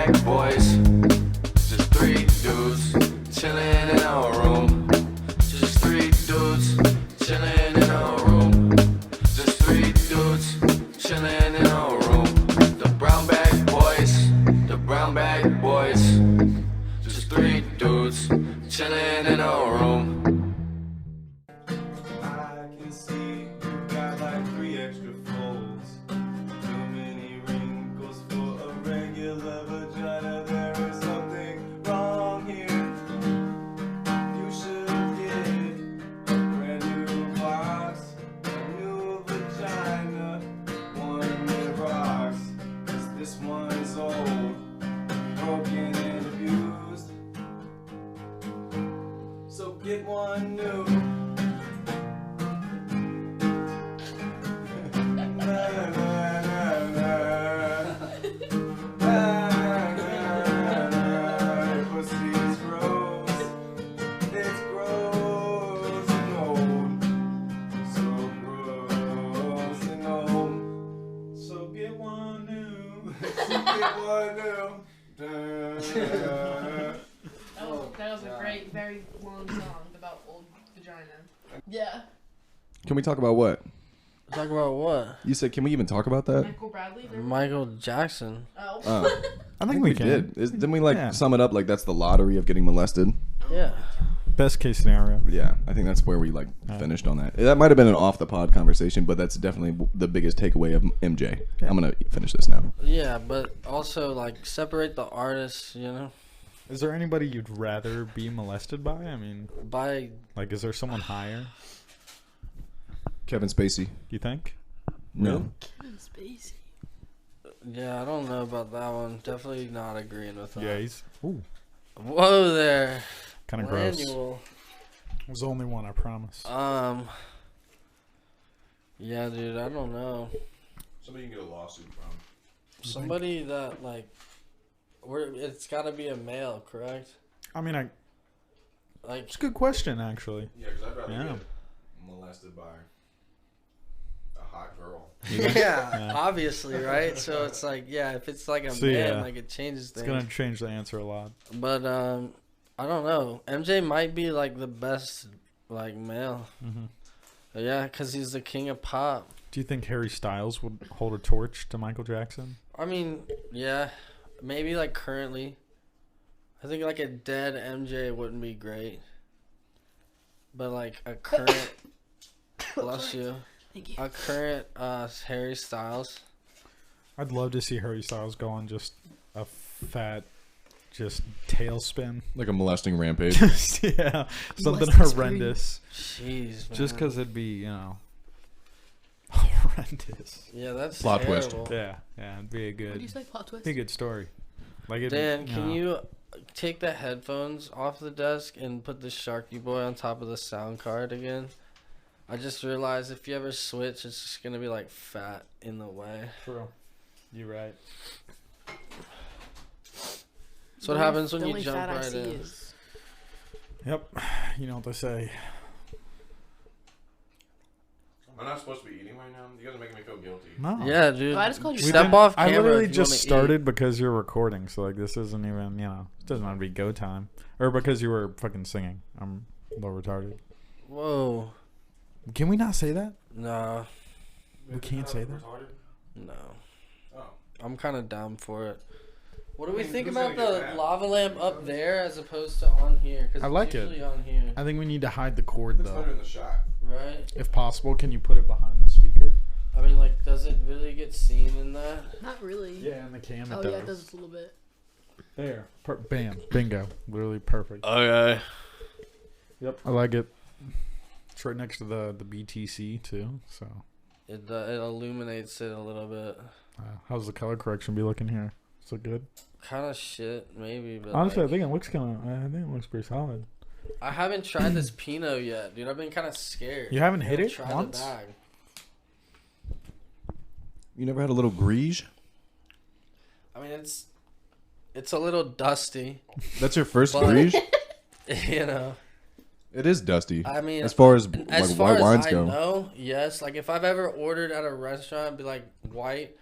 bag boys. Just three dudes chilling in our room. Just three dudes chilling in our room. Just three dudes chilling in our room. The brown bag boys. The brown bag boys. Just three dudes chilling in our room. I can see you got like 3 extra folds. Too many wrinkles for a regular vagina. There is something wrong here. You should get a brand new box, a new vagina, one that rocks. 'Cause this one's old, broken and abused. So get one new. Pussy's gross. It's gross and old. So gross and old. So get one new. So get one new. That was a great, very long song about old vagina. Yeah. Can we talk about what? Talk about what? You said, can we even talk about that? Michael Bradley. There? Michael Jackson. Oh. I think we can. Didn't we like Yeah. sum it up like that's the lottery of getting molested? Yeah. Best case scenario. Yeah, I think that's where we like finished on that. That might have been an off the pod conversation, but that's definitely the biggest takeaway of MJ. I'm gonna finish this now. Yeah, but also like separate the artists, you know, Is there anybody you'd rather be molested by? I mean, by like, is there someone higher? Kevin Spacey. You think? No. Kevin Spacey. yeah, I don't know about that one. Definitely not agreeing with that. Yeah, he's Whoa there. kind of gross. Manual. There's the only one, I promise. Yeah, dude, I don't know. Somebody you can get a lawsuit from. Somebody that like, it's got to be a male, correct? I mean, Like, it's a good question, actually. Yeah, because I'd rather Yeah. get molested by a hot girl. yeah, obviously, right? So it's like, yeah, if it's like a So, man, yeah. like it changes It's things. gonna change the answer a lot. But I don't know. MJ might be like the best like male. Hmm. Yeah, because he's the king of pop. Do you think Harry Styles would hold a torch to Michael Jackson? I mean, yeah, maybe like currently. I think like a dead MJ wouldn't be great. But like a current, bless you, Thank you. a current Harry Styles. I'd love to see Harry Styles go on just a fat, just tailspin. Like a molesting rampage. Yeah, something Molesting spree. horrendous. Jeez, man. Just because it'd be, horrendous. Yeah, that's Plot twist. terrible. Yeah, it'd be a What do you good, say? Plot twist? be a good story. Like it. Dan, can you take the headphones off the desk and put the Sharky Boy on top of the sound card again? I just realized if you ever switch, it's just gonna be like fat in the way. True. You're right. That's what happens when The you only jump fat I right see in. is- Yep. You know what they say. I'm not supposed to be eating right now. You guys are making me feel guilty. No. Yeah, dude. Oh, I just called you Step fat. off I camera. literally if you just wanna eat. started because you're recording, so like this isn't even, it doesn't have to be go time, or because you were fucking singing. I'm a little retarded. Whoa. Can we not say that? No. We can't say that. No. Oh. I'm kind of down for it. What do we think who's about gonna get the mad? lava lamp up there as opposed to on here? 'Cause I it's like it. usually on here, I think we need to hide the cord It's better though. in the shot. right? If possible, can you put it behind the speaker? I mean, like, does it really get seen in that? Not really. Yeah, in the cam it Oh, does. yeah, it does a little bit. There. Bam. Bingo. Literally perfect. Okay. Yep. I like it. It's right next to the BTC too. So, It illuminates it a little bit. how's the color correction be looking here? Is it good? Kind of shit, maybe. But Honestly, like, I think it looks pretty solid. I haven't tried this Pinot yet, dude. I've been kind of scared. You haven't I hit gotta it try the once? bag. You never had a little Grige? I mean, it's a little dusty, That's your first But- Grige? you know. It is dusty. I mean, as far as as like far white as wines I go. know, yes. Like if I've ever ordered at a restaurant, it'd be like white.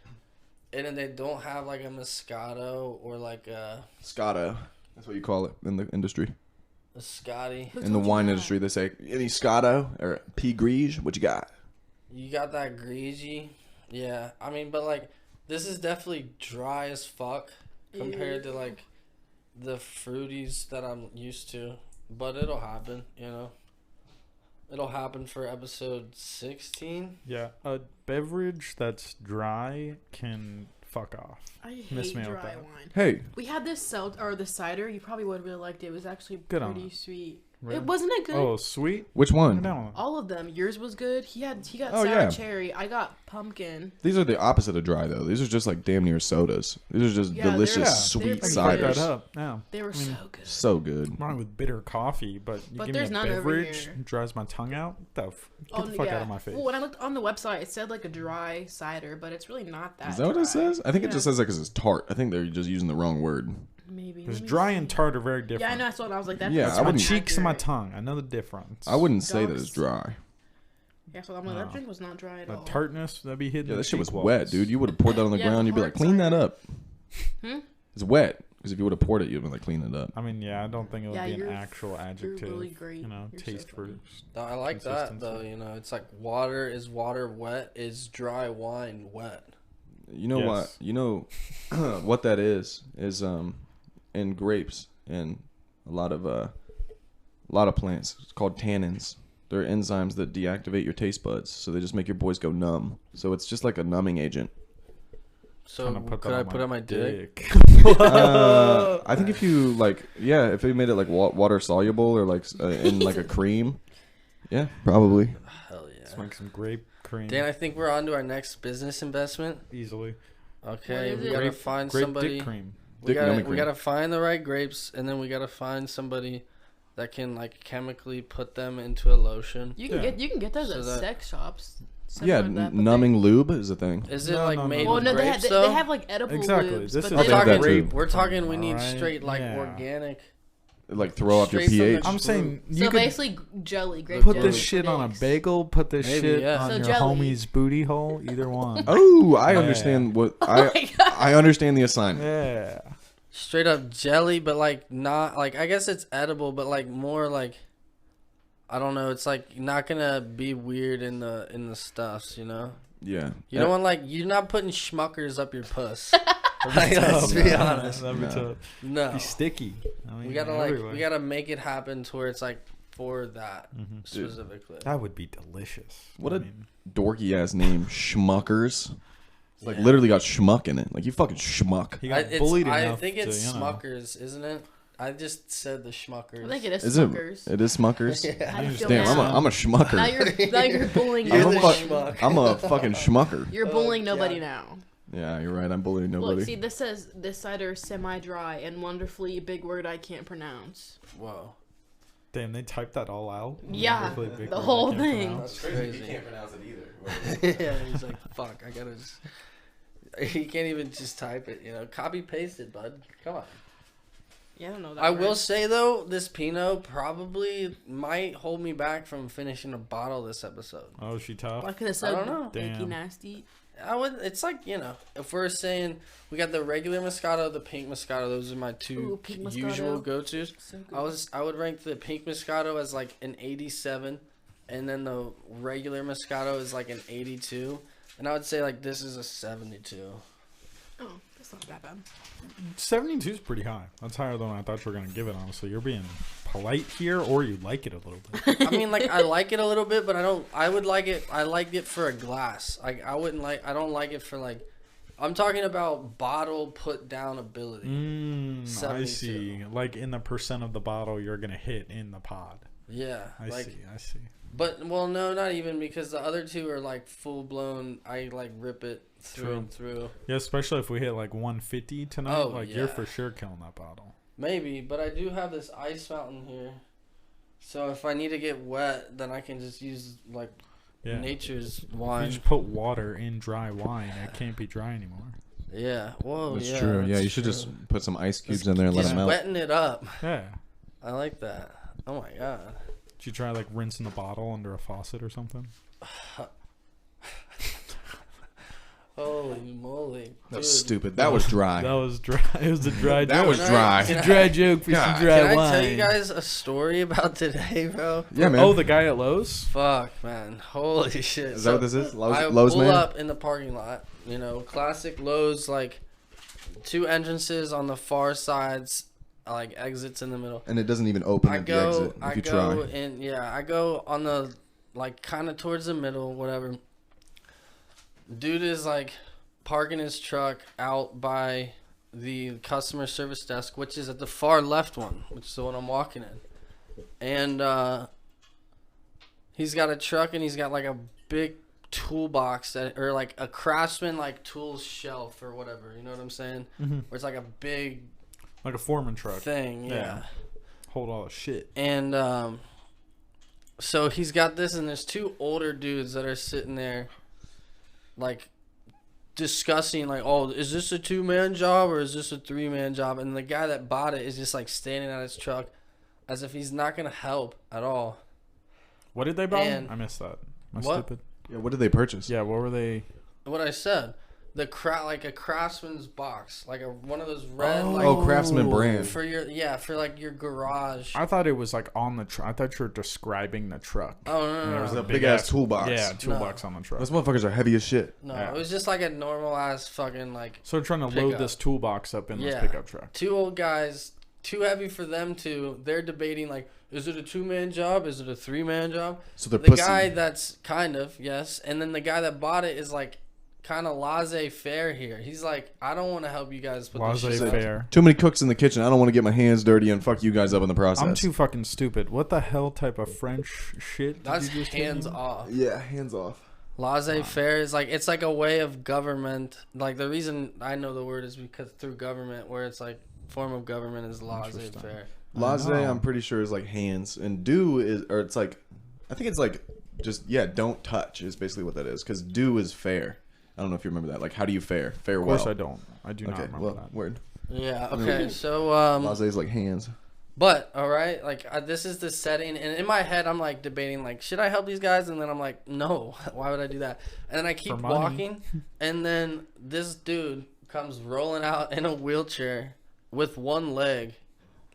and then they don't have like a Moscato or like a Scotto. That's what you call it in the industry. Scotty. In the wine industry, they say, any Scotto or P. Grige? What you got? You got that greasy. Yeah. I mean, but like, this is definitely dry as fuck compared to like the fruities that I'm used to. But it'll happen, you know. It'll happen for episode 16. Yeah, a beverage that's dry can fuck off. I Miss hate me with dry that. wine. Hey, We had this the cider. You probably would have really liked it. It was actually Good on pretty it. sweet. Really? It wasn't it good? Oh, sweet. which one? No. All of them. Yours was good. He got Oh, sour yeah. cherry. I got pumpkin. These are the opposite of dry, though. These are just like damn near sodas. These are just Yeah, they're- delicious, yeah, sweet they're I can pretty fuck that ciders. up. Yeah. They were I mean, so good. So good. Wrong with bitter coffee, but you But give me there's a none over beverage, here. it dries my tongue out. Get Oh, the fuck yeah. out of my face. Well, when I looked on the website, it said like a dry cider, but it's really not that. Is that what dry. it says? I think it Yeah. just says that because it's tart. I think they're just using the wrong word. Maybe. Because Let me dry see. and tart are very different. Yeah, I know. That's what I was like. That's Yeah, That's I my wouldn't- cheeks and my accurate. tongue. I know the difference. I wouldn't say that Dogs. it's dry. Yeah, so I'm like, No. that drink was not dry at The all. tartness that'd be hidden. Yeah, in that shit was cheek wet, walls. dude. You would have poured that on the Yeah, ground. the You'd be like, hard clean that cider. up. Hmm? It's wet. Because if you would have poured it, you'd have been like, clean it up. I mean, yeah, I don't think it would Yeah, be an you're- actual you're adjective. really great. You know, You're so taste funny. first. No, I like that though. Consistency. You know, it's like water is water wet. Is dry wine wet? You know what? Yes. You know what that is in grapes and a lot of plants. It's called tannins. They're enzymes that deactivate your taste buds, so they just make your boys go numb. So it's just like a numbing agent. So Trying to put could that I on put on my dick? I think if you if they made it like water soluble or like in like a cream, yeah, probably. Hell Let's yeah. make some grape cream Dan, I think we're on to our next business investment. easily. Okay, What is we it? gotta Grape, find grape somebody. dick cream. We Dick numbing we cream. gotta find the right grapes, and then we gotta find somebody that can like chemically put them into a lotion. You can Yeah. get those So at that- sex shops. Yeah, Similar to that, but numbing lube is a thing. Is it No, like no, made no. Well, no, with grapes they though? have like edible Exactly. lubes, This but is We're they I'll take that talking, too. we're talking. We need Alright, straight like yeah. organic. Like throw off your Straight from the- pH. I'm saying you So could basically, jelly, grape put jelly this for shit on a dicks. bagel, put this Maybe, shit yeah. on So your jelly. homie's booty hole. Either one. Oh, I Yeah. understand what my God. I understand the assignment. Yeah. Straight up jelly, but like not like I guess it's edible, but like more like I don't know. It's like not gonna be weird in the stuffs, you know. Yeah. You don't want like you're not putting schmuckers up your puss. Like, let's be honest. That'd be No. tough. No, Be sticky. I mean, we gotta everywhere. we gotta make it happen to where it's like for that Mhm. specifically. That would be delicious. What I a mean, dorky ass name, Schmuckers. It's like Yeah. literally got schmuck in it. Like you fucking schmuck. he I, got bullied I enough think it's to, you know. Smuckers, isn't it? I just said the schmuckers. I think it is Is it? Smuckers. It is Smuckers. Yeah. How do you feel Damn, now? I'm a schmucker. Now you're bullying You're no the one. schmuck. I'm a fucking schmucker. You're Oh, bullying nobody God. now. Yeah, you're right. I'm bullying nobody. Look, see, this says this cider is semi-dry and wonderfully big word I can't pronounce. Whoa, Damn, they typed that all out. Yeah, Wonderfully big the word I whole can't thing. pronounce. crazy. pronounce it either. Yeah, he's like, fuck, I gotta just. He can't even just type it, you know. Copy paste it, bud. Come on. Yeah, I don't know that I word. will say though, this Pinot probably might hold me back from finishing a bottle this episode. Oh, is she tough? Like I said, I don't know. Icky Damn. nasty. I would. It's like, you know, if we're saying we got the regular Moscato, the pink Moscato, those are my two Ooh, pink Moscato. usual go-tos. So good. I would rank the pink Moscato as like an 87, and then the regular Moscato is like an 82, and I would say like this is a 72. Oh, that's not that bad. 72 is pretty high. That's higher than I thought you were gonna give it. Honestly, you're being polite here, or you like it a little bit. I mean, like I like it a little bit, but I don't. I would like it. I like it for a glass. Like I wouldn't like. I don't like it for like. I'm talking about bottle put down ability. I 72. see. Like in the percent of the bottle you're gonna hit in the pod. Yeah, I like. see. I see. But well, no, not even because the other two are like full blown. I like rip it through True. and through. Yeah, especially if we hit like 150 tonight. Oh, like yeah. you're for sure killing that bottle. Maybe, but I do have this ice fountain here. So if I need to get wet, then I can just use like Yeah. nature's You wine. just put water in dry wine. It can't be dry anymore. Yeah. Whoa. That's yeah, true. Yeah, that's you should true. just put some ice cubes in there and let Just them melt. wetting it up. Yeah. I like that. Oh my god. Did you try like rinsing the bottle under a faucet or something? Holy moly. That was Dude. stupid. That was dry. That was dry. It was a dry That joke. was dry. It's a dry joke for God. some dry Can I wine. tell you guys a story about today, bro? Yeah, man. Oh, the guy at Lowe's? Fuck, man. Holy shit. Is that what this is? I Lowe's pull man? up in the parking lot, you know, classic Lowe's, like 2 entrances on the far sides, like exits in the middle. And it doesn't even open I at the go, exit if I you go, try. and yeah, I go on the, like, kind of towards the middle, whatever. Dude is like parking his truck out by the customer service desk, which is at the far left one, which is the one I'm walking in. And he's got a truck, and he's got like a big toolbox that, or like a Craftsman like tools shelf or whatever, you know what I'm saying? Mm-hmm. Where it's like a big Like a foreman truck. thing, yeah. Yeah. Hold all the shit. And so he's got this, and there's 2 older dudes that are sitting there, like, discussing, like, oh, is this a 2-man job or is this a 3-man job? And the guy that bought it is just, like, standing at his truck as if he's not going to help at all. What did they buy? And- I missed that. Am I What? stupid? Yeah, what did they purchase? Yeah, what were they? What I said. Like a Craftsman's box. Like one of those red, like, Oh, Craftsman brand. for your, for, like, your garage. I thought it was like on the truck. I thought you were describing the truck. Oh, no, And there was no. a Big ass toolbox. Yeah, toolbox on the truck. Those motherfuckers are heavy as shit. No, Yeah. it was just like a normal ass fucking, like, So they're trying to Pickup. load this toolbox up in this Yeah. pickup truck. 2 old guys, too heavy for them to. They're debating, like, is it a 2-man job? Is it a 3-man job? So they're The pussy. guy that's kind of, yes. And then the guy that bought it is, like, kind of laissez-faire here. He's like, I don't want to help you guys put this shit out. Laissez-faire. Too many cooks in the kitchen. I don't want to get my hands dirty and fuck you guys up in the process. I'm too fucking stupid. What the hell type of French shit? That's did you just tell me? hands off. Yeah, hands off. Laissez-faire is like, it's like a way of government. Like, the reason I know the word is because through government, where it's like, form of government is laissez-faire. Laissez, know. I'm pretty sure is like hands, and do is, or it's like, I think it's like just don't touch is basically what that is. Because do is fair. I don't know if you remember that. Like, how do you fare? Fare Of well. course I don't. I do not Okay, remember well, that. word. Yeah, okay, so, Laissez is like hands. but, all right, like, this is the setting, and in my head, I'm, like, debating, like, should I help these guys? And then I'm like, no, why would I do that? And then I keep money. walking, and then this dude comes rolling out in a wheelchair with one leg.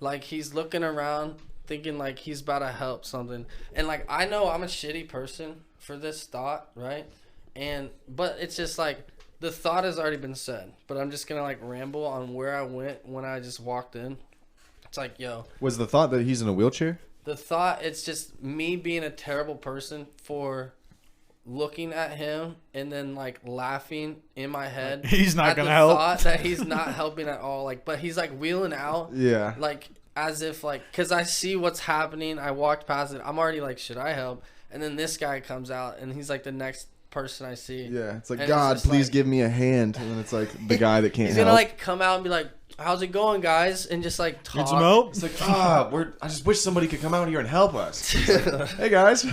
Like, he's looking around, thinking, like, he's about to help something. And, like, I know I'm a shitty person for this thought, right? But it's just, like, the thought has already been said, but I'm just gonna, like, ramble on where I went when I just walked in. It's like, yo, Was the thought that he's in a wheelchair? the thought, it's just me being a terrible person for looking at him and then, like, laughing in my head. He's not at gonna the help. thought that he's not helping at all. Like, but he's, like, wheeling out. Yeah. Like, as if, like, because I see what's happening. I walked past it. I'm already like, should I help? And then this guy comes out, and he's, like, the next person I see. Yeah. It's like, And it's God, just please like- give me a hand. And then it's like the guy that can't He's help. gonna, like, come out and be like, how's it going, guys? And just, like, talk. Need some help? It's like, I just wish somebody could come out here and help us. It's like, hey, guys.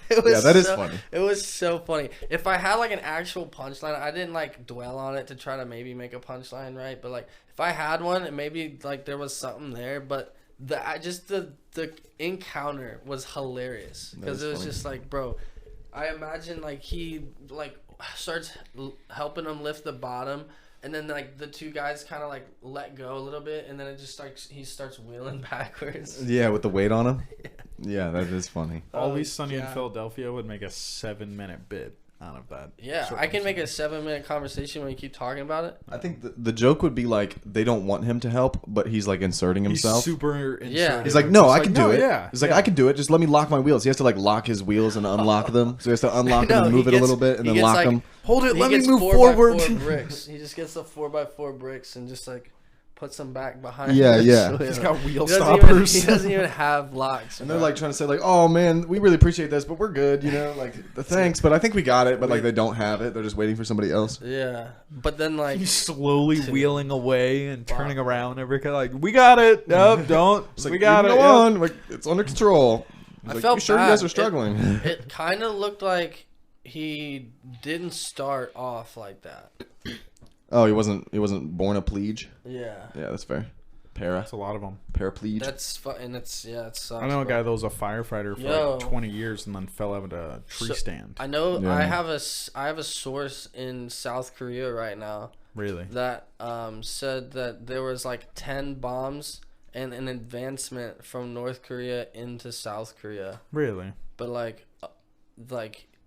It was Yeah, that is so- funny. It was so funny. If I had, like, an actual punchline, I didn't, like, dwell on it to try to maybe make a punchline, right? But, like, if I had one, and maybe, like, there was something there, but the encounter was hilarious because That it is was funny. just like, bro, I imagine, like, he, like, starts helping him lift the bottom. And then, like, the 2 guys kind of, like, let go a little bit, and then it just starts. He starts wheeling backwards. Yeah, with the weight on him. Yeah, that is funny. Always Sunny in God. Philadelphia would make a 7-minute bit out of that. Yeah, I can make a 7-minute conversation when you keep talking about it. I think the joke would be like they don't want him to help, but he's like inserting himself. He's super Yeah. He's like, no, It's I can do it. Yeah. He's like, yeah. I can do it. Just let me lock my wheels. He has to like lock his wheels and unlock them. So he has to unlock No, them and he move it a gets- little bit and he then gets, lock like, them. Hold it. He Let me gets move 4x4 forward. bricks. He just gets the 4x4 bricks and just, like, puts them back behind. Yeah, the yeah. wheel. He's got wheel He doesn't stoppers. He doesn't even have locks. And they're bro. like trying to say like, oh man, we really appreciate this, but we're good, you know, like thanks, but I think we got it. But like they don't have it. They're just waiting for somebody else. yeah, but then, like, He's slowly wheeling away and turning around every kind like, we got it. Nope, don't. It's like, we got you it. can go Yep. on. Like it's under control. He's I like, felt you sure bad. you guys are struggling? it kind of looked like he didn't start off like that. Oh, he wasn't born a plege. Yeah. Yeah, that's fair. That's a lot of them. Paraplegic. That's and it's it sucks. I know a but- guy that was a firefighter for Yo. like 20 years and then fell out of a tree stand. I know. Yeah. I have a source in South Korea right now Really? that said that there was like 10 bombs and an advancement from North Korea into South Korea, Really? but like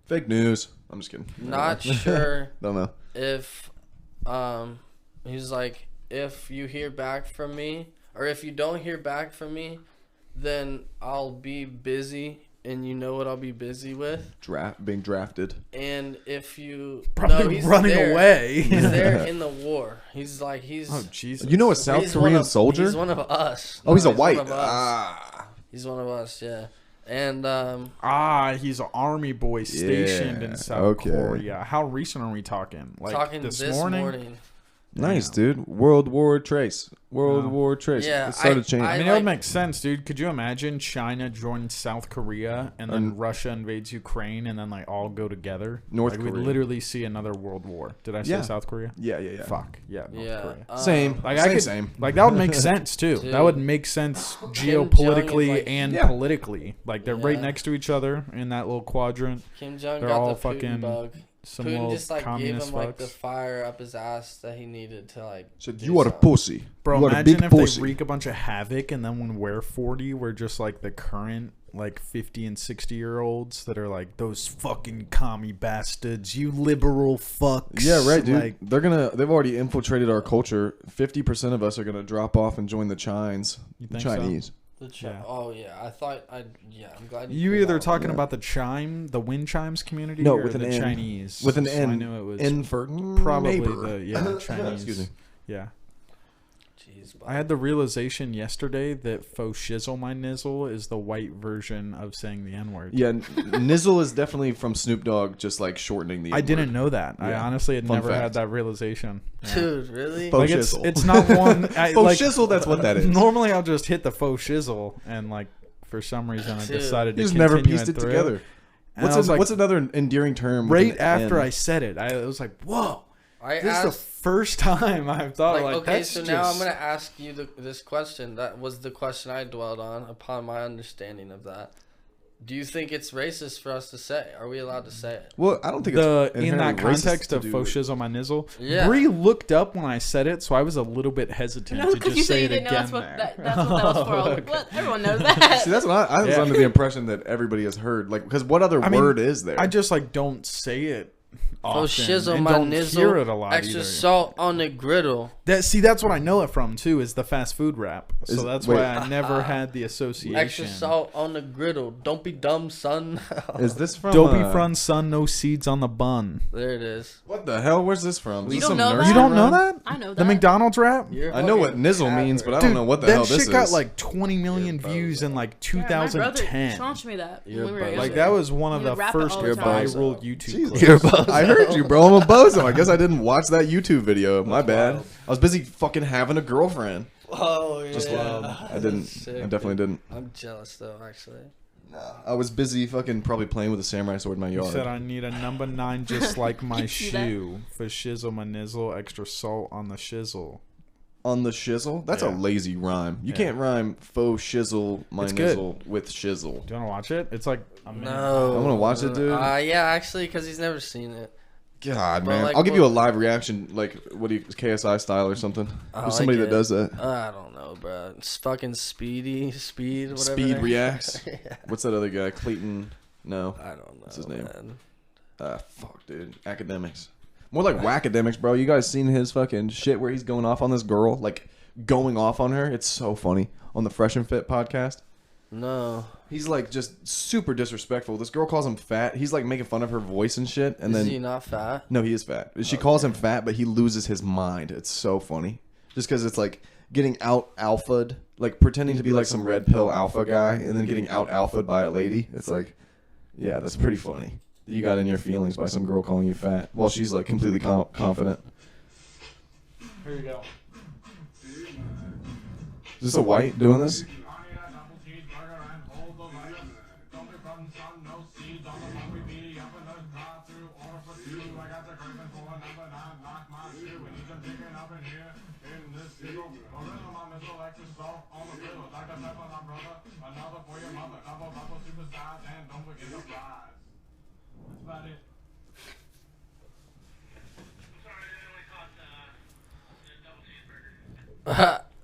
Fake news. I'm just kidding. not sure Don't know. if he's like, if you hear back from me or if you don't hear back from me, then I'll be busy, and you know what I'll be busy with. Being drafted. And if you Probably he's running there. away. He's there in the war. He's like Oh, Jesus. You know a South he's one Korean of- soldier? He's one of us. Oh, he's a one white. of us. Ah. He's one of us. Yeah. And He's an army boy stationed in Yeah, South okay. Korea. How recent are we talking? Like talking this this morning? Nice, Damn. dude. World War Trace. World Wow. War Trace. Yeah, It started changing. I mean, like- it would make sense, dude. Could you imagine China joins South Korea and then Russia invades Ukraine and then like all go together? North like, Korea. We'd literally see another world war. Did I say Yeah. South Korea? Yeah. Fuck. Yeah, North yeah. Korea. Same. Like same, I could, same. like that would make sense too. Dude. That would make sense Jong is, geopolitically like- and Yeah. politically. Like they're right Yeah. next to each other in that little quadrant. Kim Jong They're got all the Putin fucking bug. Some Putin little just like gave communist him like the fucks. fire up his ass that he needed to like. Said, do you are a something. pussy. Bro, you are a imagine big if pussy. they wreak a bunch of havoc and then when we're 40, we're just like the current like 50 and 60-year-olds that are like, those fucking commie bastards, you liberal fucks. Yeah, right, dude. Like, They've already infiltrated our culture. 50% of us are gonna drop off and join the Chines. You think so? Chinese. Yeah. Oh yeah, I'm glad you put either that talking Yeah. about the wind chimes community No, or with an the N. Chinese? With an So N. I knew it was N for probably neighbor. the Chinese. Excuse me. Yeah. Jeez, I had the realization yesterday that faux shizzle my nizzle is the white version of saying the N-word. Yeah, Nizzle is definitely from Snoop Dogg, just like shortening the. I didn't know that. I Yeah. honestly had Fun never fact. had that realization. Yeah. dude, really? Faux Like it's shizzle. not one. I, Faux like, shizzle, that's what that is. Normally, I'll just hit the faux shizzle, and like for some reason, I Dude. decided to You just never continue pieced it through. together. And I was What's another endearing term? with right an after N? I said it? I was like, "Whoa, I this is the asked. first time I've thought like Okay, that's so just." now I'm gonna ask you this question. That was the question I dwelled on upon my understanding of that. Do you think it's racist for us to say? Are we allowed to say it? Well, I don't think the it's in that inherently racist context to of do faux it. shizzle my nizzle, Yeah. Bree looked up when I said it, so I was a little bit hesitant No, to because just you say said you it didn't know again. that's what there. that's what that was for. I was like, what? Everyone knows that. See, that's what I was Yeah. under the impression that everybody has heard. Like, because what other I mean, word is there? I just like don't say it often, Faux shizzle and my don't nizzle. hear it a lot Extra either. salt on the griddle. That's what I know it from too, is the fast food rap. So Is- that's wait. why I never had the association. Extra salt on the griddle. Don't be dumb, son. Is this from? Dopey front son, no seeds on the bun. There it is. What the hell? Where's this from? Is You this don't some know that? nursery You don't know rhyme? that? I know The that. McDonald's rap? You're I know what fucking nizzle means, but I Dude, don't know what the that hell this shit got is. like 20 million You're views in like Yeah, my brother 2010. Sean showed me that. You're when we were both. younger. Like that was one of He the would rap it first all the time. viral YouTube Jesus. clips. I heard you, bro. I'm a bozo. I guess I didn't watch that YouTube video. My bad. I was busy fucking having a girlfriend. Oh yeah. Just I didn't. Sick, I definitely didn't. I'm jealous though, actually. I was busy fucking probably playing with a samurai sword in my He yard. said I need a number 9 just like my You see that? shoe. For shizzle my nizzle, extra salt on the shizzle. On the shizzle? That's a Yeah. lazy rhyme. You Yeah. can't rhyme faux shizzle my It's good. nizzle with shizzle. Do you want to watch it? It's like a minute. No. I wanna watch it, dude. Yeah, actually, because he's never seen it. God, Bro, man. like, I'll give you a what- live reaction, like, what do you, KSI style or something. I There's like somebody that it. does that. I don't know, bro. It's fucking speed, whatever. Speed their- reacts. Yeah. What's that other guy? Clayton? No. I don't know. What's his name? man. Fuck, dude. Academics. More like whackademics, bro. You guys seen his fucking shit where he's going off on this girl? Like, going off on her? It's so funny. On the Fresh and Fit podcast. No. He's like just super disrespectful. This girl calls him fat. He's like making fun of her voice and shit. And Is then he not fat? no, he is fat. She calls him fat, but he loses his mind. It's so funny. Just because it's like getting out alphaed, like pretending to be like some red pill alpha guy, and then getting out alphaed by a lady. It's like, yeah, that's pretty funny. You got in your feelings by some girl calling you fat while she's like completely confident. Here you go. Is this a white doing this?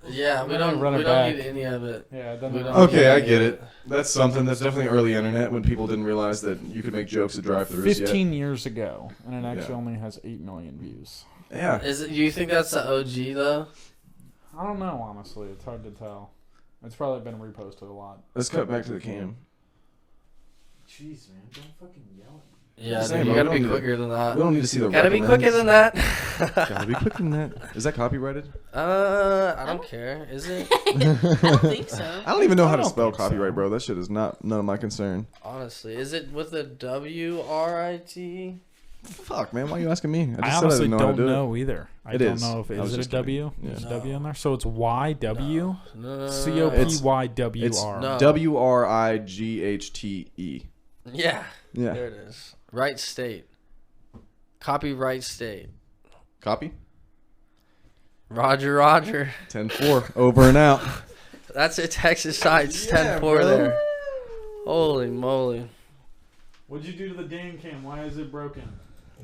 Yeah, we don't Run it need back. any of it. Yeah, it We doesn't. don't Okay, need I any get of it. That's something. That's definitely early internet when people didn't realize that you could make jokes at drive-thrus yet. 15 years ago, and it actually Yeah. only has 8 million views. Yeah. Is it? You think that's the OG though? I don't know, honestly. It's hard to tell. It's probably been reposted a lot. Let's cut back to the cam. Jeez, man, don't fucking yell at me. Yeah, Just dude, saying, you bro, gotta we be don't need quicker than that. We don't need to see the Gotta be recommends. quicker than that. Gotta be quicker than that. Is that copyrighted? I don't care. Is it? I don't think so. I don't even know how I to don't spell think so. copyright, bro. That shit is not none of my concern. Honestly, is it with a WRIT? Fuck, man. Why are you asking me? I just said I honestly didn't know how to don't do know either. I It don't is. know if I was is it a just kidding. W? Yeah. Is a W in there? So it's YW? No. COPYWR. No. WRIGHTE. Yeah. Yeah. There it is. Right state. Copyright state. Copy? Roger, Roger. 10-4. Over and out. That's it. Texas sides. Yeah, 10-4 bro. there. Holy moly. What'd you do to the Dan cam? Why is it broken?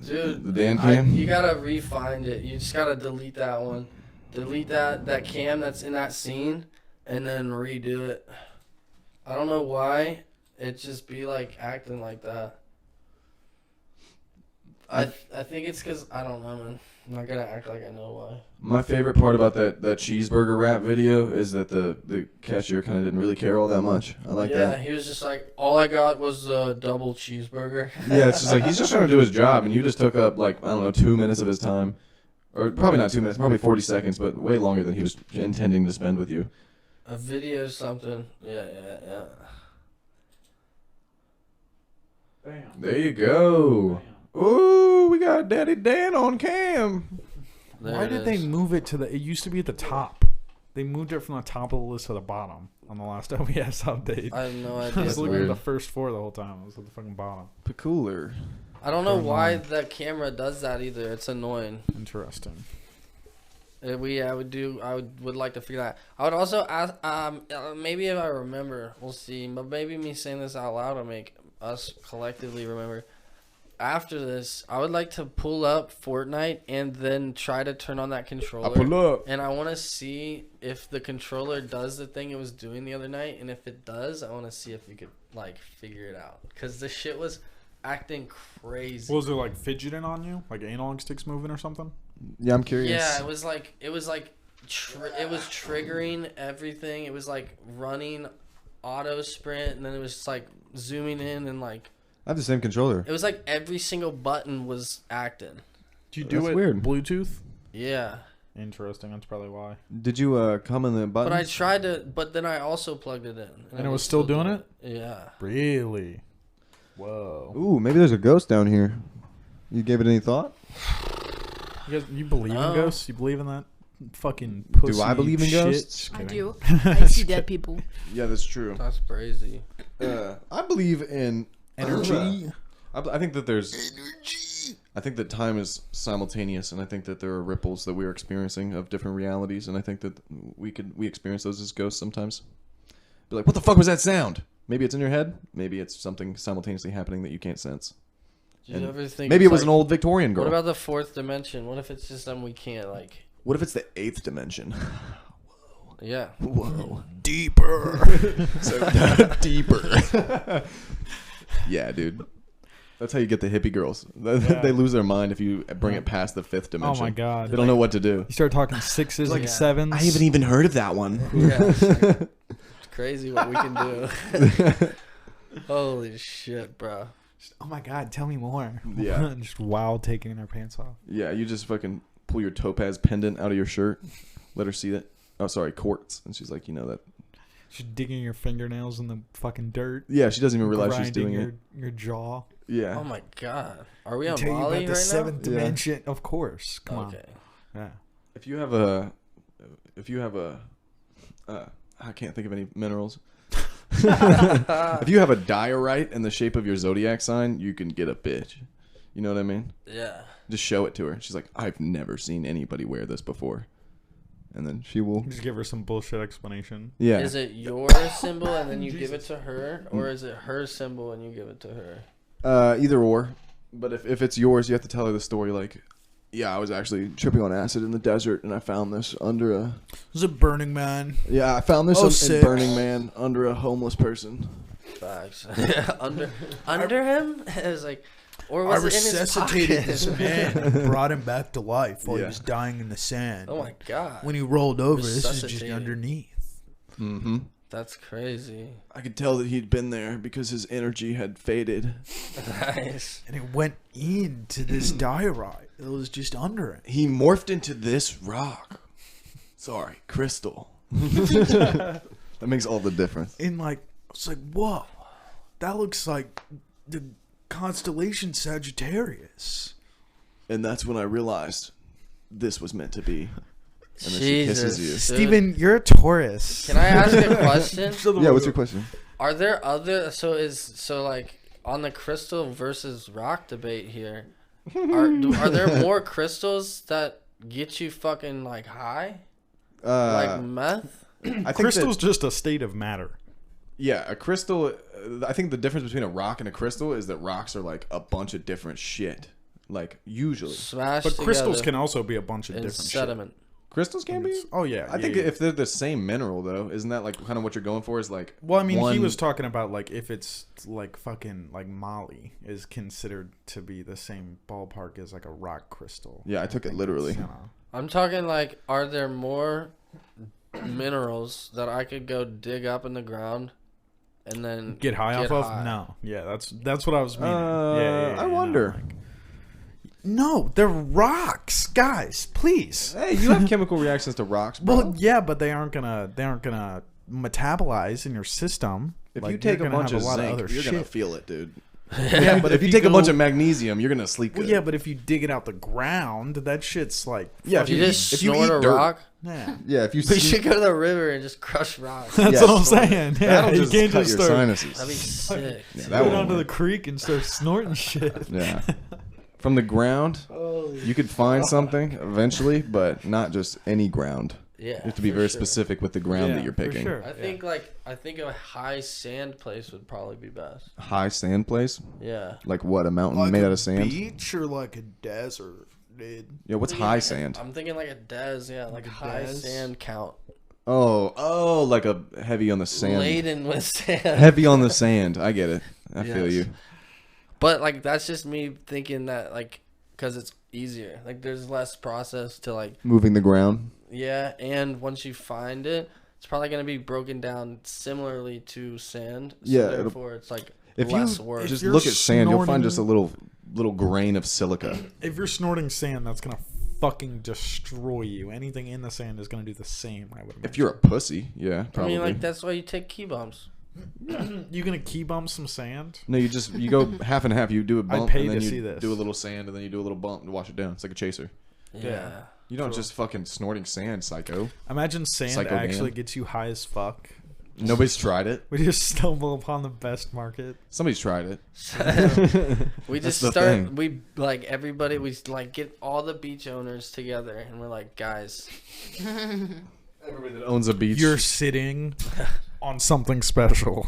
Dude, The Dan cam? you gotta re-find it. You just gotta delete that one. Delete that cam that's in that scene, and then redo it. I don't know why. It just be like acting like that. I think it's because I don't know, man. I'm not gonna act like I know why. My favorite part about that cheeseburger rap video is that the cashier kind of didn't really care all that much. I like Yeah, that. he was just like, all I got was a double cheeseburger. Yeah, it's just like he's just trying to do his job, and you just took up like I don't know 2 minutes of his time, or probably not 2 minutes, probably 40 seconds, but way longer than he was intending to spend with you. A video something. Yeah. Bam. There you go. Ooh, we got Daddy Dan on cam. There Why it did they is. move it to the? It used to be at the top. They moved it from the top of the list to the bottom on the last OBS update. I have no I idea. was looking weird. at the first 4 the whole time. It was at the fucking bottom. Peculiar. I don't know Never why mind. that camera does that either. It's annoying. Interesting. I would like to figure that. I would also ask. Maybe if I remember, we'll see. But maybe me saying this out loud will make us collectively remember. After this, I would like to pull up Fortnite and then try to turn on that controller. I pull up. And I want to see if the controller does the thing it was doing the other night. And if it does, I want to see if we could like figure it out. Because the shit was acting crazy. Was it like fidgeting on you? Like analog sticks moving or something? Yeah, I'm curious. Yeah, it was triggering everything. It was like running auto sprint, and then it was just like zooming in, and like I have the same controller. it was like every single button was acting. Did you do That's it weird. Bluetooth? Yeah, Interesting. That's probably why. Did you come in the buttons? but I tried to. But then I also plugged it in, And it was still doing it? Yeah. Really? Whoa. Ooh, maybe there's a ghost down here. You gave it any thought? You believe No. in ghosts? You believe in that fucking pussy Do I believe in shit? ghosts? Just I kidding. do. I see dead people. Yeah, that's true. That's crazy. I believe in Energy. I think that there's I think that time is simultaneous, and I think that there are ripples that we are experiencing of different realities, and I think that we experience those as ghosts sometimes. Be like, what the fuck was that sound? Maybe it's in your head. Maybe it's something simultaneously happening that you can't sense. Did And you ever think? Maybe it it's was like, an old Victorian girl. What about the fourth dimension? What if it's just something we can't like? What if it's the 8th dimension? Yeah. Whoa. Deeper. So, deeper. Yeah, dude. That's how you get the hippie girls. They lose their mind if you bring it past the 5th Oh dimension. my god. They don't know what to do. You start talking sixes and Yeah. sevens. I haven't even heard of that one. Yeah. It's crazy what we can do. Holy shit, bro. Oh my god, tell me more. Yeah. Just wild taking our pants off. Yeah, you just fucking pull your topaz pendant out of your shirt. Let her see it. Oh, sorry, quartz. And she's like, you know that. She's digging your fingernails in the fucking dirt. Yeah, she doesn't even realize she's grinding doing your jaw. it. Yeah. Oh my god. Are we on Tell you Molly about the right seventh Yeah. dimension. Of course. Come Okay. on. Yeah. If you have a, I can't think of any minerals. If you have a diorite in the shape of your zodiac sign, you can get a bitch. You know what I mean? Yeah. Just show it to her. She's like, I've never seen anybody wear this before. and then she will. Just give her some bullshit explanation. Yeah. Is it your symbol and then you give it to her, or is it her symbol and you give it to her? Either or. But if it's yours, you have to tell her the story. Like, yeah, I was actually tripping on acid in the desert, and I found this under a. Was it Burning Man? Yeah, I found this Oh, in sick. Burning Man under a homeless person. Facts. under him? It was like, or was I it in his resuscitated pocket? this man and brought him back to life while Yeah. he was dying in the sand. Oh my god. When he rolled over, this is just Resuscitated. underneath. Mm-hmm. That's crazy. I could tell that he'd been there because his energy had faded. Nice. And it went into this diorite. It was just under it. He morphed into this rock. Sorry, crystal. That makes all the difference. And like, I was like, whoa, that looks like the constellation Sagittarius. And that's when I realized this was meant to be. And then she kisses you. Jesus. Steven, you're a Taurus. Can I ask a question? Yeah, what's your question? Are there other like on the crystal versus rock debate here? Are there more crystals that get you fucking like high? Like meth? I think Crystal's just a state of matter. yeah, a crystal. I think the difference between a rock and a crystal is that rocks are like a bunch of different shit. Like usually, Smashed But crystals together can also be a bunch of in different sediment. crystals can be. shit. Oh yeah. I think yeah. if they're the same mineral though, isn't that like kind of what you're going for? Is like Well, I mean, he one- was talking about like if it's like fucking like Molly is considered to be the same ballpark as like a rock crystal. Yeah, I took it literally. You know. I'm talking like, are there more minerals that I could go dig up in the ground and then Get high off of? No. Yeah, that's what I was meaning. Yeah, I wonder. No, they're rocks, guys. Please. Hey, you have chemical reactions to rocks, bro. Well, yeah, but they aren't gonna metabolize in your system. If Like, you take you're a gonna bunch have of a lot zinc, of other you're gonna shit. feel it, dude. Yeah, but if you take a bunch go- of magnesium, you're gonna sleep good. Well, yeah, but if you dig it out the ground, that shit's like Yeah, if You you just if you snort eat a dirt- rock. yeah. yeah, if you We should go to the river and just crush rocks. That's Yeah, what I'm snort saying. Yeah, that'll you just can't cut just your start sinuses. That'd be sick. Yeah, that go won't down to the work. creek and start snorting shit. Yeah. From the ground, you could find something eventually, but not just any ground. Yeah. You have to be for very sure. specific with the ground that you're for picking. sure. I think a high sand place would probably be best. High sand place? Yeah. Like what? A mountain Like made a out of sand? beach or like a desert, dude. Yeah, what's high sand? I'm thinking like a des, yeah, like a high des? sand count. Oh, like a heavy on the sand. Laden with sand. Heavy on the sand. I get it. I feel Yes. you. But like that's just me thinking that like because it's easier. Like there's less process to like Moving the ground. yeah, and once you find it, it's probably gonna be broken down similarly to sand. So Yeah, it'll- therefore it's like If less you work. just you're look at sand, you'll find snorting- just a little grain of silica. If you're snorting sand, that's gonna fucking destroy you. Anything in the sand is gonna do the same. I would imagine. If you're a pussy, yeah, I probably. mean, like that's why you take key bumps. you gonna key bump some sand? No, you go half and half. You do a bump, pay and then to you see this. do a little sand, and then you do a little bump to wash it down. It's like a chaser. Yeah. You don't just fucking snorting sand, psycho. Imagine sand Psycho actually man. gets you high as fuck. Nobody's tried it. We just stumble upon the best market. Somebody's tried it. We That's just the start. thing. We like everybody. We like get all the beach owners together, and we're like, guys, Everybody that owns a beach. You're sitting on something special.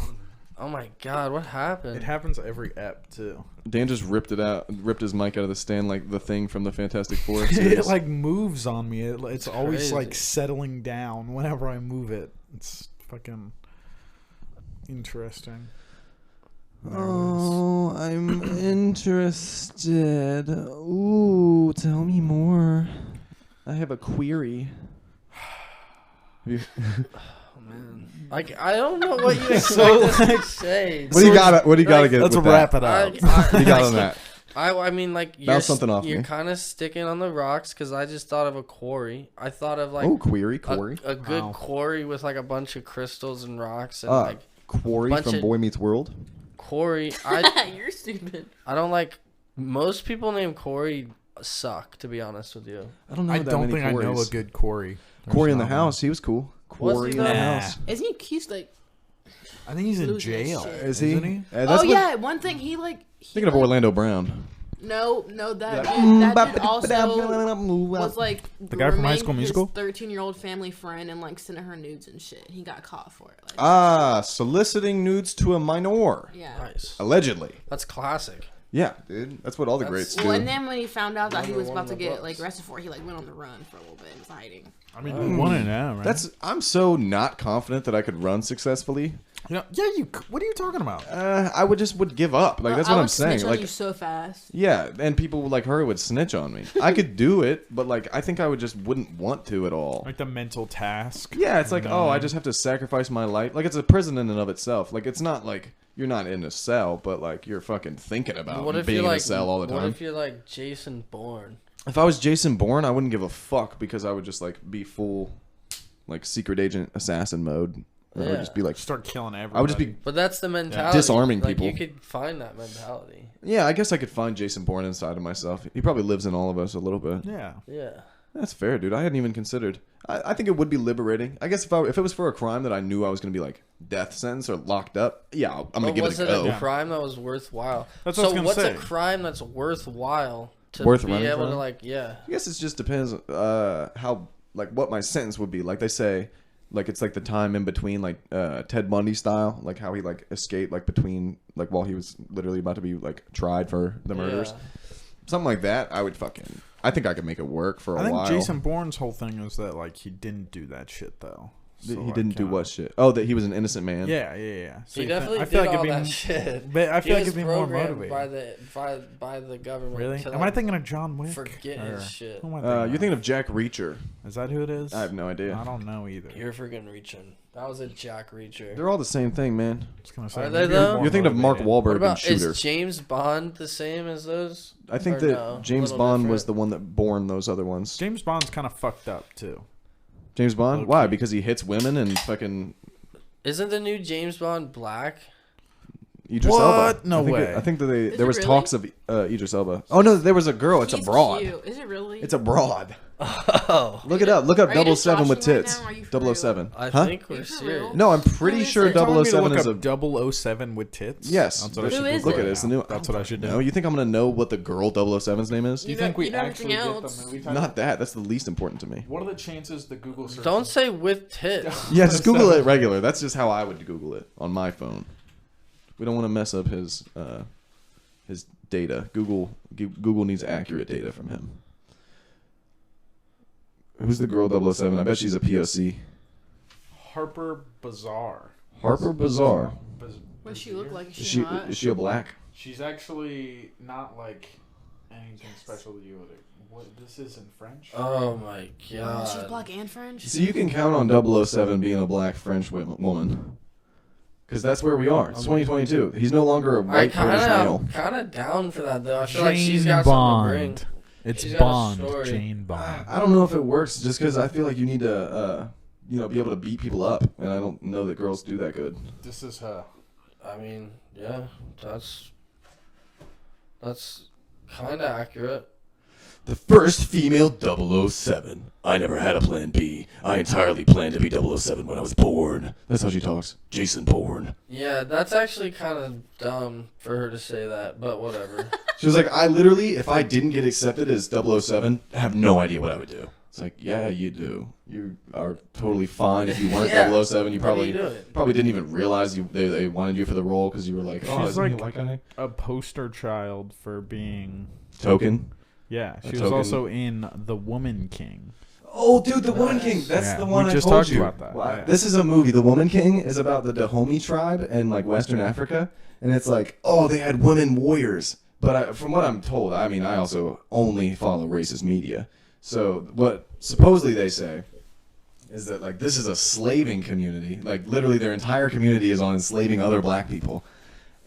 oh my god, what happened? It happens every ep too. Dan just ripped his mic out of the stand like the Thing from the Fantastic Four It series. like moves on me. It's always like crazy. settling down whenever I move it. It's fucking interesting. Oh, I'm interested. Ooh, tell me more. I have a query. Oh, man. Like I don't know what you expect us to say. What do you got? What do you got to get? Let's with wrap that? it up. What do you got on that? I mean, like you're, Bounce something off you're me. kind of sticking on the rocks because I just thought of a quarry. I thought of like Oh, query, Corey. a good Wow. quarry with like a bunch of crystals and rocks and Ah, like Quarry bunch from of- Boy Meets World. quarry. You're stupid. I don't like most people named Corey suck. To be honest with you, I don't know. I that don't many think I know a Corys. good Corey. Corey in the There's not House. He was cool. Was Corey he in the though? House. Isn't he? He's like. one. I think he's in Losing his jail. shit. Is he? Isn't he? That's Oh what- yeah, one thing he like. Thinking of Orlando Brown. No, that dude also was like The guy from High School Musical? 13-year-old family friend and like sending her nudes and shit. He got caught for it. Like, Soliciting nudes to a minor. yeah. Nice. Allegedly. That's classic. Yeah, dude. That's what all the greats do. Well, and then when he found out that he Number was one about to in the get books. like arrested for it, he like went on the run for a little bit and was hiding. I mean, we want to know, right? I'm so not confident that I could run successfully. Yeah, what are you talking about? I would give up. Like that's I what would I'm saying. snitch on Like you so fast. yeah, and people like her would snitch on me. I could do it, but like I think I would just wouldn't want to at all. Like the mental task. Yeah, it's like, oh, I just have to sacrifice my life. Like it's a prison in and of itself. Like it's not like you're not in a cell, but like you're fucking thinking about What if being you're in like a cell all the time. What if you're like Jason Bourne? If I was Jason Bourne, I wouldn't give a fuck because I would just like be full like secret agent assassin mode. And I would Yeah. just be like, Start killing everybody. I would just be, But that's the mentality. Disarming like, people. You could find that mentality. yeah, I guess I could find Jason Bourne inside of myself. He probably lives in all of us a little bit. Yeah. Yeah. That's fair, dude. I hadn't even considered. I think it would be liberating. I guess if it was for a crime that I knew I was going to be like death sentence or locked up, yeah, I'm going to But give was it a it go. a crime that was worthwhile? That's what I was gonna what's say. a crime that's worthwhile to Worth be running able to from? like? Yeah. I guess it just depends how like what my sentence would be. Like they say, like it's like the time in between, like Ted Bundy style, like how he like escaped like between like while he was literally about to be like tried for the murders, something like that. I think I could make it work for a I think while. Jason Bourne's whole thing is that like he didn't do that shit though. He So, didn't like, do what shit? Oh, that he was an innocent man. Yeah. So He definitely I did feel like all it'd be that shit. But I He feel like was it'd be more programmed motivating. by the government. Really? To, Am like, I thinking of John Wick? forget Or his shit. who am I You're of? thinking of Jack Reacher. Is that who it is? I have no idea. I don't know either. You're freaking reaching. That was a Jack Reacher. They're all the same thing, man. I was gonna say, Are they, maybe you're though? more You're thinking of Mark motivated. What Wahlberg in about Shooter. is James Bond the same as those? I think Or that no? James A little Bond was different? the one that born those other ones. James Bond's kind of fucked up too. James Bond? Low-key. Why? Because he hits women and fucking Isn't the new James Bond black? Idris What? Elba. No I think way. I think that Is there it was really? talks of Idris Elba. Oh no, there was a girl. It's He's a broad. cute. Is it really? It's a broad. Oh, Look it up. Look up Are you just 007 with joshing right tits. now, or are you for real? 007. I Huh? think Are we're you for serious. real? No, I'm pretty Who is sure it? You're telling me to 007 look is a. up 007 with tits? Yes. That's what I Who should is do. Look it? at it. It's the new. That's what I should do. No, you think I'm gonna know what the girl 007's name is? Do you You think know- we you know actually everything get else. the movie title? Not that. That's the least important to me. What are the chances the Google search? Don't say with tits. Yeah, just Google it regular. That's just how I would Google it on my phone. We don't want to mess up his data. Google needs accurate data from him. Who's the girl 007? I bet she's a POC. Harper Bazaar. Harper Bazaar. What does she look like? Is Is she hot? she a black? She's actually not like anything special to you. What? This is in French. Oh my Oh, god. she's black and French. So you can count on 007 being a black French woman. Because that's where we are. It's 2022. He's no longer a I white British male. kind of down for that though. I feel Jane like she's got something to bring. Bond. It's She's got a Bond. story. Jane Bond. I don't know if it works just because I feel like you need to, be able to beat people up. And I don't know that girls do that good. This is her. I mean, yeah, that's kind of accurate. The first female 007. I never had a plan B. I entirely planned to be 007 when I was born. That's how she talks. Jason Bourne. Yeah, that's actually kind of dumb for her to say that, but whatever. She was like, I literally, if I didn't get accepted as 007, I have no idea what I would do. It's like, yeah, you do. You are totally fine if you weren't Yeah. 007. You What are you doing? probably didn't even realize they wanted you for the role because you were like, oh, She's isn't he a like- white guy? A poster child for being. Token. Yeah, she was token. also in The Woman King. Oh, dude, The Woman King. That's Yeah, the one we I just told talked you. about that, yeah. This is a movie. The Woman King is about the Dahomey tribe in like Western Africa, and it's like, oh, they had women warriors. But from what I'm told, I mean, I also only follow racist media. So what supposedly they say is that like this is a slaving community. Like literally, their entire community is on enslaving other black people,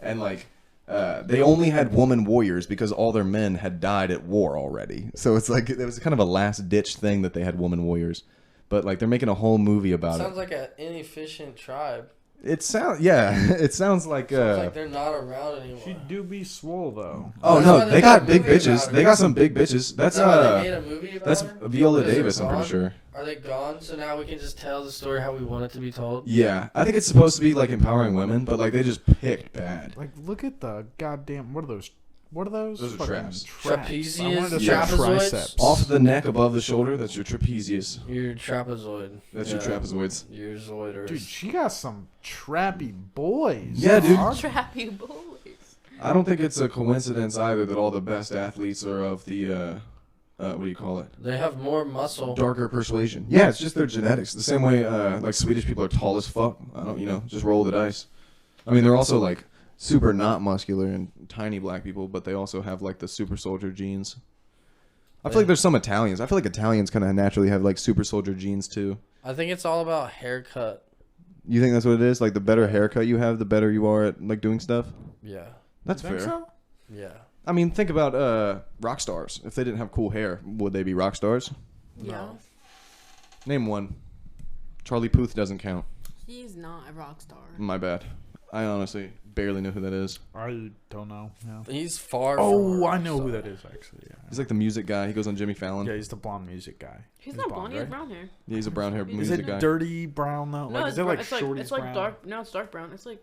and like. They only had woman warriors because all their men had died at war already. So it's like it was kind of a last ditch thing that they had woman warriors, but like they're making a whole movie about Sounds it. like an inefficient tribe. It sounds it sounds like Sounds like they're not around anymore. She do be swole though. oh That's no, why they they got made a big movie bitches. about They her. got some big bitches. That's Is that why they made a movie about that's her? Viola Is it Davis. I'm pretty gone? sure. Are they gone? So now we can just tell the story how we want it to be told. Yeah, I think it's supposed to be like empowering women, but like they just picked bad. Like, look at the goddamn. What are those? What are those? Those are Fucking traps. Trapezius, I wanted to say trapezoids? triceps. Off the neck, above the shoulder, that's your trapezius. Your trapezoid. That's your trapezoids. Your zoiders. Dude, she got some trappy boys. Yeah, dude. dog. Trappy boys. I don't think it's a coincidence either that all the best athletes are of the, what do you call it? They have more muscle. Darker persuasion. Yeah, it's just their genetics. The same way, like Swedish people are tall as fuck. I don't, just roll the dice. I mean, they're also like super not muscular and tiny black people, but they also have like the super soldier genes. I feel like there's some Italians. I feel like Italians kind of naturally have like super soldier genes too. I think it's all about haircut. You think that's what it is? Like the better haircut you have, the better you are at like doing stuff. Yeah. That's Think fair. so? Yeah. I mean, think about rock stars. If they didn't have cool hair, would they be rock stars? Yeah. No. Name one. Charlie Puth doesn't count. He's not a rock star. My bad. I honestly barely know who that is. I don't know. Yeah. He's far from Oh, a I rock know who star. that is actually. Yeah. He's like the music guy. He goes on Jimmy Fallon. Yeah, he's the blonde music guy. He's not blonde. He has right? brown hair. Yeah, he's a brown hair Is Is music it guy. dirty brown though? No, Like, it's is it br- like it's like shorty's it's like brown? dark. No, it's dark brown. It's like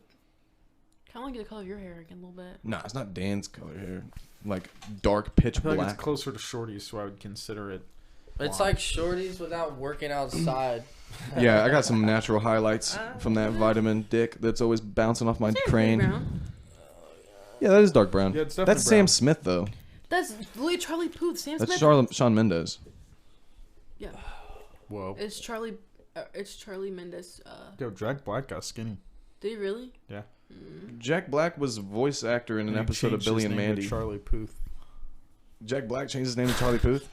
kind of like the color of your hair again a little bit. Nah, it's not Dan's color hair. Like dark pitch I feel like black. it's closer to shorty's, so I would consider it. It's blonde. like shorties without working outside. Yeah, I got some natural highlights from that vitamin dick that's always bouncing off my It's crane. brown. Yeah, that is dark brown. Yeah, it's definitely That's brown. Sam Smith though. That's literally Charlie Puth. Sam That's Smith. Shawn Mendes. Yeah, Whoa. it's Charlie. It's Charlie Mendes. Yo, Jack Black got skinny. Did he really? Yeah. Jack Black was a voice actor in an And he episode of changed Billy his and name to Mandy. Charlie Puth. Jack Black changed his name to Charlie Puth.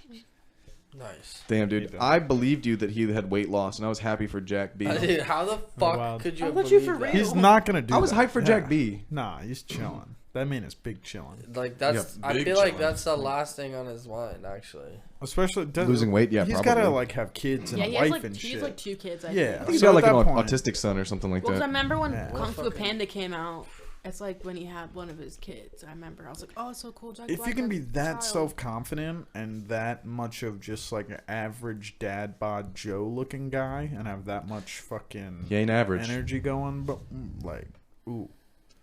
Nice. Damn, He dude. did. I believed you that he had weight loss, and I was happy for Jack B. Dude, how the fuck wow. could you I have thought you believed for that? real. He's not gonna do. I was that. hyped for Yeah. Jack B. Nah, he's chilling. That man is big chilling. Like that's. Yeah, I big feel like chillin'. that's the last thing on his mind, actually. Especially Losing weight, yeah, He's probably. gotta like have kids and Yeah, a he wife has like and he shit. has like 2 kids. I Yeah. think. I think he's So got like at an that point- autistic son or something like Well, 'cause I that. remember when Yeah. Kung Fu fucking- Panda came out. It's like when he had one of his kids. I remember. I was like, oh, it's so cool. Jack If Black you can has be a that child. self-confident and that much of just like an average dad bod Joe looking guy and have that much fucking He ain't average. energy going, but like, ooh,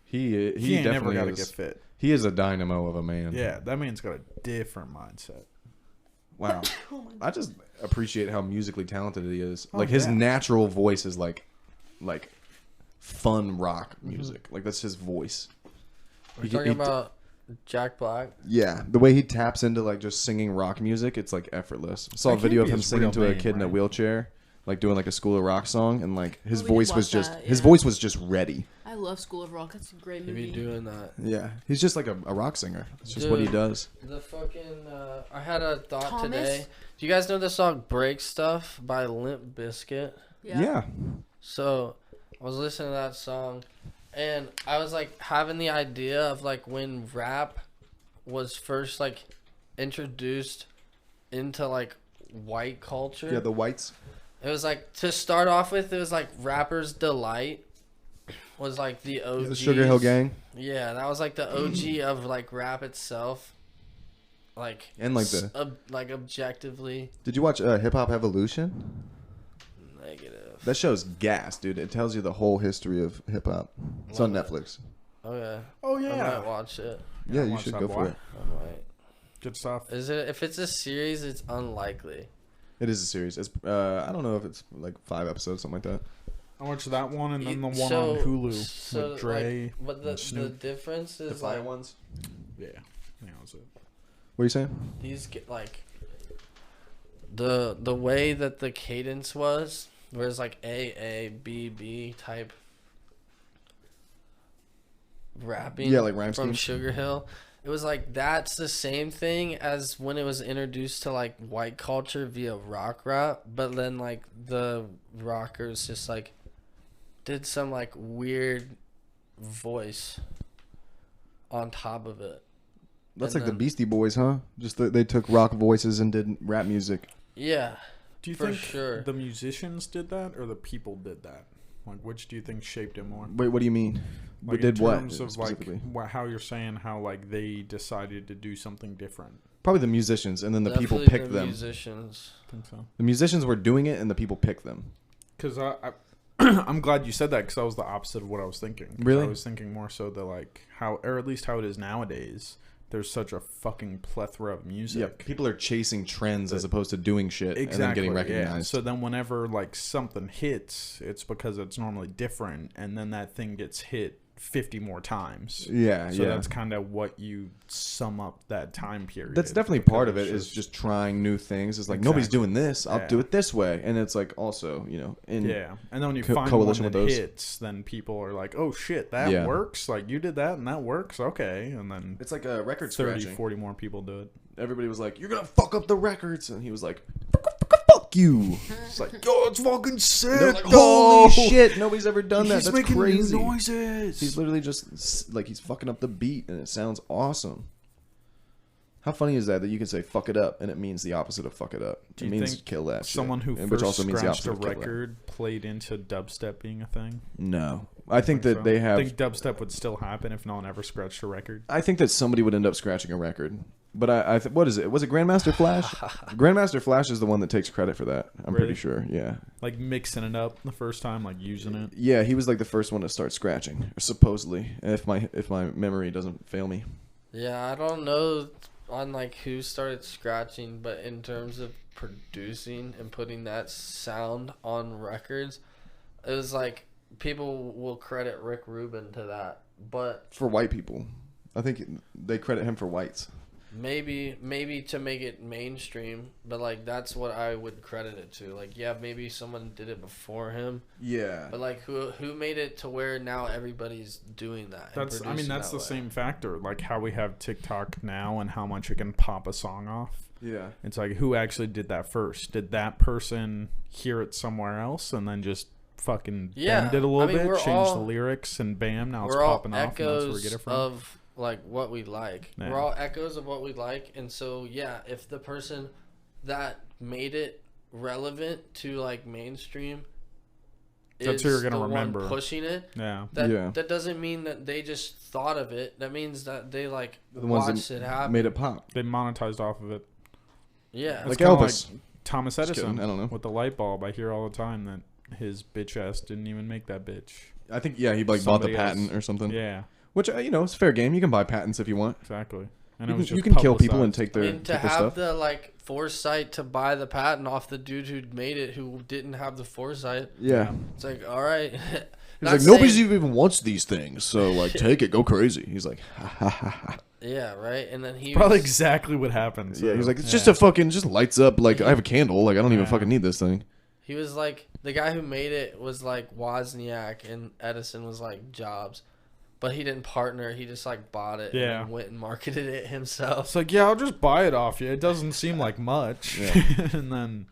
He he ain't never definitely gotta is. get fit. He is a dynamo of a man. Yeah, that man's got a different mindset. Wow. Oh my I just appreciate how musically talented he is. Oh, Like his yeah. natural voice is like fun rock music. Like that's his voice. We're He- talking he- about Jack Black. Yeah, the way he taps into like just singing rock music, it's like effortless. I saw a That video can't of be him his singing real to a name, kid in a right? wheelchair, like doing like a School of Rock song, and like his Oh, we did voice was watch just that, his yeah. voice was just ready. I love School of Rock. That's a great He movie. be doing that. Yeah, he's just like a rock singer. It's just what he Dude. does. The fucking. I had a thought Thomas? today. Do you guys know the song "Break Stuff" by Limp Bizkit? Yeah. So I was listening to that song, and I was like having the idea of like when rap was first like introduced into like white culture. Yeah, the whites. It was like to start off with. It was like Rapper's Delight was like the OG. The Sugar Hill Gang. Yeah, that was like the OG of like rap itself. Like And, like, the- like objectively Did you watch Hip Hop Evolution? negative. That show's gas, dude. It tells you the whole history of hip hop. It's on Love it. Netflix. Okay. Oh I might yeah, watch it. Yeah, you watch should that go boy. for it. I might. good stuff. Is it if it's a series? It's unlikely. It is a series. It's I don't know if it's like 5 episodes, something like that. I watched that one and then the one So- on Hulu so, with Dre. like, but the and Snoop. difference is like ones. Yeah, that was it. What are you saying? these get like the way that the cadence was, whereas like A B B type rapping. Yeah, like rhyme from schemes. Sugar Hill. It was like that's the same thing as when it was introduced to like white culture via rock rap, but then like the rockers just like did some like weird voice on top of it. That's And like the then- Beastie Boys, huh? Just they took rock voices and did rap music. Yeah. Do you For think sure. the musicians did that or the people did that? Like, which do you think shaped it more? Wait, what do you mean? Like But did in what terms of specifically? like how you're saying how like they decided to do something different. Probably the musicians, and then the people Definitely picked the them. Musicians. I think so. The musicians were doing it, and the people picked them. Because I'm glad you said that because that was the opposite of what I was thinking. 'Cause Really? I was thinking more so that like how, or at least how it is nowadays. there's such a fucking plethora of music. Yeah, people are chasing trends as opposed to doing shit and then Exactly. getting Yeah. recognized. So then whenever like something hits, it's because it's normally different, and then that thing gets hit 50 more times. Yeah, So yeah. that's kind of what you sum up that time period. That's definitely because part of it's it, is just trying new things. It's like, nobody's Exactly. doing this, I'll Yeah. do it this way. And it's like also, you know, in yeah. And then when you co- find one coalition that with those. hits, then people are like, oh shit, that Yeah. works? Like, you did that and that works? Okay. And then it's like a record 30, scratching. 40 more people do it. Everybody was like, you're gonna fuck up the records, and he was like, fuck you. It's like, Yo, it's fucking sick. they're like, holy shit, nobody's ever done that. He's That's making crazy. noises. He's literally just like, he's fucking up the beat, and it sounds awesome. How funny is that you can say fuck it up and it means the opposite of fuck it up? Do It you means think kill that shit. Someone who and first which also means the scratched opposite a of kill that. record played into dubstep being a thing? No. I think that So, they have. I think dubstep would still happen if no one ever scratched a record. I think that somebody would end up scratching a record. But what is it? Was it Grandmaster Flash? Grandmaster Flash is the one that takes credit for that. I'm Really? pretty sure. Yeah. Like mixing it up the first time, like using it. Yeah, he was like the first one to start scratching, supposedly, if my memory doesn't fail me. Yeah, I don't know on like who started scratching, but in terms of producing and putting that sound on records, it was like people will credit Rick Rubin to that. But For white people, I think they credit him for whites. maybe to make it mainstream, but like that's what I would credit it to. Like, yeah, maybe someone did it before him, Yeah. but like who made it to where now everybody's doing that? and That's producing that's that the way. same factor. Like how we have TikTok now and how much it can pop a song off. Yeah. It's like, who actually did that first? Did that person hear it somewhere else and then just fucking Yeah, bend it a little I mean, bit, we're change all- the lyrics, and bam, now it's We're all popping off, and that's where we echoes get it from. of like what we like. Yeah. We're all echoes of what we like, and so yeah, if the person that made it relevant to like mainstream That's who you're gonna the one remember. pushing it, Yeah. that doesn't mean that they just thought of it. That means that they like The ones watched that it happen. made it pop. They monetized off of it. Yeah, It's Like kinda Elvis. like Thomas Just Edison. kidding, I don't know. With the light bulb, I hear all the time that his bitch ass didn't even make that bitch. I think, yeah, he like bought the Somebody else. patent or something. Yeah, Which, you know, it's fair game. You can buy patents if you want. exactly. And You it was can, just you can kill people and publicized. take I their, mean, to take their have stuff. the like foresight to buy the patent off the dude who made it, who didn't have the foresight. Yeah. It's like, all right. He's like, nobody's even wants these things, so like, take it, go crazy. He's like, ha ha ha ha. Yeah, right. And then he Probably was, exactly what happened. Yeah, he's like, it's just yeah. a fucking, just lights up. Like, I have a candle. Like, I don't even Yeah. fucking need this thing. he was like the guy who made it was like Wozniak, and Edison was like Jobs, but he didn't partner. He just like bought it. Yeah. And went and marketed it himself. It's like, yeah, I'll just buy it off you. It doesn't seem like much. Yeah. And then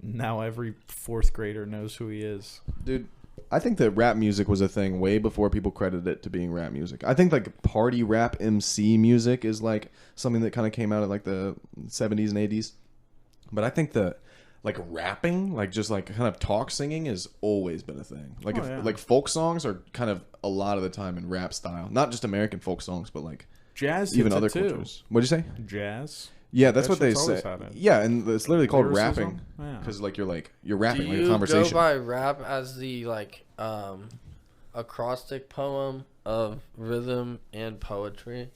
now every fourth grader knows who he is. Dude, I think that rap music was a thing way before people credited it to being rap music. I think like party rap MC music is like something that kind of came out of like the 70s and 80s. But I think that like rapping, like just like kind of talk singing has always been a thing. Like Oh, yeah. like folk songs are kind of a lot of the time in rap style. Not just American folk songs, but like Jazz even hits other it too. cultures. What'd you say? Jazz. Yeah, that's That what they shit's always say. had it. Yeah, and it's literally called Lyricism? rapping Yeah. because like you're rapping Do like a you conversation. go by rap as the like acrostic poem of rhythm and poetry,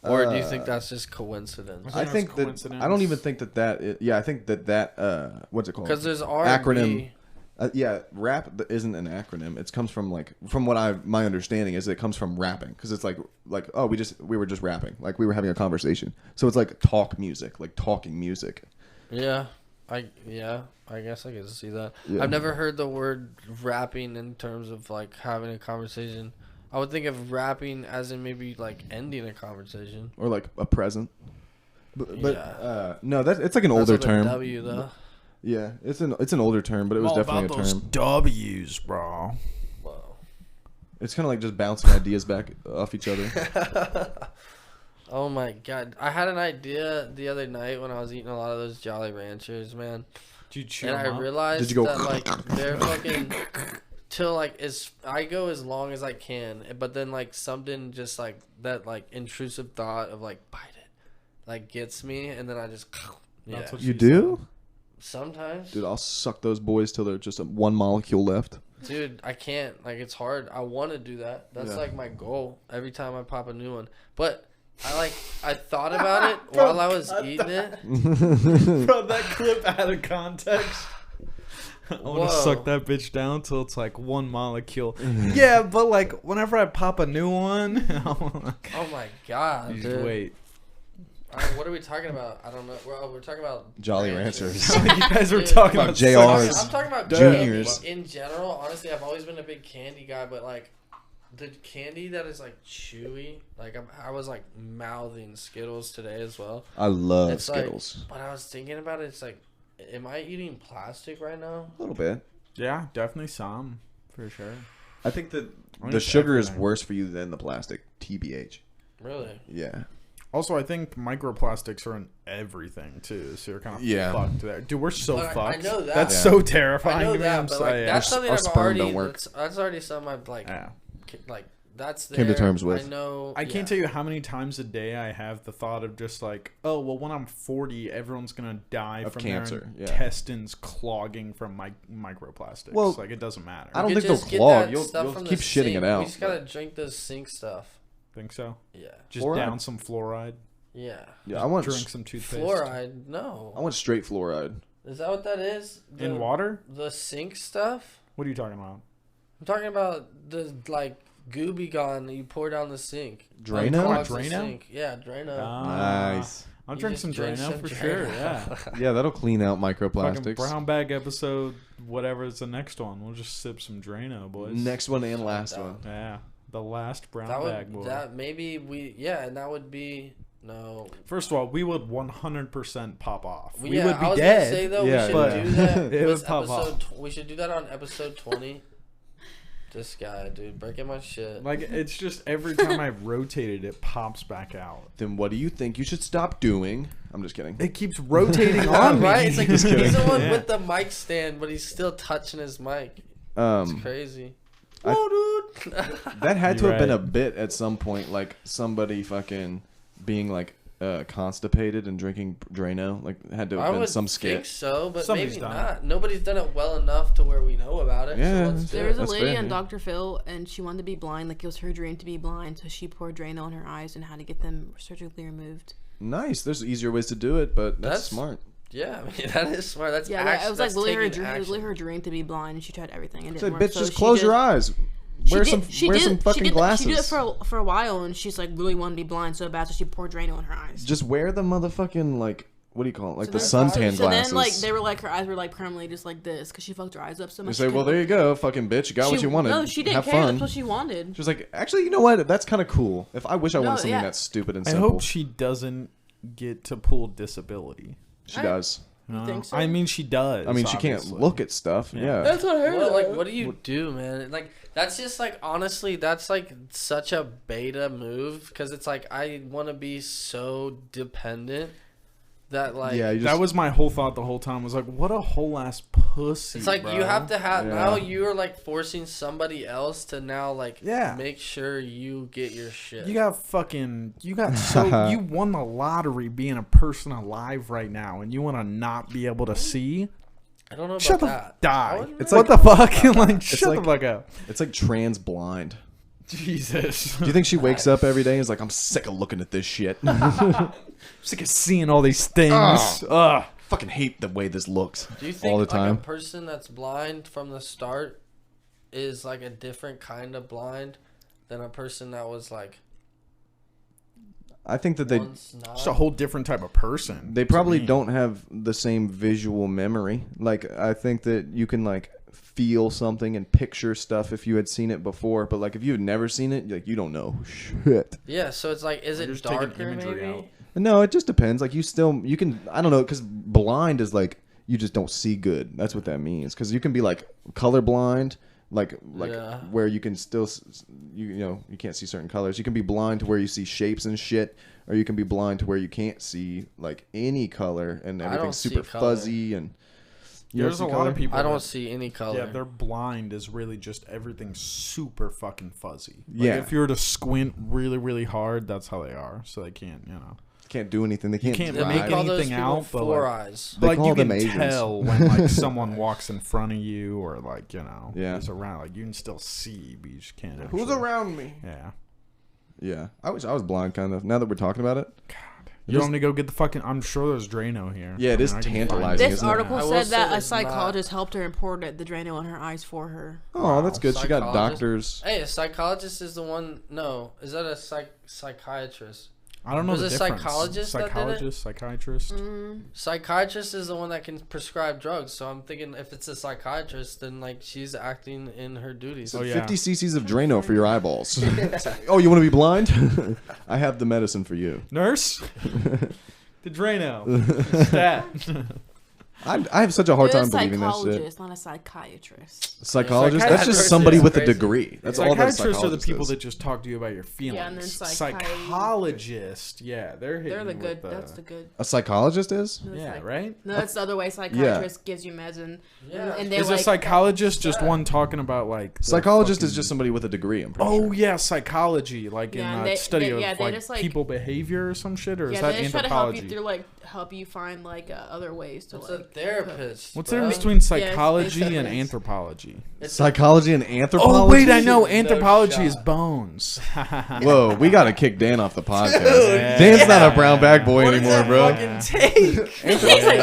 or do you think that's just coincidence? I think that I don't even think that yeah, I think that what's it called? Because there's acronym. R&B. Yeah, rap isn't an acronym. It comes from like from what my understanding is it comes from rapping because it's like oh we were just rapping, like we were having a conversation. So it's like talk music, like talking music. Yeah, I guess I can see that. Yeah. I've never heard the word rapping in terms of like having a conversation. I would think of rapping as in maybe like ending a conversation. Or like a present. But Yeah. no, it's like an That's older with a term. W though. Yeah, it's an older term, but it was all definitely about a those term. W's, bro. Whoa. It's kind of like just bouncing ideas back off each other. Oh my god! I had an idea the other night when I was eating a lot of those Jolly Ranchers, man. Did you chew And I them up? realized Did you go that like they're fucking till like I go as long as I can, but then like something just like that like intrusive thought of like bite it, like gets me, and then I just yeah. That's what You she do? Sometimes, Dude, I'll suck those boys till they're just one molecule left. dude, I can't. Like it's hard. I want to do that. That's Yeah. like my goal every time I pop a new one. But I thought about it while I was eating it. Bro, that clip out of context. I want to Whoa. suck that bitch down till it's like one molecule. Yeah, but like whenever I pop a new one, Oh my god, you dude. just wait. What are we talking about? I don't know. We're talking about Jolly ranchers. Ranchers. You guys were Dude, talking about about JRs. I'm talking about Juniors. candy in general. Honestly, I've always been a big candy guy, but like the candy that is like chewy, like I was like mouthing Skittles today as well. I love It's like- Skittles. But I was thinking about it. It's like, am I eating plastic right now? A little bit. Yeah, definitely some for sure. I think that I mean, the it's sugar is everything. worse for you than the plastic. TBH. Really? Yeah. Also, I think microplastics are in everything too, so you're kind of Yeah. fucked there. Dude, we're so But I fucked. know that. That's Yeah. so terrifying. I know to me. that, I'm but sorry. like that's something our I've sperm already. don't work. That's already something I've like. Yeah. Like that's there. Came to terms with. I know. I can't tell you how many times a day I have the thought of just like, oh, well, when I'm 40, everyone's gonna die Of from cancer, their yeah. intestines clogging from microplastics. Well, like it doesn't matter. I don't You think could they'll just get clog. that You'll stuff from keep the shitting sink. it out. We just gotta drink the sink stuff. think so. Yeah. Just Fluoride? down some fluoride. Yeah. Yeah, I want Drink some toothpaste. Fluoride? No. I want straight fluoride. Is that what that is? In water? The sink stuff? What are you talking about? I'm talking about the like gooby gone that you pour down the sink. Drano? Like, clogs the Drano? sink. Yeah, Drano. Nice. I'll You drink just some drink Drano some for Drano. sure. Yeah. Yeah, that'll clean out Fucking microplastics. brown bag episode, whatever is the next one. We'll just sip some Drano, boys. Next one and last Down. one. Yeah. The last brown That bag would boy. that maybe we yeah, and that would be no. First of all, we would 100% pop off. We yeah, would I be was dead. gonna say though Yeah, we should but do that. it with would pop episode off. we should do that on episode 20. This guy, dude, breaking my shit. Like, it's just every time I rotate it, it pops back out. Then what do you think you should stop doing? I'm just kidding. It keeps rotating on me. Right? It's like he's kidding. the one Yeah. with the mic stand, but he's still touching his mic. It's crazy. I- Whoa, dude. That had to You're have been a right. bit at some point, like somebody fucking being like constipated and drinking Drano. Like had to I have been would some think skit. so, but Somebody's maybe done not. Nobody's done it well enough to where we know about it. Yeah, so let's do There it. was a That's lady fair, on yeah. Dr. Phil, and she wanted to be blind. Like, it was her dream to be blind, so she poured Drano on her eyes and how to get them surgically removed. Nice. There's easier ways to do it, but that's That's- smart. Yeah, I mean, that is smart. That's Yeah, action, it was like that's literally her taking dream. It was action. literally her dream to be blind, and she tried everything and it Say, didn't work. bitch, So just she close did- your eyes. Wear some fucking glasses. She did it for a while, and she's like really wanted to be blind so bad, so she poured Drano on her eyes. Just wear the motherfucking like what do you call it? Like the then- suntan So glasses. then, like, they were like, her eyes were like permanently just like this because she fucked her eyes up so You much. say, she well, couldn't- there you go, fucking bitch. You got what she- you wanted. No, she didn't Have care. fun. That's what she wanted. She was like, actually, you know what? That's kind of cool. If I wish I wanted No, something yeah. that's stupid and I simple. hope she doesn't get to pull disability. She does. You think so? I mean, she does. I mean, she can't obviously. look at stuff. Yeah. That's what I heard. Well, like, what do you do, man? Like, that's just like, honestly, that's like such a beta move because it's like I want to be so dependent that like Yeah, you just, That was my whole thought the whole time. Was like, what a whole ass pussy. it's like bro. you have to have Yeah. now you're like forcing somebody else to now like Yeah. make sure you get your shit. You got fucking. You got so. You won the lottery being a person alive right now, and you want to not be able to see. I don't know about Shut the that. I die. wouldn't It's really- What the fuck? Like, shut like- the fuck up. it's like trans blind. Jesus. Do you think she wakes up every day and is like, I'm sick of looking at this shit? Sick of seeing all these things. Ugh. Fucking hate the way this looks Do you think all the like time. a person that's blind from the start is like a different kind of blind than a person that was like I think that they once not? Just a whole different type of person. they to probably me. don't have the same visual memory. Like I think that you can like feel something and picture stuff if you had seen it before, but like if you had never seen it, like you don't know shit. Yeah, so it's like, is You're it just taking darker imagery maybe? out. No, it just depends. Like you can I don't know, because blind is like you just don't see good. That's what that means. Because you can be like colorblind, like Yeah. where you can still you know you can't see certain colors. You can be blind to where you see shapes and shit, or you can be blind to where you can't see like any color and I everything's don't see super color. fuzzy and. You don't There's see a lot color? of people. I don't that- see any color. Yeah, they're blind is really just everything super fucking fuzzy. Like Yeah. if you were to squint really, really hard, that's how they are. So they can't, you know. Can't do anything. They can't. can't Yeah, make we drive. call those anything people out, but, four like- eyes. They Like call you can them Asians. tell when like someone walks in front of you or like, you know, Yeah. is around. Like you can still see, but you just can't. Who's actually- around me? Yeah. Yeah, I wish I was blind, kind of. Now that we're talking about it. You want me to go get the fucking? I'm sure there's Drano here. Yeah, it is I can find tantalizing. This isn't it? article I will said say that a there's not- psychologist helped her and poured the Drano on her eyes for her. Oh, that's good. She got Psychologist? doctors. Hey, a psychologist is the one. No, is that a psychiatrist? I don't know Was the it difference. psychologist that did it? Psychologist, psychiatrist. Psychiatrist is the one that can prescribe drugs. So I'm thinking if it's a psychiatrist, then like she's acting in her duties. Oh, yeah. 50 cc's of Drano for your eyeballs. Oh, you want to be blind? I have the medicine for you. Nurse. The Drano. Stat. I have such a hard You're time a believing that shit. psychologist, not a psychiastrist. Psychologist? That's Psychiatrist just somebody is with a crazy. degree. That's all that a Psychiatrists are the psychologist people is. that just talk to you about your feelings. Yeah, and then Psychologist, yeah, they're hitting They're the you good. with the- That's the good. A psychologist is? No, Yeah, psych- right. No, that's the other way. Psychiatrist gives you meds and Yeah. and they're Is like, a psychologist just one talking about like the Psychologist is fucking- just somebody with a degree, I'm pretty Oh sure. yeah, psychology, like Yeah, in and the they- study they- of yeah, they like just, like- people behavior or some shit, or is yeah, that they just try to help you anthropology? through like help you find like other ways to It's a like. therapist. What's the bro. difference between it's psychology and basically- anthropology? It's Psychology and anthropology? Oh wait, I know No anthropology is shot. bones. Whoa, we gotta kick Dan off the podcast. Dan's not a brown bag boy What is anymore, that bro. fucking take?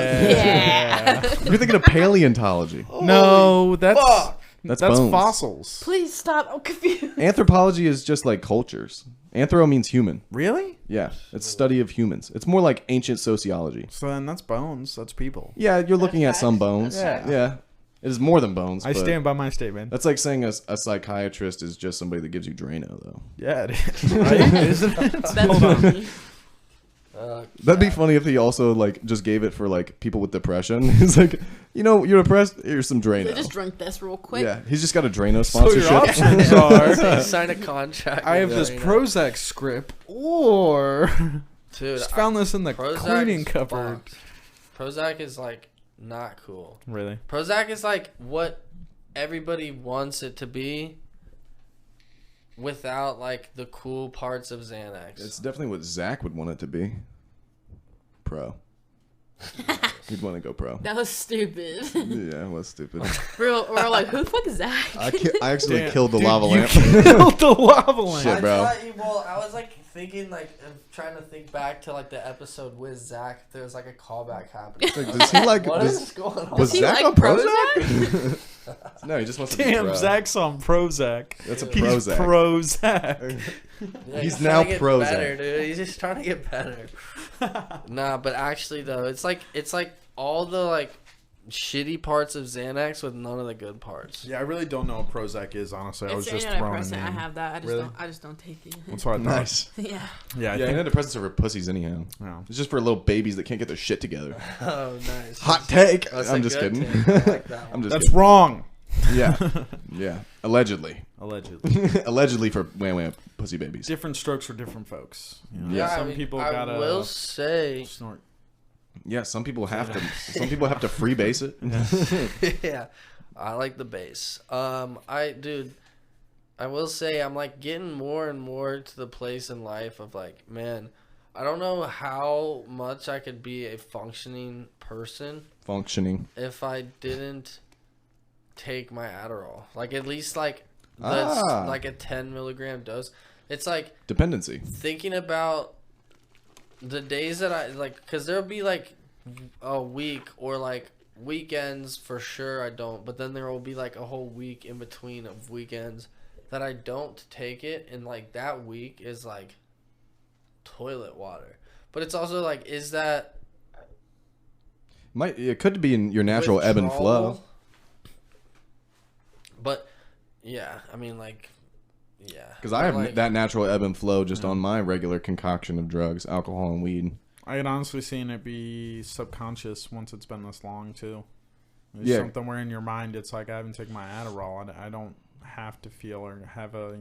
Yeah. You're thinking of paleontology. No, that's fuck. That's that's bones. fossils. Please stop. I'm confused. Anthropology is just like cultures. Anthro means human. Really? Yeah, it's study of humans. It's more like ancient sociology. So then that's bones. That's people. Yeah, you're looking at some bones. Yeah. Yeah. It is more than bones. I but stand by my statement. That's like saying a psychiatrist is just somebody that gives you Drano, though. Yeah, it is. Right? Isn't it? That's Hold on. funny. That'd be funny if he also like just gave it for like people with depression. He's like, you know, you're depressed. Here's some Drano. They just drink this real quick. Yeah, he's just got a Drano So your sponsorship. options are: Sign a contract. I have with this Drano. Prozac script, or Dude, just found this in the Prozac cleaning is cupboard. fucked. Prozac is like not cool. Really? Prozac is like what everybody wants it to be without like the cool parts of Xanax. It's definitely what Zach would want it to be. Pro. He'd want to go pro. That was stupid. Yeah, it was stupid. we're like, who the fuck is that? I actually Damn. killed the Dude, lava you lamp. killed the lava lamp. Shit, bro. I was like thinking like trying to think back to like the episode with Zach. If there was like a callback happening. Like, does he like? What does- is going on? was Does he Zach like on Prozac? No, he just wants to be Damn, pro. Zach's on Prozac. That's a He's Prozac. Prozac. Yeah, He's trying now to get Prozac. better, dude. He's just trying to get better. Nah, but actually though, it's like all the like shitty parts of Xanax with none of the good parts. Yeah, I really don't know what Prozac is, honestly. I was It's just throwing a antidepressant. I name. have that. Really? I just don't take it. That's what I thought. Nice. Yeah. Yeah, I Yeah, think. antidepressants are for pussies anyhow. Yeah. It's just for little babies that can't get their shit together. Oh, nice. Hot take. That's I'm a just good kidding. take. I like that I'm one. just That's kidding. wrong. Yeah, yeah. Allegedly, Allegedly. allegedly for wham wham pussy babies. Different strokes for different folks. You know? Yeah, I Some mean, people I gotta will say, snort. Yeah, some people have to. Some people have to freebase it. yeah, I like the bass. I will say I'm like getting more and more to the place in life of like, man, I don't know how much I could be a functioning person Functioning. if I didn't take my Adderall. Like at least like like a 10 milligram dose. It's like Dependency. thinking about the days that I like, because there'll be like a week or like weekends for sure I don't, but then there will be like a whole week in between of weekends that I don't take it, and like that week is like toilet water. But it's also like, is that It could be in your natural ebb and flow. withdrawal? But yeah, I mean like, yeah, Because I have like, that natural ebb and flow just on my regular concoction of drugs, alcohol and weed. I had honestly seen it be subconscious once it's been this long too. There's Yeah. something where in your mind it's like I haven't taken my Adderall. I don't have to feel or have a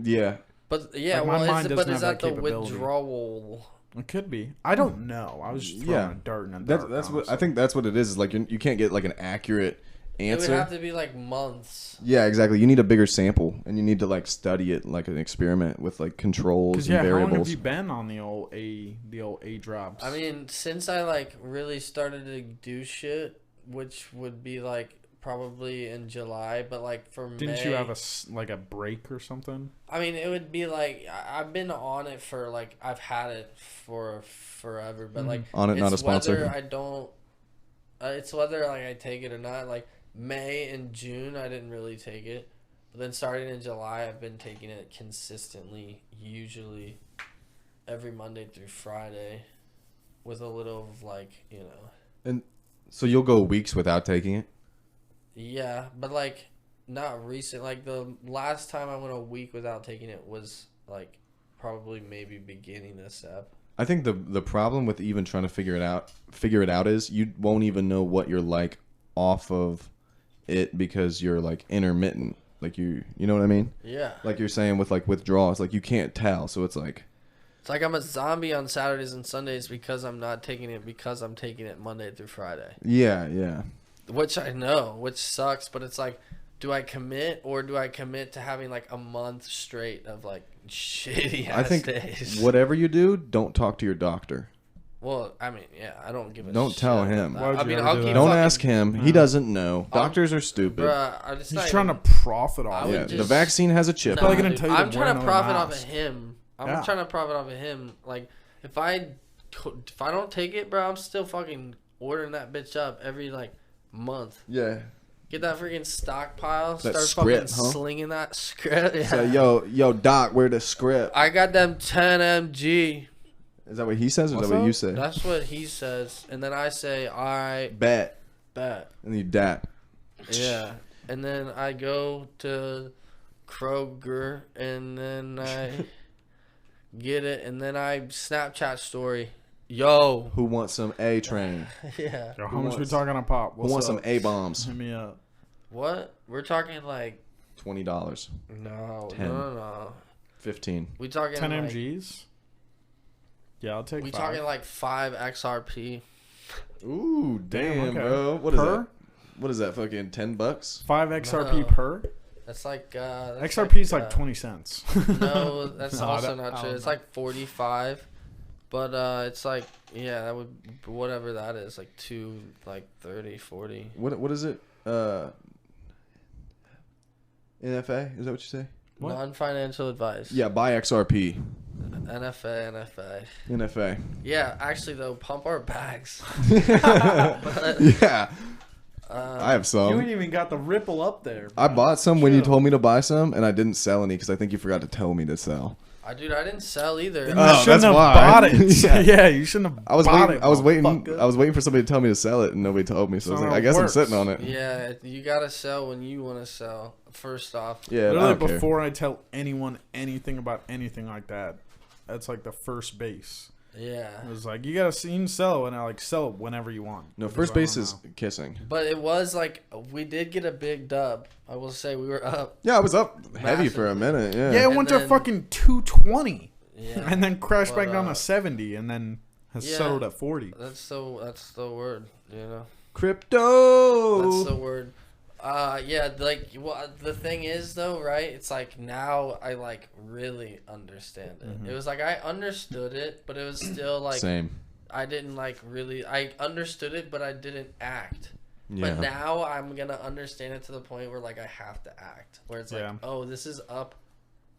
Yeah. But yeah, Like, my well, mind but doesn't is have that that the capability. withdrawal? It could be. I don't know. I was just throwing Yeah. a dart in a That's dark. that's what I honestly. think. That's what it is. Like you can't get like an accurate It would answer. have to be like months. Yeah, exactly. You need a bigger sample, and you need to like study it like an experiment with like controls Because and yeah, how long have variables. you been on the old A drops? I mean, since I like really started to do shit, which would be like probably in July, but like for Didn't May, you have a break or something? I mean, it would be like I've been on it for like I've had it for forever, but like On it, not a it's sponsor. whether I don't. It's whether like I take it or not. Like May and June, I didn't really take it, but then starting in July, I've been taking it consistently, usually every Monday through Friday, with a little of like And so you'll go weeks without taking it? Yeah, but like not recent. Like the last time I went a week without taking it was like probably maybe beginning of Sep. I think the problem with even trying to figure it out is you won't even know what you're like off of it because you're like intermittent. Like you know what I mean? Yeah. Like you're saying with like withdrawals, like you can't tell. So it's like I'm a zombie on Saturdays and Sundays because I'm not taking it because I'm taking it Monday through Friday. yeah. Which I know, which sucks, but it's like, do I commit or do I commit to having like a month straight of like shitty ass I think days? whatever you do, don't talk to your doctor. Well, I mean, yeah, I don't give a Don't shit tell about him. that. Why would I you mean, ever I'll do keep that? Don't fucking- ask him. He doesn't know. Doctors are stupid. Bruh, I just He's not trying even- to profit off I would Yeah, it. the just- vaccine has a chip. Probably Nah, gonna dude, tell you I'm to wear trying to another profit off of mask. him. I'm Yeah. trying to profit off of him. Like, if I don't take it, bro, I'm still fucking ordering that bitch up every like month. Yeah. Get that freaking stockpile. That Start script, fucking huh? slinging that script. Yeah. So yo, doc, where the script? I got them 10 mg. Is that what he says or is What's that what up? you say? That's what he says, and then I say, "All right, Bet. bet." And you dap. Yeah, and then I go to Kroger, and then I get it, and then I Snapchat story. Yo. Who wants some A train? Yeah. Yo, Who how much we wants- talking on pop? Who What's wants up? some A bombs? Hit me up. What? We're talking like $20. no, 10. no. 15. We talking 10 like, mgs? Yeah, I'll take we 5. talking like 5 XRP. Ooh, damn, okay. bro. What is Per? that? What is that? Fucking $10? 5 XRP No. per? That's like that's XRP is like 20 cents. No, that's No, also that- not I true. don't It's know. like 45, but it's like that would whatever that is like 2 like 30 40. What is it? NFA? Is that what you say? What? Non-financial advice. Yeah, buy XRP. NFA. NFA. Yeah, actually though, pump our bags. Yeah. I have You some. ain't even got the ripple up there. I bro. bought some when you Chill. told me to buy some, and I didn't sell any because I think you forgot to tell me to sell. I didn't sell either. You Oh, shouldn't that's have why. bought it. Yeah. Yeah, you shouldn't have I was bought waiting. it. I was waiting. motherfucker. I was waiting for somebody to tell me to sell it, and nobody told me. So I was So like, it I guess works. I'm sitting on it. Yeah, you gotta sell when you want to sell. First off. Yeah, I Literally, don't care. before I tell anyone anything about anything like that, that's like the first base. Yeah. It was like, you can sell it, and I like sell it whenever you want. No, Because first I don't base is know. kissing. But it was like we did get a big dub. I will say we were up. Yeah, I was up heavy for a Massively. minute. Yeah. Yeah, it And went to then- fucking 220, Yeah. and then crashed But, back down to 70, and then has yeah. settled at 40. That's the word, you know. Crypto. That's the word. Yeah, like well, the thing is though, right? It's like now I like really understand it. Mm-hmm. It was like I understood it, but it was still like Same. I didn't like really. I understood it, but I didn't act. Yeah. But now I'm gonna understand it to the point where like I have to act. Where it's Yeah. like, oh, this is up,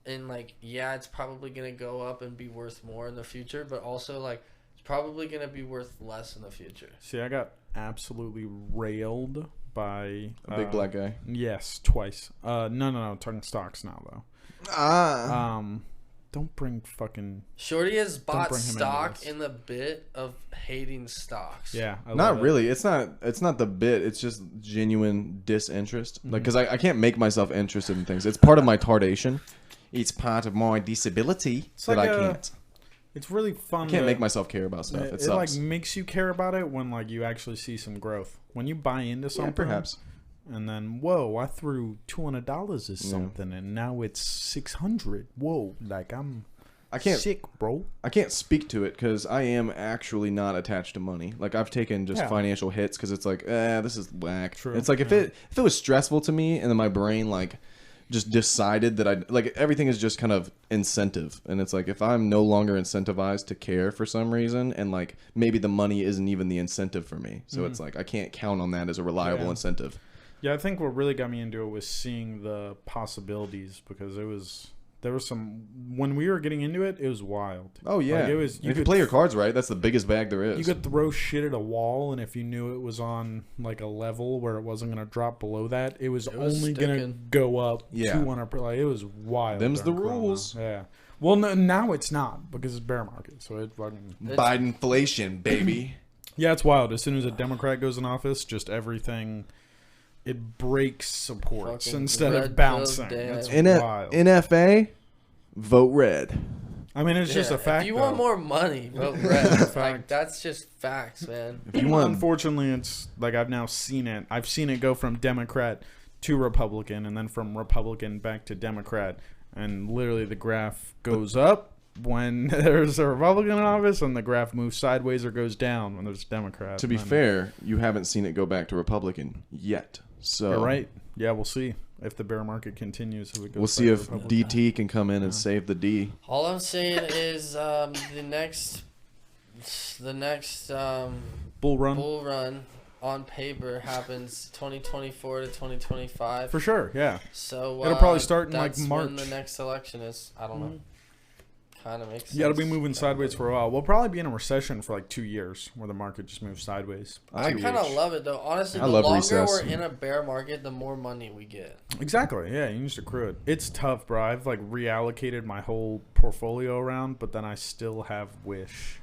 and like yeah, it's probably gonna go up and be worth more in the future, but also like it's probably gonna be worth less in the future. See, I got absolutely railed by A big black guy. Yes, twice. No. Talking stocks now though. Ah. Don't bring fucking. Shorty has bought bring him into stock this. in the bit of hating stocks. Yeah, I love Not it. really. It's not the bit. It's just genuine disinterest. Like, because I can't make myself interested in things. It's part of my tardation. It's part of my disability that like I a- can't. It's really fun. I can't to- make myself care about stuff. It It sucks. like makes you care about it when like you actually see some growth. When you buy into Yeah, something, perhaps. and then whoa, I threw $200 at Yeah. something, and now it's 600. Whoa, like I can't. sick, bro. I can't speak to it because I am actually not attached to money. Like I've taken just Yeah. financial hits because it's like, this is whack. True, It's like if it was stressful to me and then my brain like just decided that I like everything is just kind of incentive, and it's like if I'm no longer incentivized to care for some reason, and like maybe the money isn't even the incentive for me, so it's like I can't count on that as a reliable Yeah. incentive. Yeah, I think what really got me into it was seeing the possibilities because there was some when we were getting into it, it was wild. Oh yeah, Like, it was you could play your cards right. That's the biggest bag there is. You could throw shit at a wall, and if you knew it was on like a level where it wasn't gonna drop below that, it was only gonna sticking. go up Yeah. 200. Like it was wild. Them's the during Corona. rules. Yeah. Well, no, now it's not because it's bear market. So it fucking Bidenflation, baby. yeah, it's wild. As soon as a Democrat goes in office, just everything. It breaks supports Fucking instead red of bouncing. pill It's damn. wild. NFA, vote red. I mean, it's just a fact. If you though. want more money, vote red. Like, Fact. that's just facts, man. If you want, Unfortunately, it's like I've now seen it. I've seen it go from Democrat to Republican, and then from Republican back to Democrat, and literally the graph goes up when there's a Republican in office, and the graph moves sideways or goes down when there's a Democrat. to be And then- fair, you haven't seen it go back to Republican yet. So you're right. Yeah, we'll see if the bear market continues. If it goes we'll see back if to Republican. DT can come in and save the D. All I'm saying is the next Bull run bull run on paper happens 2024 to 2025. for sure. Yeah. So It'll probably start in, like, that's March. when the next election is. I don't know. Kind of makes sense. You got to be moving sideways for a while. We'll probably be in a recession for like 2 years where the market just moves sideways. I kind of love it though. Honestly, I the love longer recess. we're in a bear market, the more money we get. Exactly. Yeah, you just accrue it. It's tough, bro. I've like reallocated my whole portfolio around, but then I still have Wish.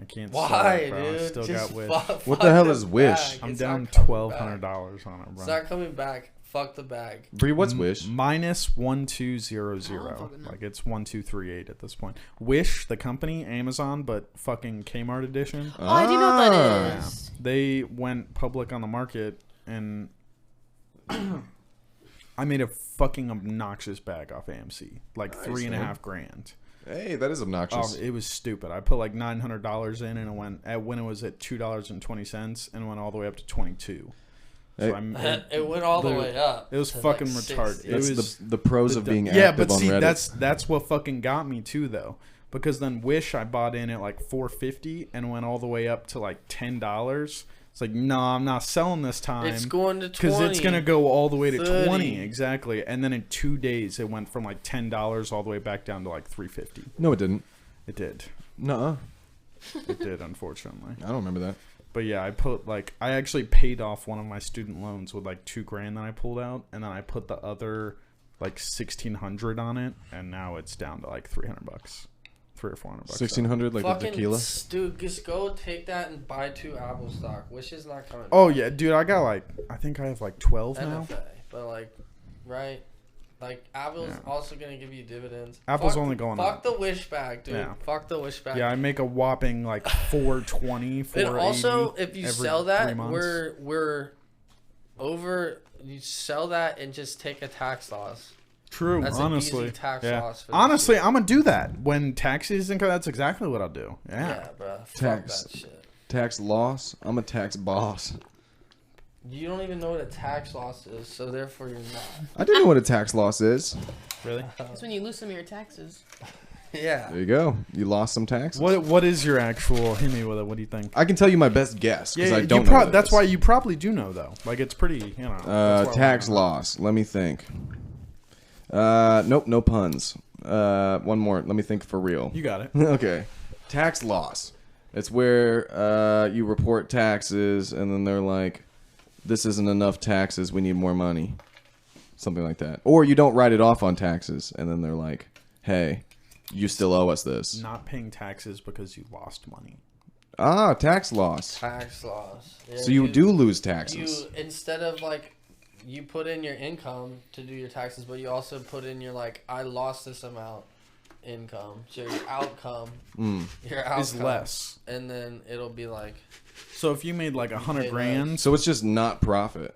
I can't sell Why, it, bro. I dude? still Just got Wish. What the hell is Wish? I'm It's down not coming $1,200 on it, back. bro. It's not coming back. Fuck the bag. Bree, what's Wish? Minus I 1200. don't fucking know. Like it's 1238 at this point. Wish, the company, Amazon, but fucking Kmart edition. Oh, I do know what that Yeah. is. They went public on the market, and I made a fucking obnoxious bag off AMC, like Nice, $3.5 grand. Hey, that is obnoxious. Oh, it was stupid. I put like $900 in, and it went when it was at $2.20, and it went all the way up to 22. Hey. So I'm, It went all the literally- way up. it was to, fucking like, retarded. 60. It That's was the pros of being yeah, active but on see, Reddit. that's what fucking got me too, though, because then Wish I bought in at like $4.50 and went all the way up to like $10. It's like, no, I'm not selling this time. It's going to 20. Because it's gonna go all the way to 30. 20 exactly, and then in 2 days it went from like $10 all the way back down to like $3.50. No, it didn't. It did. Nuh-uh. It did, unfortunately. I don't remember that. But yeah, I actually paid off one of my student loans with like $2,000 that I pulled out, and then I put the other like $1,600 on it, and now it's down to like $300, $300 or $400. 1,600 like the Fucking tequila. dude, just go take that and buy 2 Apple stock. Wish is not coming. Oh back. yeah, dude, I got like I think I have like 12 now. NFA, but like, right? Like Apple's Yeah. also gonna give you dividends. Apple's Fuck- only going Fuck up. the Wish bag, dude. Yeah. Fuck the Wish bag. Yeah, I make a whopping like 420 for. And also, if you sell 3 that, months. we're over. You sell that and just take a tax loss. True, That's an honestly. easy tax yeah. loss for this Honestly, I'm gonna do that when tax season comes. That's exactly what I'll do. Yeah, Yeah. bro. Fuck Tax. that shit. Tax loss. I'm a tax boss. You don't even know what a tax loss is, so therefore you're not. I do know what a tax loss is. Really? It's when you lose some of your taxes. Yeah. There you go. You lost some taxes. What is your actual? Hit me with it. What do you think? I can tell you my best guess because Yeah, I you don't know. what it that's is. why you probably do know though. Like it's pretty, you know. that's why I Tax wanna know. loss. Let me think. Nope, no puns. One more. Let me think for real. You got it. Okay. Tax loss. It's where you report taxes and then they're like, this isn't enough taxes. We need more money. Something like that. Or you don't write it off on taxes and then they're like, hey, you still owe us this. Not paying taxes because you lost money. Ah, tax loss. Tax loss. Yeah, So you do lose taxes. You instead of like, you put in your income to do your taxes, but you also put in your like, I lost this amount income. So your outcome, your outcome Is less. and then it'll be like, So if you made like pay 100 less. grand, So it's just not profit.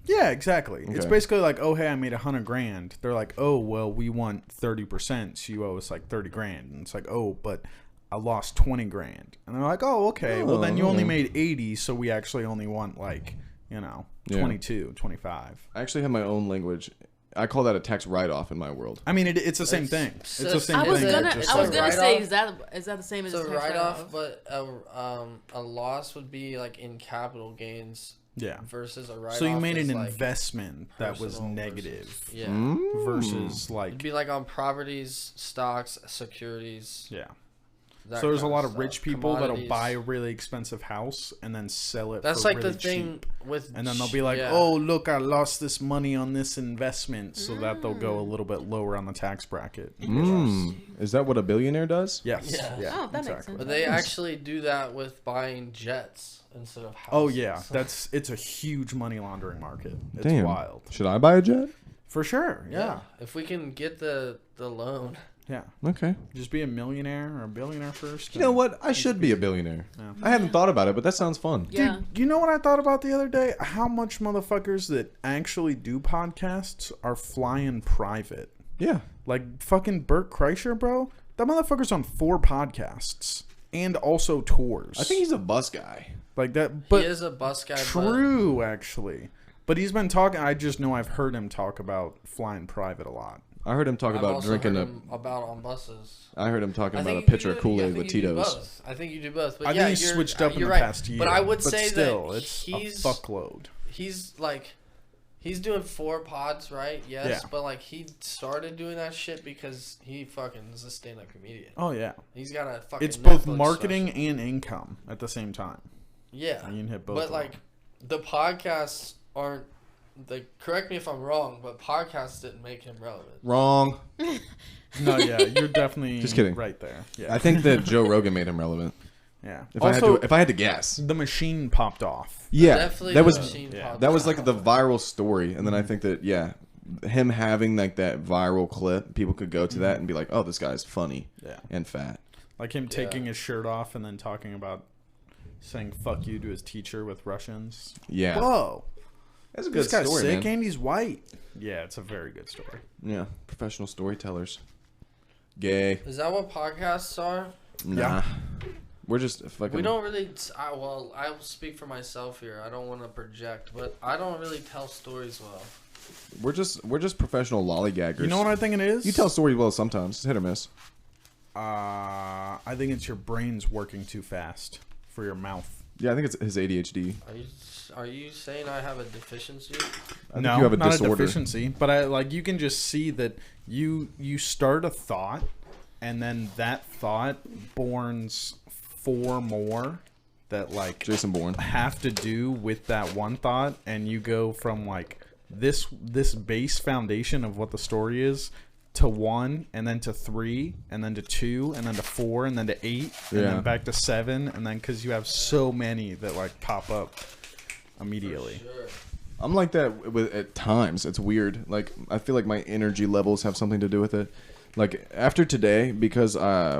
yeah, exactly. It's Okay. basically like, oh hey, I made 100 grand. They're like, oh well, we want 30%, so you owe us like 30 grand. And it's like, oh, but I lost 20 grand. And they're like, oh okay, well then you only Oh. made 80, so we actually only want like, you know, Yeah. 22, 25. I actually have my own language. I call that a tax write-off in my world. I mean, it's the same thing. It's the same I thing. was It's gonna, a- just it's I was a gonna say, write-off. is that the same as it's a a tax write off, write-off? but a loss would be like in capital gains Yeah. versus a write-off. So you made is, an like, investment that was personal negative versus- yeah. versus It'd like be like on properties, stocks, securities. yeah. that So there's a kind lot of of rich stuff. people that'll Commodities. buy a really expensive house and then sell it. That's for like really the thing cheap. with. And then they'll be like, yeah. "Oh, look, I lost this money on this investment," so that they'll go a little bit lower on the tax bracket. Is that what a billionaire does? Yes. Yeah. Yeah. Oh, that makes exactly. sense. But they actually do that with buying jets instead of houses. Oh yeah, it's a huge money laundering market. It's Damn. wild. Should I buy a jet? For sure. yeah. Yeah. If we can get the loan. Yeah. Okay. Just be a millionaire or a billionaire first. You know what? I should be a billionaire. Yeah. I haven't thought about it, but that sounds fun. Yeah. Dude, you know what I thought about the other day? How much motherfuckers that actually do podcasts are flying private. Yeah. Like fucking Bert Kreischer, bro. That motherfucker's on 4 podcasts and also tours. I think he's a bus guy. like that. But He is a bus guy. true, actually. But he's been talking. I just know I've heard him talk about flying private a lot. I heard him talk I've about also drinking heard a. him about on buses. I heard him talking I about a think you pitcher do- of Kool I Aid think with you do Tito's. both. I think you do both. But I yeah, think he's you're- switched up in you're the right. past year. But I would but say still, that it's he's a fuckload. he's like he's doing 4 pods, right? Yes, Yeah. but like he started doing that shit because he fucking is a stand-up comedian. Oh yeah, He's got a fucking. it's both Netflix marketing special. and income at the same time. Yeah, You can hit both. but of like them. the podcasts aren't. Like, correct me if I'm wrong, but podcasts didn't make him relevant. Wrong. No, yeah, you're definitely Just kidding. right there. Yeah, I think that Joe Rogan made him relevant. yeah. If Also, I had to guess. the machine popped off. Yeah, Definitely that the was machine yeah. popped that was up. like the viral story, and then I think that him having like that viral clip, people could go to that and be like, "Oh, this guy's funny Yeah, and fat." like him taking his shirt off and then talking about saying "fuck you" to his teacher with Russians. Yeah, Whoa, that's a good this guy's story, sick man. and he's white. Yeah, it's a very good story. Yeah, professional storytellers. Gay. Is that what podcasts are? Nah. Yeah. We're just fucking. We don't really. Well, I'll speak for myself here. I don't want to project, but I don't really tell stories well. We're just professional lollygaggers. You know what I think it is? You tell stories well sometimes. It's hit or miss. I think it's your brain's working too fast for your mouth. Yeah, I think it's his ADHD. Are you saying I have a deficiency? I think No, you have a not disorder. a deficiency, but I like you can just see that you start a thought, and then that thought borns 4 more that like Jason Bourne. have to do with that one thought, and you go from like this base foundation of what the story is to 1, and then to 3, and then to 2, and then to 4, and then to 8, and Yeah. then back to 7, and then because you have so many that like pop up immediately. Sure. I'm like that with at times. It's weird. Like I feel like my energy levels have something to do with it. Like after today, because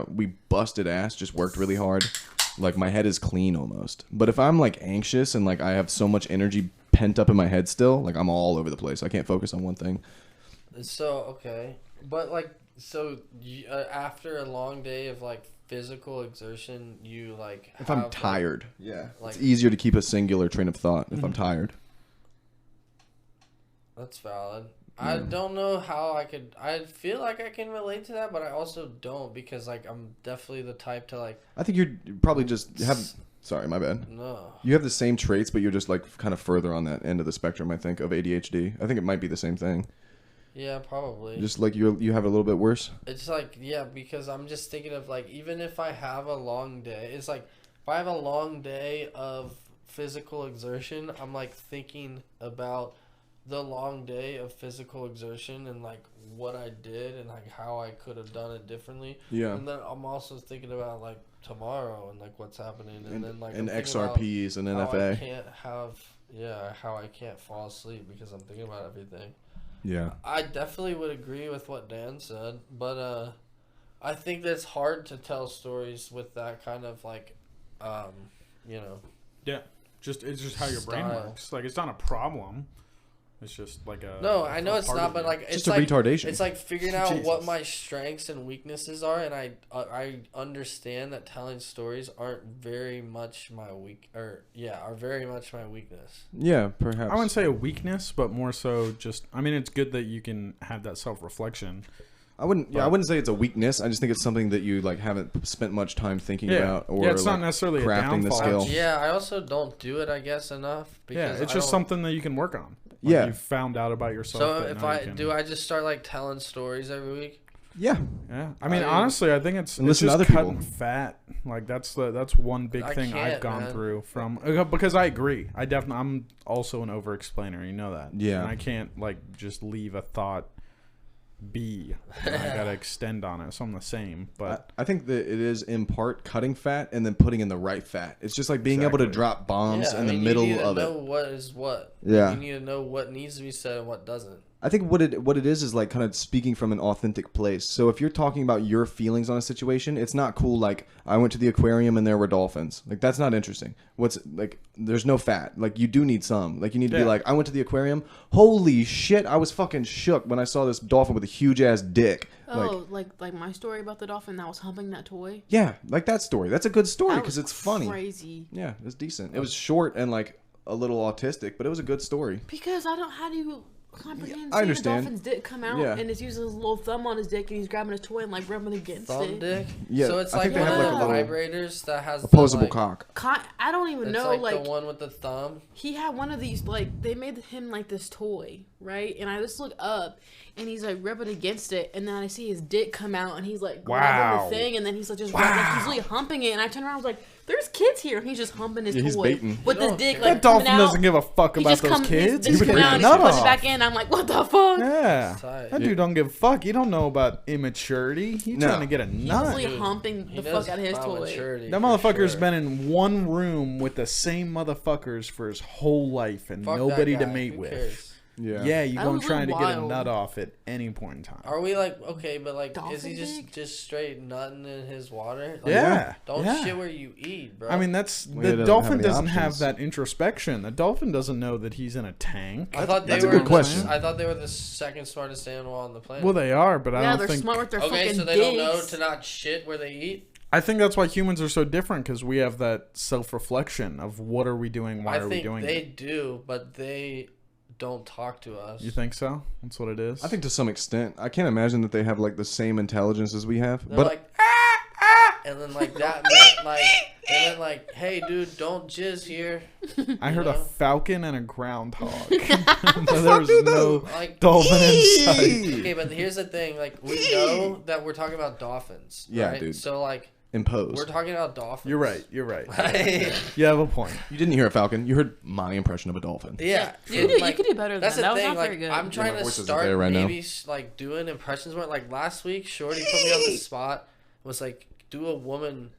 we busted ass, just worked really hard. Like my head is clean almost. But if I'm like anxious and like I have so much energy pent up in my head still, like I'm all over the place. I can't focus on one thing. So okay, but like so you, after a long day of like physical exertion, you like. If I'm have, tired, like- it's easier to keep a singular train of thought if I'm tired. That's valid. I don't know how I could. I feel like I can relate to that, but I also don't because like I'm definitely the type to like I think you probably just have. Sorry, my bad. no. You have the same traits, but you're just like kind of further on that end of the spectrum. I think of ADHD. I think it might be the same thing. Yeah, probably. Just like you have it a little bit worse. It's like, yeah, because I'm just thinking of like, even if I have a long day, it's like, if I have a long day of physical exertion, I'm like thinking about the long day of physical exertion and like what I did and like how I could have done it differently. Yeah. And then I'm also thinking about like tomorrow and like what's happening. And then like, and I'm thinking about XRPs and how I NFA. can't how I can't fall asleep because I'm thinking about everything. Yeah. I definitely would agree with what Dan said, but I think that's hard to tell stories with that kind of like, you know. Yeah, it's just how your brain Style. works. Like it's not a problem. It's just like a No, I know a it's part not, of but you. like it's Just a like retardation. It's like figuring out what Jesus. my strengths and weaknesses are, and I understand that telling stories aren't very much my are very much my weakness. Yeah, perhaps. I wouldn't say a weakness, but more so just. I mean, it's good that you can have that self reflection. I wouldn't say it's a weakness. I just think it's something that you like haven't spent much time thinking about, or it's like, not necessarily a crafting the downfall. skill. Yeah, I also don't do it, I guess, enough. Yeah, Because it's I just don't- something that you can work on. Like, Yeah. you found out about yourself. So that if now I you can- do, I just start like telling stories every week. Yeah. Yeah, I mean, I- honestly, I think it's And listen to just other people. cutting fat. Like that's one big I thing I've can't, gone man. through from because I agree. I'm also an over-explainer. You know that. Yeah. And I can't like just leave a thought be. I gotta extend on it. So I'm the same, but I think that it is in part cutting fat and then putting in the right fat. It's just like being able to Exactly. drop bombs Yeah, in I the mean, middle you need to of know it. what is what. Yeah. You need to know what needs to be said and what doesn't. I think what it is like kind of speaking from an authentic place. So if you're talking about your feelings on a situation, it's not cool. Like I went to the aquarium and there were dolphins. Like that's not interesting. What's like there's no fat. Like you do need some. Like you need to be Yeah. like I went to the aquarium. Holy shit! I was fucking shook when I saw this dolphin with a huge ass dick. Oh, like my story about the dolphin that was humping that toy. Yeah, like that story. That's a good story That because was it's funny. Crazy. Yeah, it's decent. It was short and like a little autistic, but it was a good story. Because I don't. How do you comprehend? I seeing understand. The dolphin's dick come out Yeah. and it's using his little thumb on his dick and he's grabbing his toy and like rubbing against Thumb it. dick. Yeah, So it's I like think they one have, of like, the a little vibrators that has Opposable the, like, cock. I don't even It's know. like, Like the one with the thumb. he had one of these. Like they made him like this toy, right? And I just look up and he's like rubbing against it, and then I see his dick come out and he's like grabbing Wow. the thing, and then he's like just like he's really humping it, and I turn around, I was like, "There's kids here," and he's just humping his Yeah, he's toy baiting. with You his don't dick. care. Like that dolphin coming out. doesn't give a fuck He about just those comes, kids. He's He coming ripped out their and nut he's putting it off. back in. I'm like, what the fuck? Yeah, Tight. that dude don't give a fuck. You don't know about immaturity. He's No. trying to get a He's nut. really Dude, humping He the knows fuck out of his about toy. maturity, That for motherfucker's sure. been in one room with the same motherfuckers for his whole life and Fuck that nobody to guy. mate Who with. cares? Yeah, you That going was trying to get a wild. nut off at any point in time. Are we like okay? But like, is he Dolphin dick? just straight nutting in his water? Like, Yeah, Don't yeah. shit where you eat, bro. I mean, that's Well, he the doesn't have dolphin any doesn't have options. that introspection. The dolphin doesn't know that he's in a tank. I thought they that's a were good question. I thought they were the second smartest animal on the planet. Well, they are, but I Yeah, don't they're think. smart with their okay, fucking so they dicks. don't know to not shit where they eat. I think that's why humans are so different because we have that self-reflection of what are we doing, why I are we think doing they it. do, but they don't talk to us. You think so? That's what it is. I think to some extent, I can't imagine that they have like the same intelligence as we have. They're But like and then like that meant like and then like, hey dude, don't jizz here. I heard a know? falcon and a groundhog. There's no Like dolphin in sight. okay, but here's the thing, like we know that we're talking about dolphins. Yeah, right? dude. So like imposed. we're talking about dolphins. You're right. You're right. Right? You have a point. You didn't hear a falcon. You heard my impression of a dolphin. Yeah, You and, could do, like, you could do better than that's that. the That was thing. not Like very good. I'm trying my to voice isn't start there right now. maybe like doing impressions more. Like last week, Shorty put me on the spot. Was like do a woman.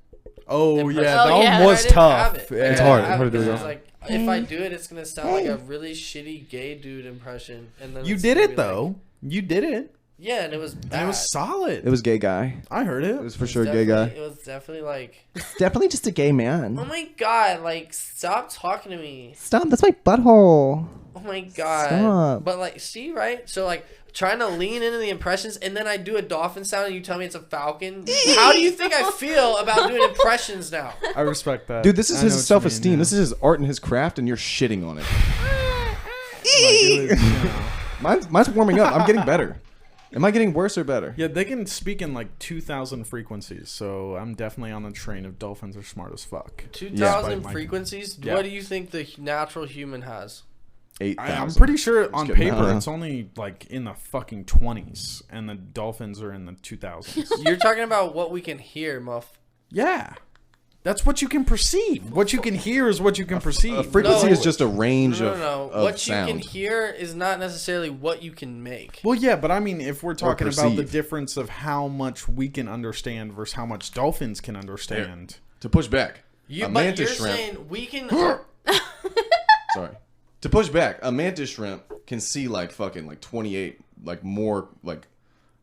Oh Impressive. yeah, Oh, that yeah. one was I didn't tough. have it. Yeah. It's I hard. didn't have Hard to it, do 'cause that. it's like if I do it, it's gonna sound like a really shitty gay dude impression. And then You it's did gonna it be though. like- You did it. yeah, and it was bad. And it was solid. It was gay guy. I heard it. It was for It sure was a gay guy. definitely- It was definitely like, Definitely just a gay oh man. my god, like stop talking to me. Stop. That's my butthole. Oh my god. Stop. But like, see, right? So like, trying to lean into the impressions, and then I do a dolphin sound, and you tell me it's a falcon. How do you think I feel about doing impressions now? I respect that. Dude, this is I know what you his self-esteem. mean, This is his art and his craft, and you're shitting on it. yeah. Like, it was, you know. Mine's warming up. I'm getting better. Am I getting worse or better? Yeah, they can speak in like 2,000 frequencies, so I'm definitely on the train of dolphins are smart as fuck. 2,000 Yeah. frequencies. Yeah. What do you think the natural human has? 8,000. I'm pretty sure on kidding. paper it's only like in the fucking 20s, and the dolphins are in the 2000s. You're talking about what we can hear, Muff. Yeah. That's what you can perceive. What you can hear is what you can perceive. A frequency No. is just a range No, of, no, no. of What sound. you can hear is not necessarily what you can make. Well, yeah, but I mean, if we're talking about the perceive. difference of how much we can understand versus how much dolphins can understand. To push back, You, a but mantis you're shrimp. saying we can. Sorry. To push back, a mantis shrimp can see like fucking like 28, like more like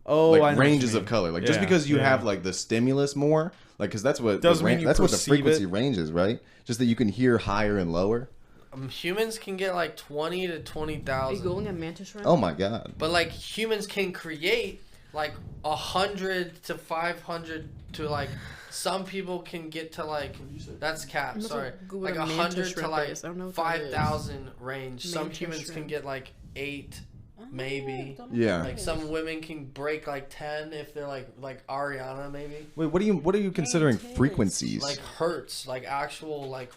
Oh, I know what you ranges of mean. color. Like just Yeah, because you yeah. have like the stimulus more, like because that's what Doesn't mean you that's what the perceive frequency it. range is, right? Just that you can hear higher and lower. Humans can get like 20 to Are you 20,000. going at mantis shrimp? Oh my god. But like humans can create like 100 to 500 to like some people can get to like that's cap. I'm about to Sorry, Google like what a mantis 100 to shrimp like is. I don't know what that is. 5,000 range. Some Mantis humans can shrimp. get like 8 maybe. Yeah. Like some women can break like 10 if they're like Ariana maybe. Wait, what are you considering frequencies? Like hertz, like actual like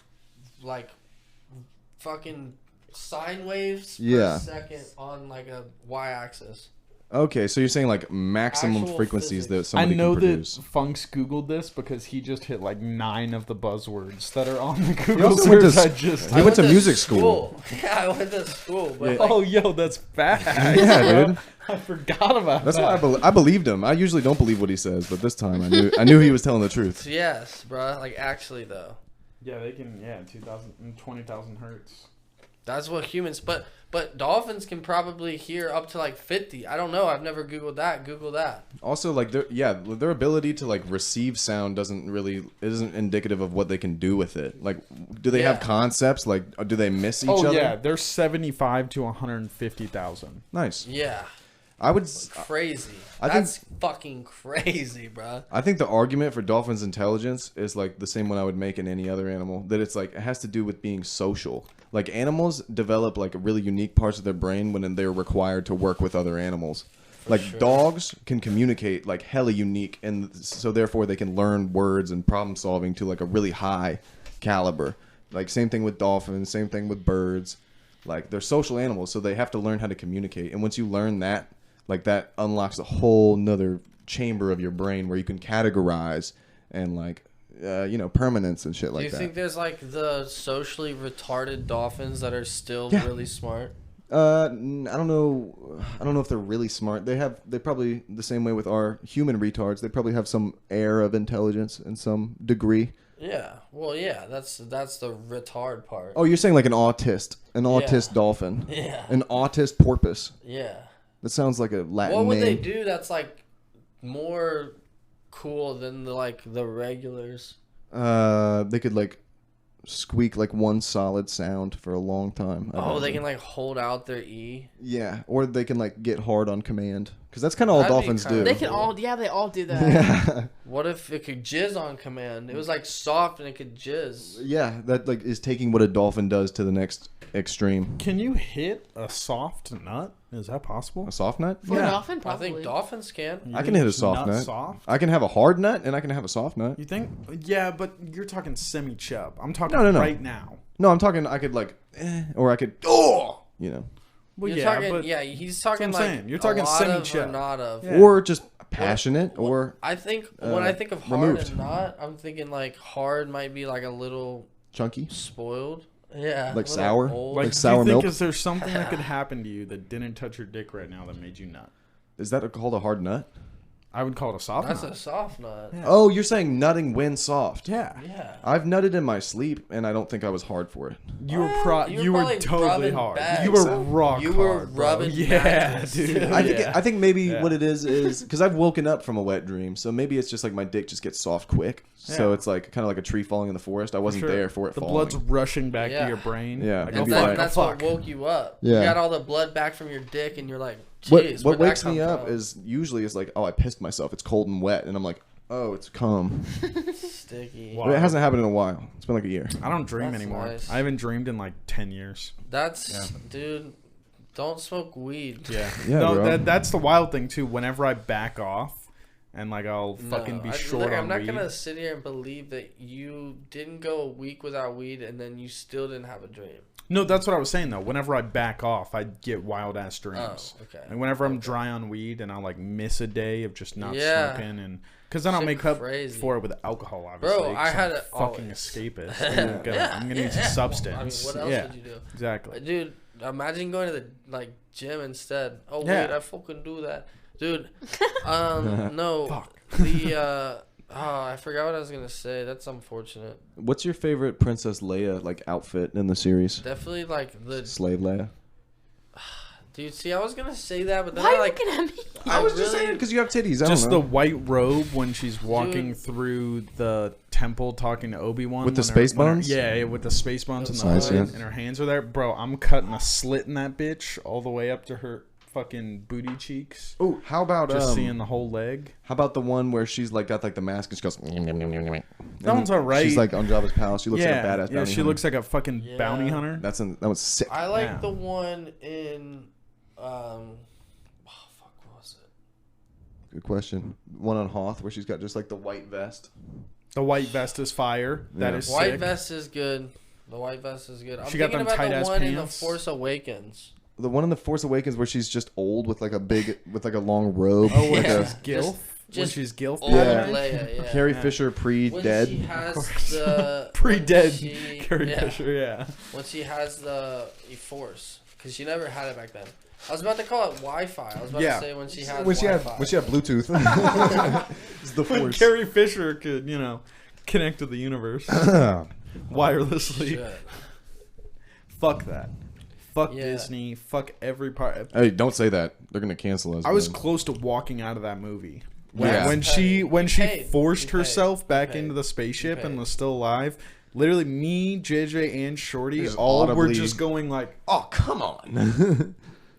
fucking sine waves Yeah. per second on like a y-axis. Okay, so you're saying like maximum Actual frequencies that physics. I somebody know can that produce. Funk's Googled this because he just hit like 9 of the buzzwords that are on the He Google also went to, search. he went to music school. Yeah, I went to school. But Yeah. like, Oh, yo, that's fast. Yeah, dude. I forgot about That's that. why I believed him. I usually don't believe what he says, but this time I knew he was telling the truth. yes, bro. Like actually though. Yeah, they can. Yeah, 2,000 and 20,000 hertz. That's what humans, but dolphins can probably hear up to like 50. I don't know. I've never Googled that. Google that. Also, like their ability to like receive sound isn't indicative of what they can do with it. Like, do they have Yeah. concepts? Like, do they miss each Oh other? yeah, they're 75 to 150,000. Nice. Yeah. I would. Crazy. I think- That's fucking crazy, bro. I think the argument for dolphins' intelligence is like the same one I would make in any other animal. That it's like it has to do with being social. Like animals develop like really unique parts of their brain when they're required to work with other animals. Like sure. dogs can communicate like hella unique, and so therefore they can learn words and problem solving to like a really high caliber. Like same thing with dolphins, same thing with birds. Like they're social animals, so they have to learn how to communicate. And once you learn that, like that unlocks a whole nother chamber of your brain where you can categorize and like permanence and shit Do like you that. think there's like the socially retarded dolphins that are still Yeah. really smart? I don't know. I don't know if they're really smart. They probably the same way with our human retards. They probably have some air of intelligence in some degree. Yeah. Well, yeah. That's the retard part. Oh, you're saying like an autist dolphin, Yeah. an autist porpoise. Yeah. That sounds like a Latin What would they name. do that's like more cool than the regulars? They could like squeak like one solid sound for a long time. I Oh, they imagine. can like hold out their E. Yeah, or they can like get hard on command because that's kind of all That'd be dolphins kinda do. They can all, they all do that. Yeah, What if it could jizz on command? It was like soft and it could jizz. yeah, that like is taking what a dolphin does to the next extreme. Can you hit a soft nut? Is that possible? A soft nut? For a dolphin, I probably. think dolphins can. You I can think hit a it's soft nut. Soft? I can have a hard nut and I can have a soft nut. You think? Yeah, but you're talking semi-chub. I'm talking No. right now. No, I'm talking. I could like, or I could, Well, Well, You're yeah, talking, but yeah, he's talking That's what I'm like saying. You're talking a lot of or semi-chub. not of. Yeah. or just passionate, or I think when I think of hard removed. and not, I'm thinking like hard might be like a little chunky. spoiled. Yeah, Like a little sour? old. like, Like do sour you think milk? is there something that could happen to you that didn't touch your dick right now that made you nut? Is that called a hard nut? I would call it a soft That's nut. a soft nut. Yeah. Oh, you're saying nutting when soft? Yeah. Yeah. I've nutted in my sleep, and I don't think I was hard for it. You were You were probably totally rubbing hard. bags. You were rock You were hard, bro. rubbing Yeah, mattress, dude. too. I think maybe Yeah. what it is because I've woken up from a wet dream, so maybe it's just like my dick just gets soft quick. So Yeah. it's like kind of like a tree falling in the forest. I wasn't Sure. there for it The falling. blood's rushing back Yeah. to your brain. Yeah, Like, maybe And oh, like- fuck, that's oh, what fuck. woke you up. Yeah. You got all the blood back from your dick, and you're like, What "Jeez, what where'd that wakes me come up from?" is usually is like, oh, I pissed myself. It's cold and wet, and I'm like, oh, it's cum. sticky. Wow. But it hasn't happened in a while. It's been like a year. I don't dream That's anymore. nice. I haven't dreamed in like 10 years. That's dude. Don't smoke weed. Yeah. Yeah, no, bro. that's the wild thing too. Whenever I back off and like I'll fucking be short I'm on not weed. gonna sit here and believe that you didn't go a week without weed and then you still didn't have a dream. No, that's what I was saying though. Whenever I back off, I get wild ass dreams. Oh, okay. And whenever I'm dry on weed and I'll like miss a day of just not Yeah. smoking, and because then I'll Shit make up crazy. for it with alcohol, obviously. Bro, I 'cause had I'm a- fucking always. escapist. I'm gonna use a substance. I mean, what else yeah, would you do? exactly. Dude, imagine going to the like gym instead. Oh Yeah. wait, I fucking do that, dude. No, Fuck. the I forgot what I was gonna say. That's unfortunate. What's your favorite Princess Leia like outfit in the series? Definitely like the Slave Leia. dude. See, I was gonna say that, but then Why I are you like. looking at me? I was just really- saying because you have titties. I Just don't the know. white robe when she's walking Dude. through the temple talking to Obi-Wan. With the when space when bones? Yeah, with the space bones and the Nice, hood, yeah. and her hands are there. Bro, I'm cutting a slit in that bitch all the way up to her fucking booty cheeks. Oh, how about Just seeing the whole leg. How about the one where she's like got like the mask and she goes? That one's alright. She's like on Jabba's palace. She looks like a badass. yeah, bounty she hunter. looks like a fucking Yeah. bounty hunter. That was sick. I like Yeah. the one in Fuck, what was it? Good question. One on Hoth where she's got just like the white vest. The white vest is fire. That Yeah. is White sick. vest is good. The white vest is good. I'm She got thinking them about the tight-ass one in The pants. Force Awakens. The one in the Force Awakens where she's just old with like a big with like a long robe. Oh, when like yeah. she's gilf. When Just she's gilf. Old Yeah. Leia, yeah. Carrie Yeah. Fisher When pre-dead. she has the Pre-dead when she- Carrie yeah. Fisher. Yeah. When she has the Force, because she never had it back then. I was about to call it Wi-Fi. I was about Yeah. to say when she had When she had Wi-Fi. Bluetooth. It's the When Force. Carrie Fisher could, connect to the universe wirelessly. Shit. Fuck that. Fuck Yeah. Disney. Fuck every part. Hey, don't say that. They're gonna cancel us. I was man. close to walking out of that movie. Yeah. When she You paid. forced You paid. herself back You paid. into the spaceship You and paid. was still alive, literally me, JJ, and Shorty Just all were audibly- just going like, Oh, come on.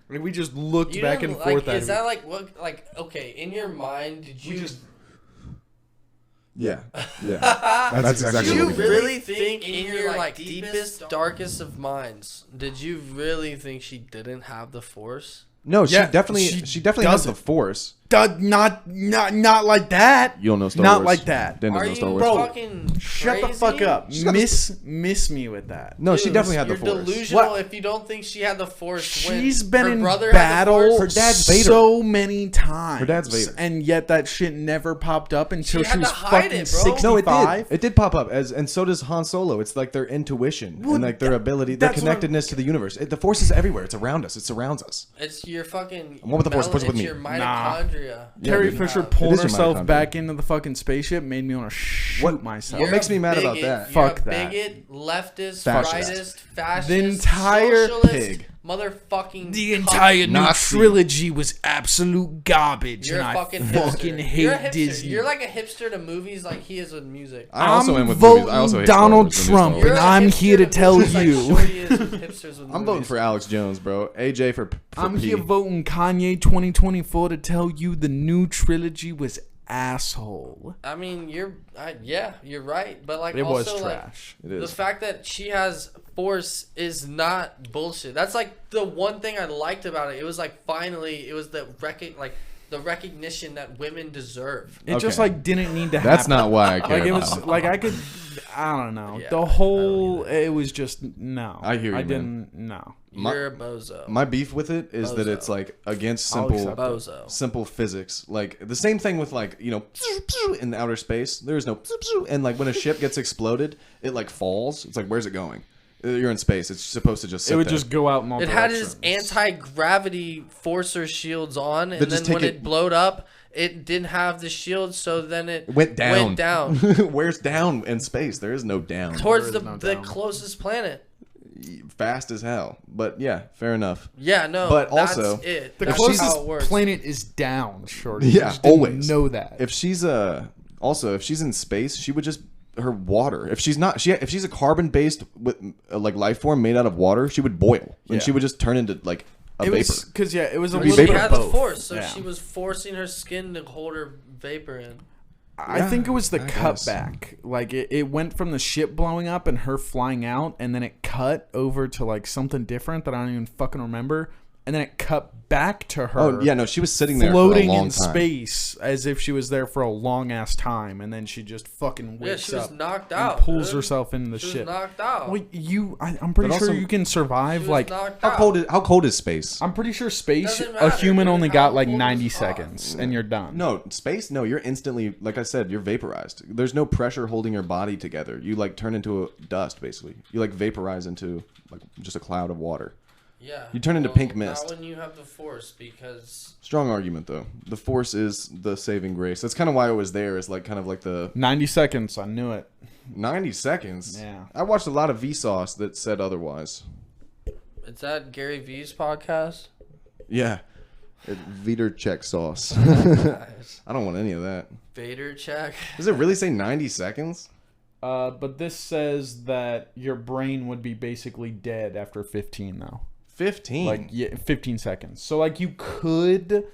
we just looked You back and didn't, forth like, at is it. that like what? Like, okay, in your mind, did you? Yeah. Yeah. That's Did exactly you what we did. really think in your like deepest, darkest of minds, did you really think she didn't have the Force? No, she Yeah, definitely she she definitely has the doesn't. Force. Not like that. You don't know Star Not Wars. like that. Dan Are doesn't know you Star Wars. fucking Shut the crazy? fuck up. She's got the Miss me with that. No, she Dude, definitely had the you're Force. delusional What? if you don't think she had the Force. When She's been her in brother battle Had the Her Force. dad's Vader. so many times. Her dad's Vader. And yet that shit never popped up until She she, had was to hide fucking it, bro. 65. No, it did. It did pop up, and so does Han Solo. It's like their intuition Well, and like their ability, their that's what I'm- connectedness to the universe. The Force is everywhere. It's around us. It surrounds us. It's your fucking. I'm one with the Force. Push it with it's me. your Nah. mitochondria. Carrie dude. Fisher It pulling is your herself mitochondria. back into the fucking spaceship made me want to shoot What- myself. What makes me mad about bigot, that? You're Fuck a that. bigot, leftist, Fascist. rightist, fascist, The entire socialist, pig. motherfucking. The cunt. entire new Nazi. trilogy was absolute garbage, You're and a I fucking fucking hipster. hate You're a hipster. Disney. You're like a hipster to movies, like he is with music. I also I'm am with voting movies. I also hate Star Donald Wars and Trump, Star Wars. and I'm a here to hipster tell movies like you. Shorty is with hipsters with I'm voting movies. for Alex Jones, bro. AJ for I'm P. here voting Kanye 2024 to tell you the new trilogy was asshole. I mean, you're right, but like It was also like trash. It the is. fact that she has Force is not bullshit. That's like the one thing I liked about it. It was like finally it was the recognition that women deserve. It just Okay. like didn't need to happen. That's not why I care. Like it was about like I don't know. Yeah, The I whole it was just no. I hear you, I man. didn't no. My- You're a bozo. My beef with it is that Bozo. it's like against I'll simple accept bozo. simple physics. Like the same thing with like, in outer space. There is no and like when a ship gets exploded, it like falls. It's like where's it going? You're in space. It's supposed to just sit It would there. just go out in all It had its directions. anti-gravity forcer shields on, and But just then when take it blowed up, it didn't have the shield, so then it went down. Went down Where's down in space? There is no down. towards There the is no down. closest planet. Fast as hell. But yeah, fair enough. Yeah, no, But that's also, it. The That's closest how it works. planet is down, shorty. Yeah, You just didn't always. know that. If she's if she's in space, she would just her water. If she's not, if she's a carbon based with like life form made out of water, she would boil and Yeah. she would just turn into like a it vapor. was because it was a Be little She bit had of the both. force, so Yeah. she was forcing her skin to hold her vapor in. I Yeah, think it was the I guess. cutback. Like it went from the ship blowing up and her flying out, and then it cut over to like something different that I don't even fucking remember, and then it cut back to her. Oh yeah, no, she was sitting there floating for a long in time. space as if she was there for a long ass time, and then she just fucking Yeah, wakes she was up knocked and out. pulls dude. herself into the She ship. was knocked out. Well, I'm pretty But sure also- you can survive She was like. knocked How out. cold is space? I'm pretty sure space. Doesn't A matter, human dude. only How got like cold 90 is hot? seconds, and you're done. No, space? No, you're instantly, like I said, you're vaporized. There's no pressure holding your body together. You like turn into a dust basically. You like vaporize into like just a cloud of water. Yeah. You turn into pink mist. Not when you have the force, because Strong argument though. The force is the saving grace. That's kind of why it was there. Is like kind of like the 90 seconds. I knew it. 90 seconds. Yeah. I watched a lot of Vsauce that said otherwise. is that Gary V's podcast? Yeah. Viter check sauce. Nice. I don't want any of that. Vader check. Does it really say 90 seconds? But this says that your brain would be basically dead after 15, though. 15. Like 15 seconds. So like you could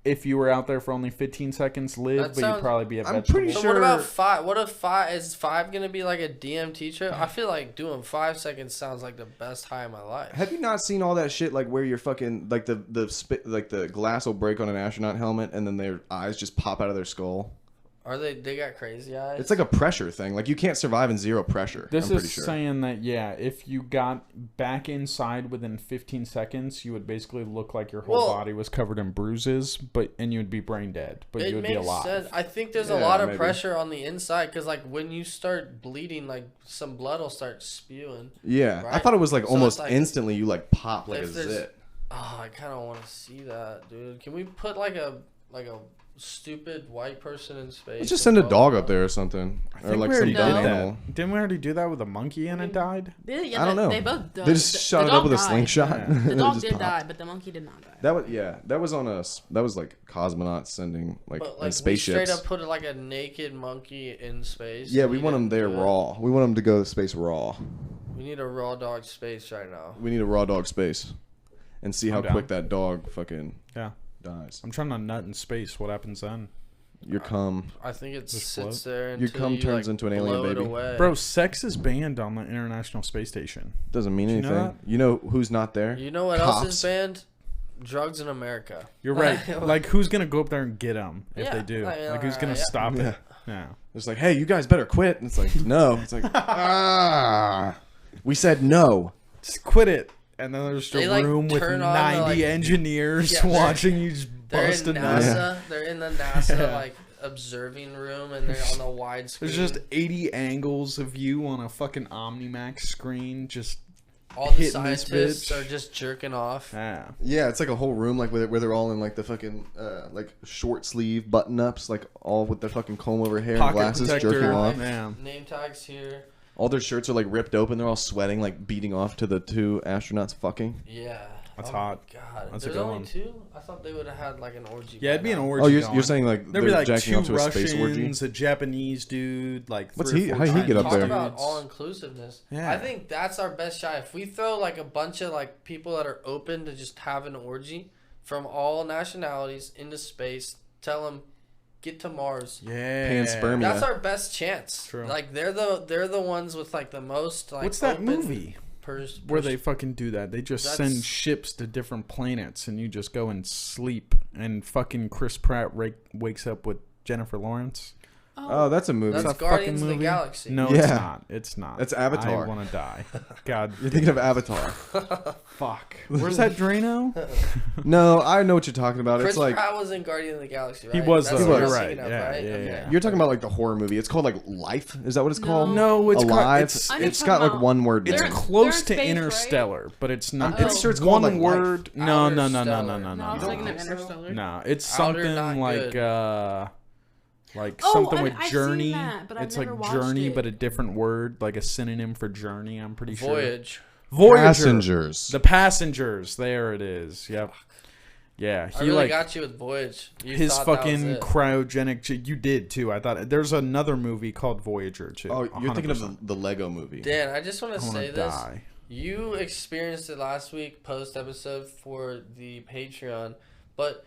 if you were out there for only 15 seconds live, That but sounds- you'd probably be a I'm vegetable. pretty So sure- what about 5? What if 5 is 5 gonna be like a DMT trip? I feel like doing 5 seconds sounds like the best high of my life. Have you not seen all that shit like where you're fucking like the glass will break on an astronaut helmet and then their eyes just pop out of their skull? Are they got crazy eyes? It's like a pressure thing. Like you can't survive in zero pressure. This I'm is pretty sure. saying that, yeah, if you got back inside within 15 seconds, you would basically look like your whole Well- body was covered in bruises, and you would be brain dead, but it you would be makes alive. sense. I think there's a Yeah, lot of maybe. pressure on the inside because like when you start bleeding, like some blood will start spewing. Yeah, I Right? thought it was like So almost it's like- instantly you like pop like a If there's- zit. Oh, I kind of want to see that, dude. Can we put like a stupid white person in space? Let's just send a dog up there or something, I or think like we some already dumb did animal. that. Didn't we already do that with a monkey and it died? Yeah, I don't know. They both died. They just shot it up with a slingshot. Yeah. and The it dog just did popped. die, but the monkey did not die. That was on us. That was like cosmonauts sending like, But in like we spaceships. straight up put like a naked monkey in space. Yeah, and we he want them didn't there do it. raw. We want them to go to space raw. We need a raw dog space right now. We need a raw dog space, and see how I'm down. quick that dog fucking Yeah. dies. I'm trying to nut in space. What happens then? Your cum. I think it Just sits float? there Your until cum you, turns like, into an alien blow it baby. away. Bro, sex is banned on the International Space Station. Doesn't mean you anything. know You know who's not there? You know what else is Cops. banned? Drugs in America. You're right. Like, who's going to go up there and get them if Yeah, they do? I mean, Like, who's going to yeah. stop Yeah. it? Yeah. It's like, hey, you guys better quit. And it's like, no. It's like, we said no. Just quit it. And then there's They, a like, room with turn 90 on the, like- engineers Yeah, they're- watching you just They're bust in a nut. NASA. They're in the NASA Yeah. like observing room, and they're on the wide screen. There's just 80 angles of you on a fucking OmniMax screen. Just, all the hitting this scientists bitch. are just jerking off. yeah. Yeah, it's like a whole room like where they're all in like the fucking like short sleeve button ups, like all with their fucking comb over hair and Pocket glasses, protector. jerking off. Yeah. Name tags here. All their shirts are like ripped open. They're all sweating, like beating off to the two astronauts fucking. Yeah. That's oh hot. My God. That's a There's good only one. 2? I thought they would have had like an orgy. Yeah, it'd by be an now. orgy. Oh, you're going. saying like There'd they're be like jacking 2 off to a space orgy? Russians, a Japanese dude, like What's 3 he- or how'd 4 he get up Talk there? about dudes. all inclusiveness. Yeah. I think that's our best shot. If we throw like a bunch of like people that are open to just have an orgy from all nationalities into space, tell them get to Mars. Yeah. Panspermia. That's our best chance. True. Like they're the ones with like the most like. What's that open movie where they fucking do that? They just That's- send ships to different planets and you just go and sleep and fucking Chris Pratt wakes up with Jennifer Lawrence. Oh, that's a movie. That's It's a Guardians fucking of the movie. Galaxy. No, Yeah. it's not. It's not. That's Avatar. I want to die. God, You're thinking of Avatar. fuck. Where's that Drano? No, I know what you're talking about. Chris It's like Pratt was in Guardians of the Galaxy, right? He was, That's though. what I You're was right. thinking of, Yeah, right? yeah, Okay. yeah. you're talking about like the horror movie. It's called like Life. Is that what it's called? No, it's Alive. It's, I know It's you're got talking like about- one word. it's They're- name. close they're to in space, Interstellar, but it's not. I'm pretty It's sure it's called, one like, Life. word. No, no, no, no, no, Outer no, No, no, I was no. thinking of so? Interstellar. No, it's Outer, something not like good. like Oh, something I've with seen journey. that, but I've It's never like watched journey, it. but a different word, like a synonym for journey. I'm pretty sure. Voyage. Voyager. Passengers. The passengers. There it is. Yep. Yeah, I he really like got you with Voyage. You his thought that was fucking it. cryogenic. You did too. I thought there's another movie called Voyager too. Oh, you're thinking of 100%. the Lego movie. Dan, I just want I to wanna say this. die. You experienced it last week, post episode for the Patreon, but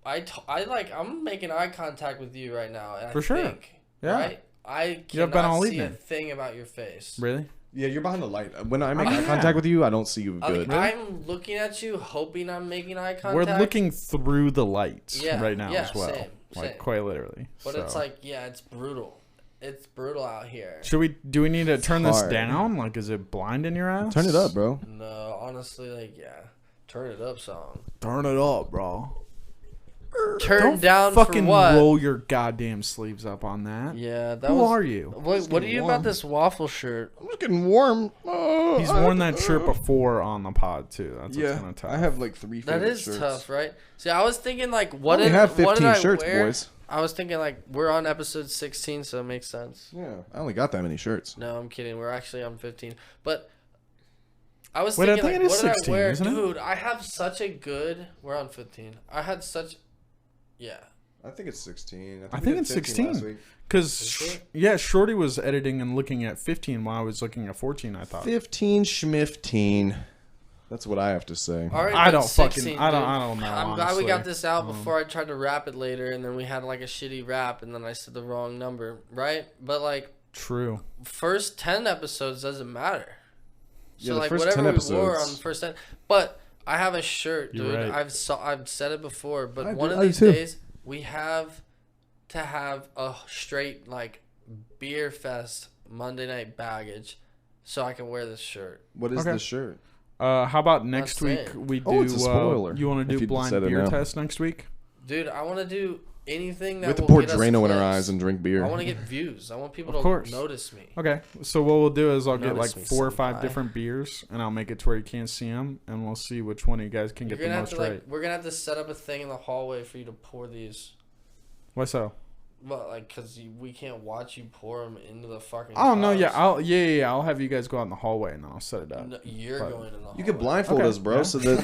I'm making eye contact with you right now. And For I sure. think, Yeah. Right? I You have been all cannot see a evening. thing about your face. Really? Yeah, you're behind the light. When I make Oh, eye yeah. contact with you, I don't see you good. I'm looking at you, hoping I'm making eye contact. We're looking through the lights Yeah, right now yeah, as well. same. Like quite literally. But So. it's like, yeah, it's brutal. It's brutal out here. Do we need to turn this hard. down? Like, is it blind in your ass? Turn it up, bro. No, honestly, like, yeah. Turn it up song. Turn it up, bro. Turn Don't down fucking for what? roll your goddamn sleeves up on that. Yeah, that Who was. are you? What are you warm. about this waffle shirt? I'm just getting warm. He's worn that shirt before on the pod too. That's what's Yeah, kind of tough. I have like 3 That favorite is shirts. tough, right? See, I was thinking like, I what only did have what did 15 I shirts, wear? boys. I was thinking like we're on episode 16, so it makes sense. Yeah, I only got that many shirts. No, I'm kidding. We're actually on 15, but. I was Wait, I thinking, think like, it is what did 16, I wear? isn't it? Dude, I have such a good. We're on 15. I had such. Yeah. I think it's 16. I we think did it's 15 last 16. week. Because, yeah, Shorty was editing and looking at 15 while I was looking at 14, I thought. 15 schmifteen. That's what I have to say. All right, I then don't 16, fucking. I dude. don't know. I'm glad we got honestly. this out before I tried to rap it later, and then we had like a shitty rap, and then I said the wrong number, right? But like, True. first 10 episodes doesn't matter. So Yeah, the like first whatever 10 we wore on episodes. the first 10, but I have a shirt, You're dude. right. I've said it before, but I one do- of I do these too. days we have to have a straight like beer fest Monday night baggage, so I can wear this shirt. What is Okay. this shirt? How about next That's week it. we do? Oh, it's a spoiler, You want if to do you blind said it beer now. test next week? Dude, I want to do anything that We have to will pour get us Drano in our clicks. eyes and drink beer. I want to get views. I want people Of to course. notice me. Okay. So what we'll do is I'll get like Notice me, 4 or 5 senpai. different beers, and I'll make it to where you can't see them, and we'll see which one of you guys can You're get the gonna have most to like. right. We're gonna have to set up a thing in the hallway for you to pour these. Why so? Well, like, cause we can't watch you pour them into the fucking. Oh no, yeah, cups. I'll have you guys go out in the hallway and then I'll set it up. No, you're But- going in the hallway. You could blindfold Okay, us, bro, yeah. so that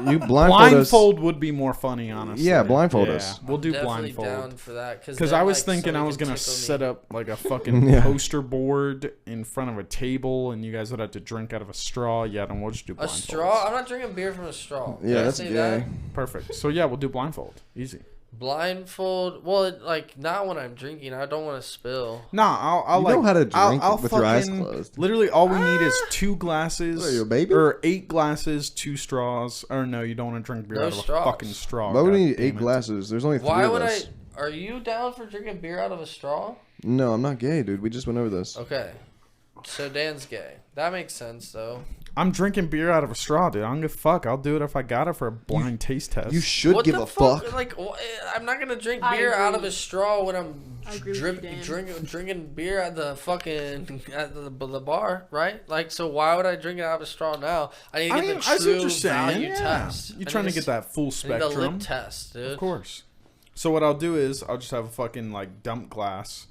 you blindfold us. Blindfold would be more funny, honestly. Yeah, blindfold Yeah, us. We'll do Definitely blindfold. down for that. Because I was thinking I was gonna set up like a fucking Yeah. poster board in front of a table, and you guys would have to drink out of a straw. Yeah, then we'll just do a blindfold. straw. I'm not drinking beer from a straw. Did Yeah, I that's say gay. that? Perfect. So yeah, we'll do blindfold. Easy. Blindfold. Well, like not when I'm drinking. I don't want to spill. Nah, I'll You like. know how to drink I'll with your eyes fucking- closed. Literally, all we need is 2 glasses. What are you, a baby? Or 8 glasses, 2 straws. Or no, you don't want to drink beer No out of straws. a fucking straw. Why would we God need 8 damn it. glasses? There's only 3 Why of would us. I? Are you down for drinking beer out of a straw? No, I'm not gay, dude. We just went over this. Okay. So Dan's gay. That makes sense, though. I'm drinking beer out of a straw, dude. I don't give a fuck. I'll do it if I got it for a blind taste test. You should What give the a fuck. Like, I'm not gonna drink I beer out of agree. a straw when I'm I agree with you, Dan. drinking beer at the fucking the bar, right? Like, so why would I drink it out of a straw now? I need to get the I see what true you're saying. value Yeah. test. You're trying to get that full I need spectrum. the lip test, dude. Of course. So what I'll do is I'll just have a fucking like dump glass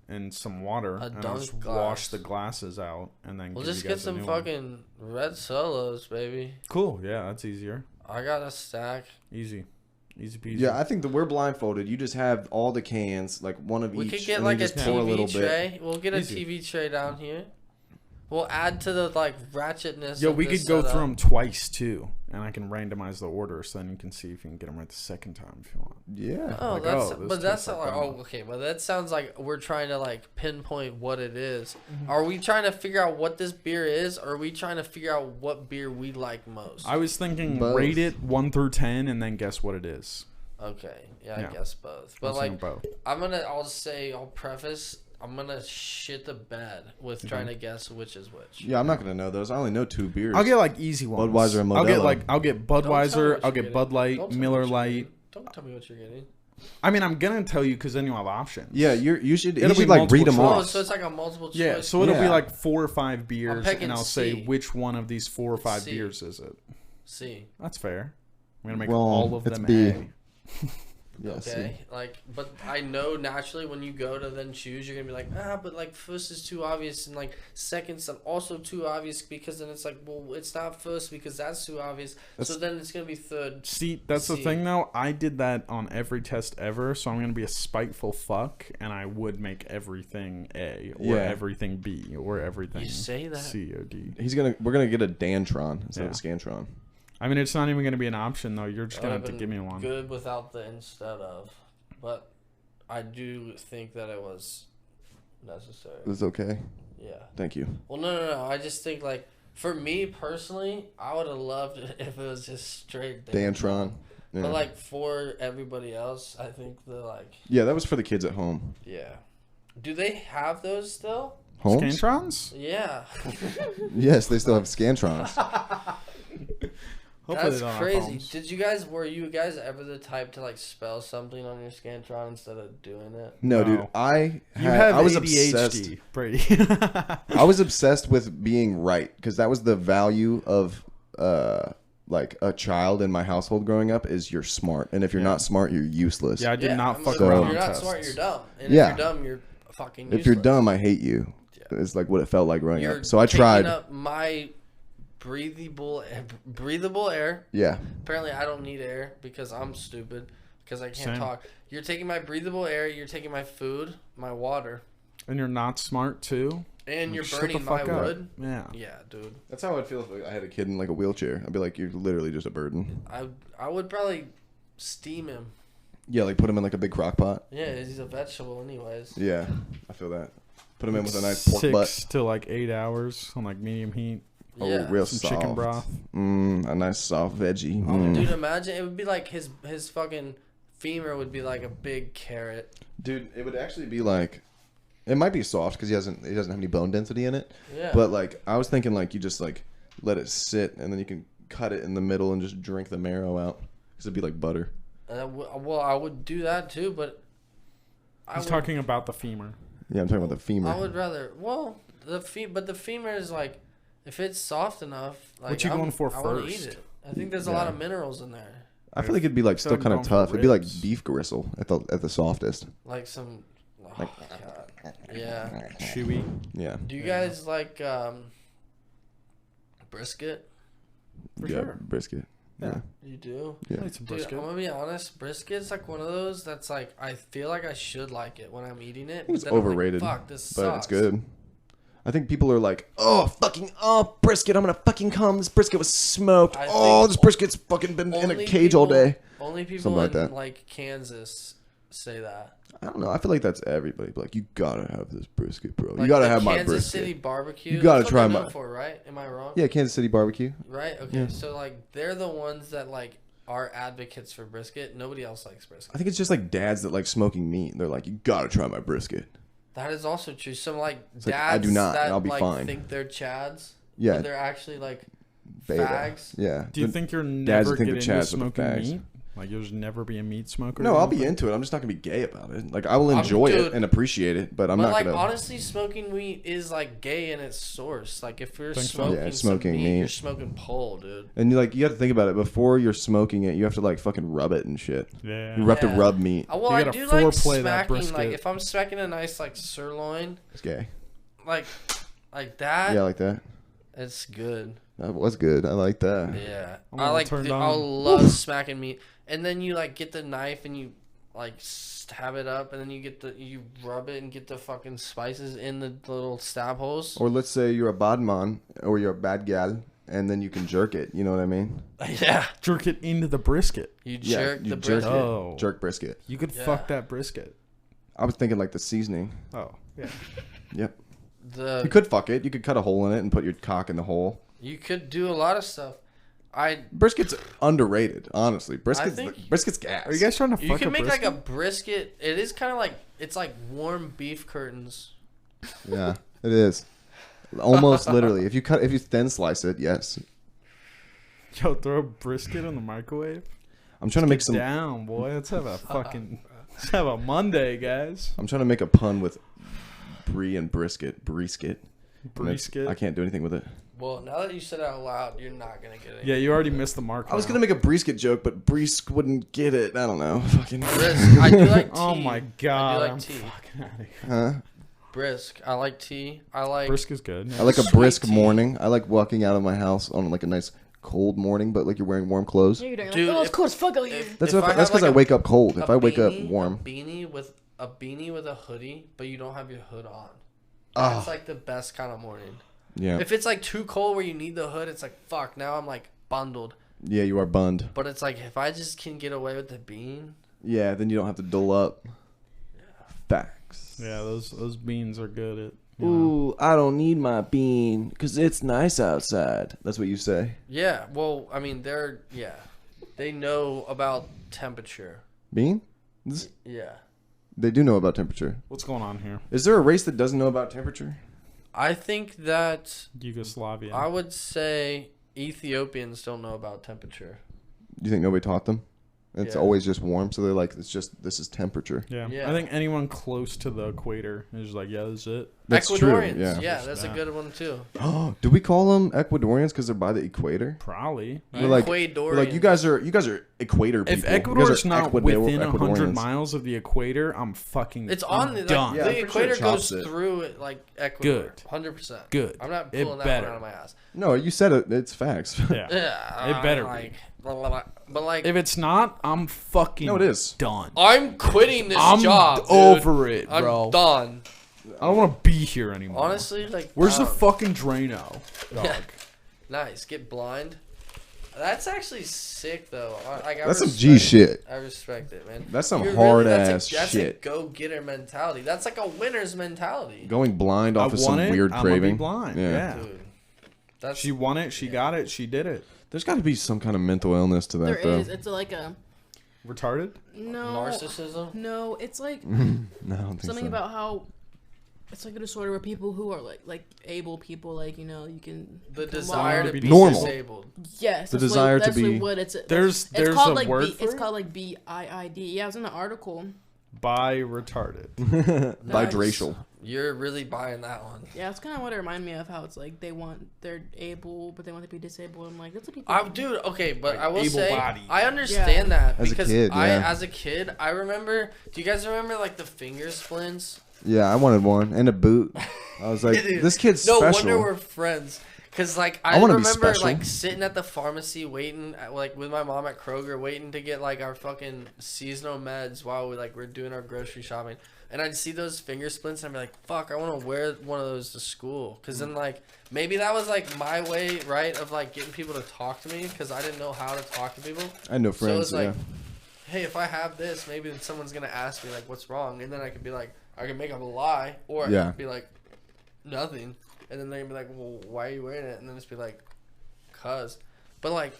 and some water, and I'll dunk just glass. wash the glasses out, and then We'll give just you get guys a some new one. fucking red solos, baby. Cool. Yeah, that's easier. I got a stack. Easy peasy. Yeah, I think that we're blindfolded. You just have all the cans, like one of We each. could get and like you a just pour a little TV bit. tray. We'll get a Easy. TV tray down here. We'll add to the like ratchetness. Yo, of we this could go setup. through them twice too, and I can randomize the order, so then you can see if you can get them right the second time if you want. Yeah. Oh, Like, that's oh, this but that's tastes like not like, that. oh, okay. But that sounds like we're trying to like pinpoint what it is. Mm-hmm. Are we trying to figure out what this beer is, or are we trying to figure out what beer we like most? I was thinking Both. rate it 1 through 10, and then guess what it is. Okay, yeah, Yeah. I guess both. I But was like, thinking both. I'll preface. I'm gonna shit the bed with trying to guess which is which. Yeah, I'm not gonna know those. I only know 2 beers. I'll get like easy ones. Budweiser and I'll get Modelo. like I'll Don't get tell me Budweiser. what I'll you're get Bud getting. Light, Don't tell me Miller what you're Light. getting. Don't tell me what you're getting. I mean, I'm gonna tell you because then you'll have options. Yeah, you should. It'll You be should like read them multiple Oh, off. so it's like a multiple choice. Yeah, so it'll be Yeah. like 4 or 5 beers, picking and I'll say C. which one of these 4 or 5 C. beers is it. C. That's fair. I'm gonna make Wrong. all of It's them B. A. Yeah, see. Okay, like, but I know naturally when you go to then choose, you're gonna be like, but like first is too obvious, and like second's also too obvious because then it's like, well, it's not first because that's too obvious. So then it's gonna be third. See, that's the C. thing though. I did that on every test ever, so I'm gonna be a spiteful fuck, and I would make everything A or Yeah. everything B or everything You say that. C or D. We're gonna get a Dantron instead of a Yeah. Scantron. I mean, it's not even gonna be an option though. You're just That gonna would've have to been give me one. Good without the instead of, but I do think that it was necessary. Is this okay? Yeah. Thank you. Well, no. I just think like for me personally, I would have loved it if it was just straight Dantron. Yeah. But like for everybody else, I think the like Yeah, that was for the kids at home. yeah. Do they have those still? Homes? Scantrons? Yeah. Yes, they still have Scantrons. Hopefully That's they don't have crazy. phones. Were you guys ever the type to like spell something on your Scantron instead of doing it? No, No. dude, I You have was ADHD, obsessed. Brady. I was obsessed with being right because that was the value of like a child in my household growing up is you're smart, and if you're not smart, you're useless. Yeah, I did not I'm fuck like, So- around If on you're not tests. smart, you're dumb. And Yeah. if you're dumb, you're fucking useless. If you're dumb, I hate you. Yeah. It's like what it felt like growing You're up. So I taking tried. up my breathable air. Yeah. Apparently, I don't need air because I'm stupid because I can't Same. talk. You're taking my breathable air. You're taking my food, my water. And you're not smart too. And you're Shut the burning my fuck up. wood. Yeah. Yeah, dude. That's how I'd feel if I had a kid in like a wheelchair. I'd be like, you're literally just a burden. I would probably steam him. Yeah, like put him in like a big crock pot. Yeah, he's a vegetable anyways. Yeah, I feel that. Put him in with a nice pork 6 butt. to like 8 hours on like medium heat. Oh, Yeah. real Some soft. chicken broth. A nice soft veggie. Dude, imagine it would be like his fucking femur would be like a big carrot. Dude, it would actually be like, it might be soft because he doesn't have any bone density in it. Yeah. But like, I was thinking like you just like let it sit and then you can cut it in the middle and just drink the marrow out because it'd be like butter. Well, I would do that too, but He's talking about the femur. Yeah, I'm talking about the femur. I would rather. Well, but the femur is like, if it's soft enough, like What you going for I want to first? eat it. I think there's a lot of minerals in there, I feel like it'd be like still I'm kind of going for tough. It'd be like ribs. beef gristle at the softest. like some. Oh, God. Yeah. Chewy. Yeah. Do you guys like brisket? For yeah, sure. brisket. Yeah. You do? Yeah. Like some Dude, brisket. I'm gonna be honest. Brisket's like one of those that's like I feel like I should like it when I'm eating it. I think it's but then I'm like, overrated, fuck, this but sucks. it's good. I think people are like, oh, brisket, I'm gonna fucking come. This brisket was smoked. I Oh, think this brisket's fucking been in a Only cage all people- day. Only people Something like in that. like Kansas say that. I don't know. I feel like that's everybody. Like, you gotta have this brisket, bro. Like you gotta the have my Kansas brisket. City barbecue. You gotta that's what try they're known my- for, right? Am I wrong? Yeah, Kansas City barbecue. Right. Okay. Yeah. So like they're the ones that like are advocates for brisket. Nobody else likes brisket. I think it's just like dads that like smoking meat. They're like, you gotta try my brisket. That is also true. Some like like, dads I do not, that and I'll be like fine. think they're chads. Yeah. But they're actually like Beta. fags. Yeah. Do you The- think you're dads never think get the into chads are the smoking fags. meat? Like you'll just never be a meat smoker? No, or I'll be anything? into it. I'm just not gonna be gay about it. Like, I will enjoy dude, it and appreciate it, but I'm But not like gonna. honestly, smoking meat is like gay in its source. Like if you're Think so? smoking, Yeah, some smoking meat. you're smoking pole, dude. And you have to think about it. Before you're smoking it, you have to like fucking rub it and shit. Yeah. You have to Yeah. rub meat. Well, You I gotta do like foreplay that smacking. Like brisket. if I'm smacking a nice like sirloin, It's gay. like that, Yeah, like that. it's good. That was good. I like that. Yeah, I'm I all like. turned I on. love smacking meat, and then you like get the knife and you like stab it up, and then you rub it and get the fucking spices in the little stab holes. Or let's say you're a bad man or you're a bad gal, and then you can jerk it. You know what I mean? Yeah, Jerk it into the brisket. you Yeah, jerk you the jerk brisket. it. Oh. Jerk brisket. You could Yeah. fuck that brisket. I was thinking like the seasoning. Oh, yeah. Yep. You The could fuck it. You could cut a hole in it and put your cock in the hole. you could do a lot of stuff. Brisket's underrated, honhonestly. think- Brisket's gas. Are you guys trying to fuck You can a make brisket? like a brisket. It is kind of like it's like warm beef curtains. Yeah, it is. Almost literally. If you thin slice it, yes. Yo, throw a brisket in the microwave. I'm trying to make some. Down, boy. Let's have a fucking... Let's have a Monday, guys. I'm trying to make a pun with brie and brisket. Brisket. And it's- Brisket. I can't do anything with it. Well, now that you said it out loud, you're not gonna get it. Yeah, you already missed the mark. I was now. gonna make a brisket joke, but Brisk wouldn't get it. I don't know. Fucking. Brisk. I do like tea. Oh my god. like I'm tea. fucking outta here. Huh? Brisk. I like tea. I like. Brisk is good. I like a Sweet brisk tea. morning. I like walking out of my house on like a nice cold morning, but like you're wearing warm clothes. Yeah, you're doing Dude, like, oh, it's if- cold as fuck out here. That's if what, I that's have, because like, I a- wake up cold. If a I wake up beanie- warm, A beanie with a hoodie, but you don't have your hood on. Ah. That's like the best kind of morning. yeah, If it's like too cold where you need the hood, it's like fuck. Now I'm like bundled. yeah, you are bunned. But it's like if I just can get away with the bean. Yeah, then you don't have to dull up. Facts. Yeah, those beans are good at. you know. Ooh, I don't need my bean because it's nice outside. That's what you say. Yeah. Well, I mean they know about temperature. Bean? Yeah. They do know about temperature. What's going on here? Is there a race that doesn't know about temperature? I think that Yugoslavia. I would say Ethiopians don't know about temperature. Do you think nobody taught them? It's Yeah. always just warm, so they're like, it's just, this is temperature. Yeah. Yeah. I think anyone close to the equator is like, yeah, that's it. That's true, Ecuadorians. yeah. Yeah, that's a Yeah. good one too. Oh, do we call them Ecuadorians because they're by the equator? Probably. We're like, Ecuadorians. we're like, you guys are equator people. If You guys Ecuador's are not Ecuador- within 100 Ecuadorians. miles of the equator, I'm fucking. It's I'm on the done. Yeah, I'm the pretty sure it equator goes chops it. through it like Ecuador. Good. 100%. Good. I'm not It pulling that better. one out of my ass. No, you said it. It's facts. Yeah. Yeah, It better be. like, blah, blah, blah. But like, If it's not, I'm fucking. No, it is. Done. I'm quitting this I'm job. Dude. over it, I'm bro. done. I don't want to be here anymore. Honestly, like, Where's the fucking Drano, dog? Yeah. Nice. Get blind. That's actually sick, though. Like, That's some G shit. I respect it, man. That's some You're hard that's ass shit. a go-getter mentality. That's like a winner's mentality. Going blind off of some weird I'm gonna be craving. blind. Yeah. Yeah. Dude. That's She won it. She got it. She did it. There's got to be some kind of mental illness to that, There though. is. It's like a Retarded? no narcissism. No, it's like No, I don't think something so. about how it's like a disorder where people who are like able people, like, you know, you can The can desire walk. to be normal. disabled. Yes, The that's desire to that's be- what it's. There's it's called a like word for it's it? called like BIID. Yeah, it was in the article. Bi retarded. Biracial. You're really buying that one. Yeah, it's kind of what it reminded me of. How it's like they're able, but they want to be disabled. I'm like, that's what people. Dude, okay, but Like I will say able-bodied. I understand that As a because kid, yeah. as a kid, I remember. Do you guys remember like the finger splints? Yeah, I wanted one and a boot. I was like, Dude, this kid's no special. wonder we're friends. Cause like I I wanna be remember special. like sitting at the pharmacy waiting, like with my mom at Kroger, waiting to get like our fucking seasonal meds while we're doing our grocery shopping. And I'd see those finger splints and I'd be like, fuck, I want to wear one of those to school. Cause then like maybe that was like my way, right, of like getting people to talk to me. Cause I didn't know how to talk to people. I had no So friends. it's like, Yeah. hey, if I have this, maybe then someone's gonna ask me like, what's wrong, and then I could be like, I can make up a lie, or I Yeah. could be like, nothing, and then they're gonna be like, well, why are you wearing it? And then just be like, cause, but like,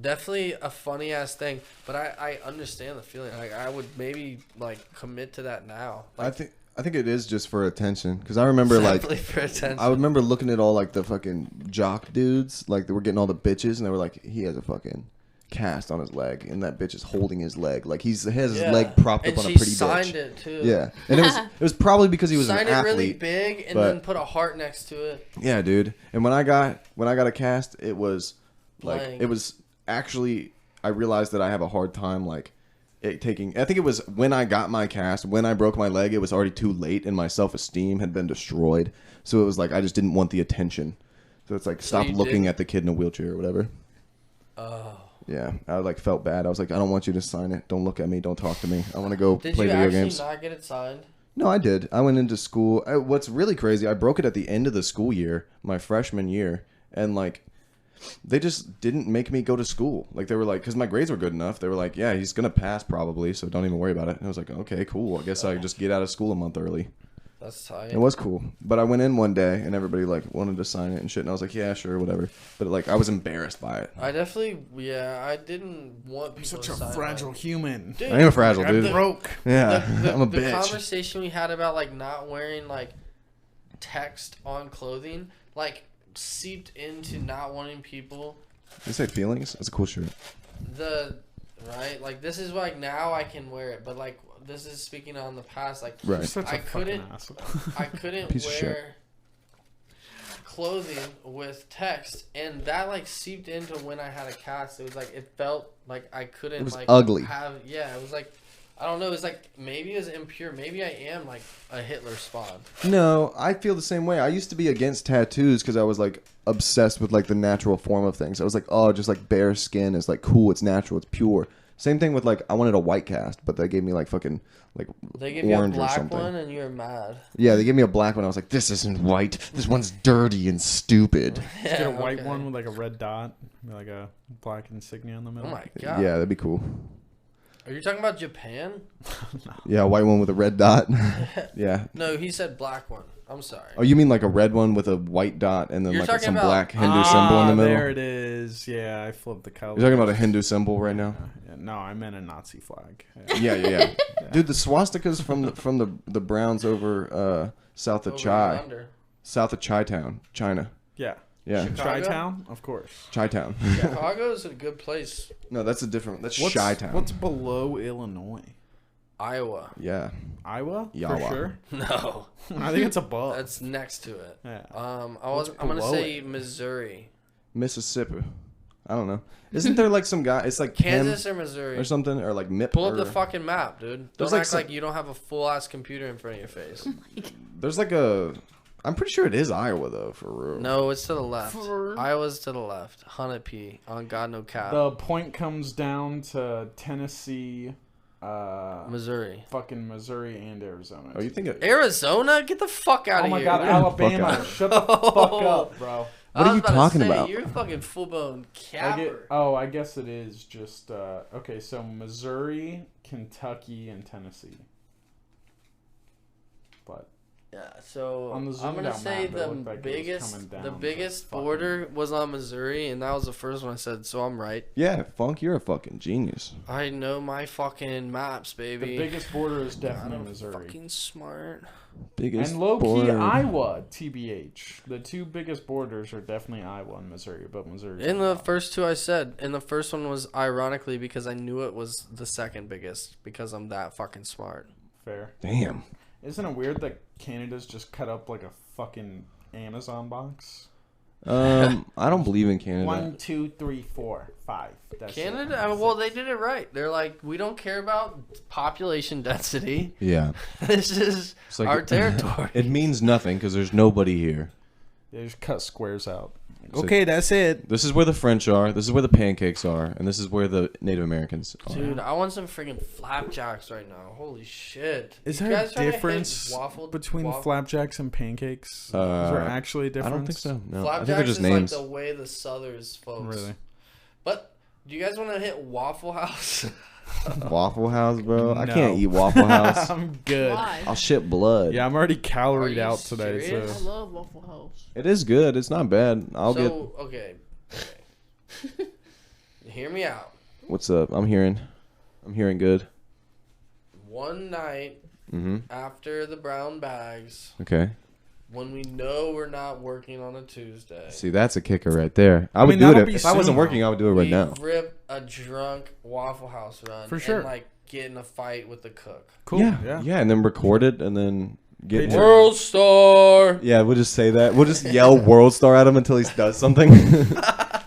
definitely a funny ass thing. But I understand the feeling. Like I would maybe like commit to that now. Like, I think it is just for attention. Because I remember like definitely for attention. I remember looking at all like the fucking jock dudes, like they were getting all the bitches, and they were like, he has a fucking cast on his leg, and that bitch is holding his leg, like he has his Yeah. leg propped and up on a she pretty signed bitch. it too. Yeah, and it was probably because he was signed an it athlete. really big and but- then put a heart next to it. Yeah, dude. And when I got a cast, it was like Blank. it was actually I realized that I have a hard time like it taking. I think it was when I got my cast, when I broke my leg, it was already too late, and my self-esteem had been destroyed. So it was like I just didn't want the attention. So it's like stop you looking didn't- at the kid in a wheelchair or whatever. Oh. Yeah, I like felt bad. I was like, I don't want you to sign it. Don't look at me. Don't talk to me. I want to go Did play you video actually games. not get it signed? No, I did. I went into school. What's really crazy, I broke it at the end of the school year, my freshman year, and like they just didn't make me go to school. Like they were like, because my grades were good enough. They were like, yeah, he's gonna pass probably, so don't even worry about it. And I was like, okay, cool. I guess I just get out of school a month early. That's tight. It was cool, but I went in one day and everybody like wanted to sign it and shit, and I was like, yeah, sure, whatever. But like I was embarrassed by it. I definitely, I didn't want people Such to a sign fragile mine. human. Dude, I am a fragile I'm dude. broke. Yeah, the I'm a the bitch. conversation we had about like not wearing like text on clothing like seeped into not wanting people You say feelings? That's a cool shirt. right, like this is like now I can wear it, but like this is speaking on the past, like Right. You're such a I fucking couldn't- asshole. I couldn't Piece of shit. wear clothing with text, and that like seeped into when I had a cast. It was like it felt like I couldn't It was like ugly. it was like I don't know, it was like maybe it was impure, maybe I am like a Hitler spawn. No, I feel the same way. I used to be against tattoos because I was like obsessed with like the natural form of things. I was like, oh, just like bare skin is like cool. It's natural. It's pure. Same thing with like I wanted a white cast, but they gave me like fucking like They gave you a orange or black something. one and you were mad. Yeah, they gave me a black one. I was like, this isn't white. This one's dirty and stupid. Get a white okay. one with like a red dot, like a black insignia in the Oh middle. my god. Yeah, that'd be cool. Are you talking about Japan? Yeah, a white one with a red dot. Yeah. No, he said black one. I'm sorry. Oh, you mean like a red one with a white dot and then You're like talking some about- black Hindu symbol in the middle? There it is. Yeah, I flipped the color. You're talking about a Hindu symbol right now? No, I meant a Nazi flag. Yeah. Dude, the swastikas from the Browns over south of Over Chai. and under. South of Chi-town, China. Yeah. Yeah, Chicago? Chi-town, of course. Chi-town. Chicago is a good place. No, that's a different. That's What's, Chi-town. what's below Illinois? Iowa. Yeah. Iowa? Yawa. For sure. No, I think it's above. that's next to it. Yeah. I'm What's gonna below say it? Missouri, Mississippi. I don't know. Isn't there like some guy? It's like Kansas Kim or Missouri. or something, or like Mip. Pull up or- the fucking map, dude. There's Don't like act some- like you don't have a full ass computer in front of your face. There's like a. I'm pretty sure it is Iowa though, for real. No, it's to the left. For- Iowa's to the left. 100p on God no cap. The point comes down to Tennessee, Missouri. Fucking Missouri and Arizona. Oh, you think it? Arizona? Get the fuck out Oh of my here. god, dude. Alabama! out. Shut the fuck up, bro. What I are was you about to talking say, about? You're a fucking full-blown I capper. guess it is just okay. So Missouri, Kentucky, and Tennessee. But Yeah, so On the I'm zoomed gonna out say map, it looked like it was coming down the to biggest fucking- border was on Missouri, and that was the first one I said. So I'm right. Yeah, Funk, you're a fucking genius. I know my fucking maps, the baby. biggest border is God, definitely I'm Missouri. fucking smart. Biggest And low key border. Iowa, TBH. The two biggest borders are definitely Iowa and Missouri, but Missouri. In the first two I said, and the first one was ironically because I knew it was the second biggest because I'm that fucking smart. fair. Damn. Isn't it weird that Canada's just cut up like a fucking Amazon box? I don't believe in Canada. 1, 2, 3, 4, 5. That's Canada, it. well, they did it right. They're like, we don't care about population density. Yeah. This is It's like our territory. It means nothing because there's nobody here. They just cut squares out. So- Okay, that's it. This is where the French are. This is where the pancakes are, and this is where the Native Americans are. Dude, I want some freaking flapjacks right now. Holy shit. Is You there a guys trying to hit difference between flapjacks and pancakes? Is there actually a difference? I don't think so. No, I Flapjacks think they're just is names. like the way the Southers folks. Really? But do you guys want to hit Waffle House? Waffle House, bro. I No. can't eat Waffle House. I'm good. Why? I'll shit blood. Yeah, I'm already Are caloried you out today, serious? I so love Waffle House. It is good. It's not bad. I'll get. Okay. Hear me out. What's up? I'm hearing good. One night Mm-hmm. after the brown bags, Okay. when we know we're not working on a Tuesday, See, that's a kicker right there. I would mean, do that'll it be if I wasn't soon, working. I would do it right we now. rip a drunk Waffle House run For sure. and like get in a fight with the cook. cool. Yeah, yeah, and then record it, and then get. Hey, him- World Star. Yeah, we'll just say that. We'll just yell "World Star" at him until he does something.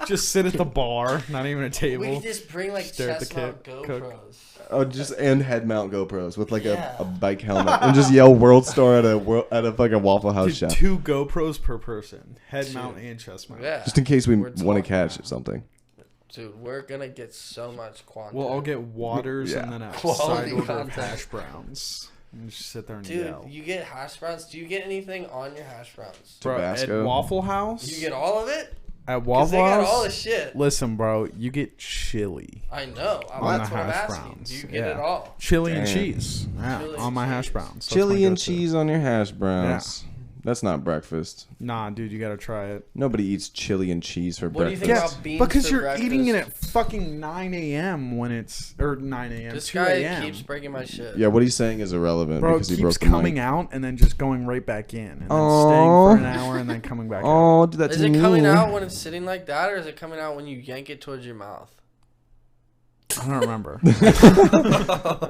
Just sit at the bar, not even a We table. could just bring like Stare at the chest mount cook. GoPros. Oh, just and head mount GoPros with like Yeah. a bike helmet, and just yell "World Star" at a fucking Waffle House Dude, shop, 2 GoPros per person, head mount and chest mount. Yeah. just in case we We're want to talking catch about- something. Dude, we're gonna get so much quantity. Well, I'll get waters Yeah. and then a Quality side order of content. hash browns. And just sit there and Dude, yell. you get hash browns. Do you get anything on your hash browns? Bro, Tabasco. at Waffle House? You get all of it? at 'Cause Waffle they got all the House? shit. Listen, bro, you get chili. I know. On That's the what I'm hash asking. browns, Do you get yeah. it all? Chili and Damn. cheese. Yeah, Chili on and my hash cheese. browns. That's Chili my and go-to. cheese on your hash browns. That's not breakfast. Nah, dude, you gotta try it. Nobody eats chili and cheese for What do you breakfast. think about beans because for you're eating it breakfast? at fucking 9 a.m. when it's or 9 a.m. This 2 guy a.m. keeps breaking my shit. Yeah, what he's saying is irrelevant Bro, it because he keeps broke the coming mic. out and then just going right back in, and then Aw. staying for an hour and then coming back out. Oh, do that Is to it me. coming out when it's sitting like that, or is it coming out when you yank it towards your mouth? I don't remember.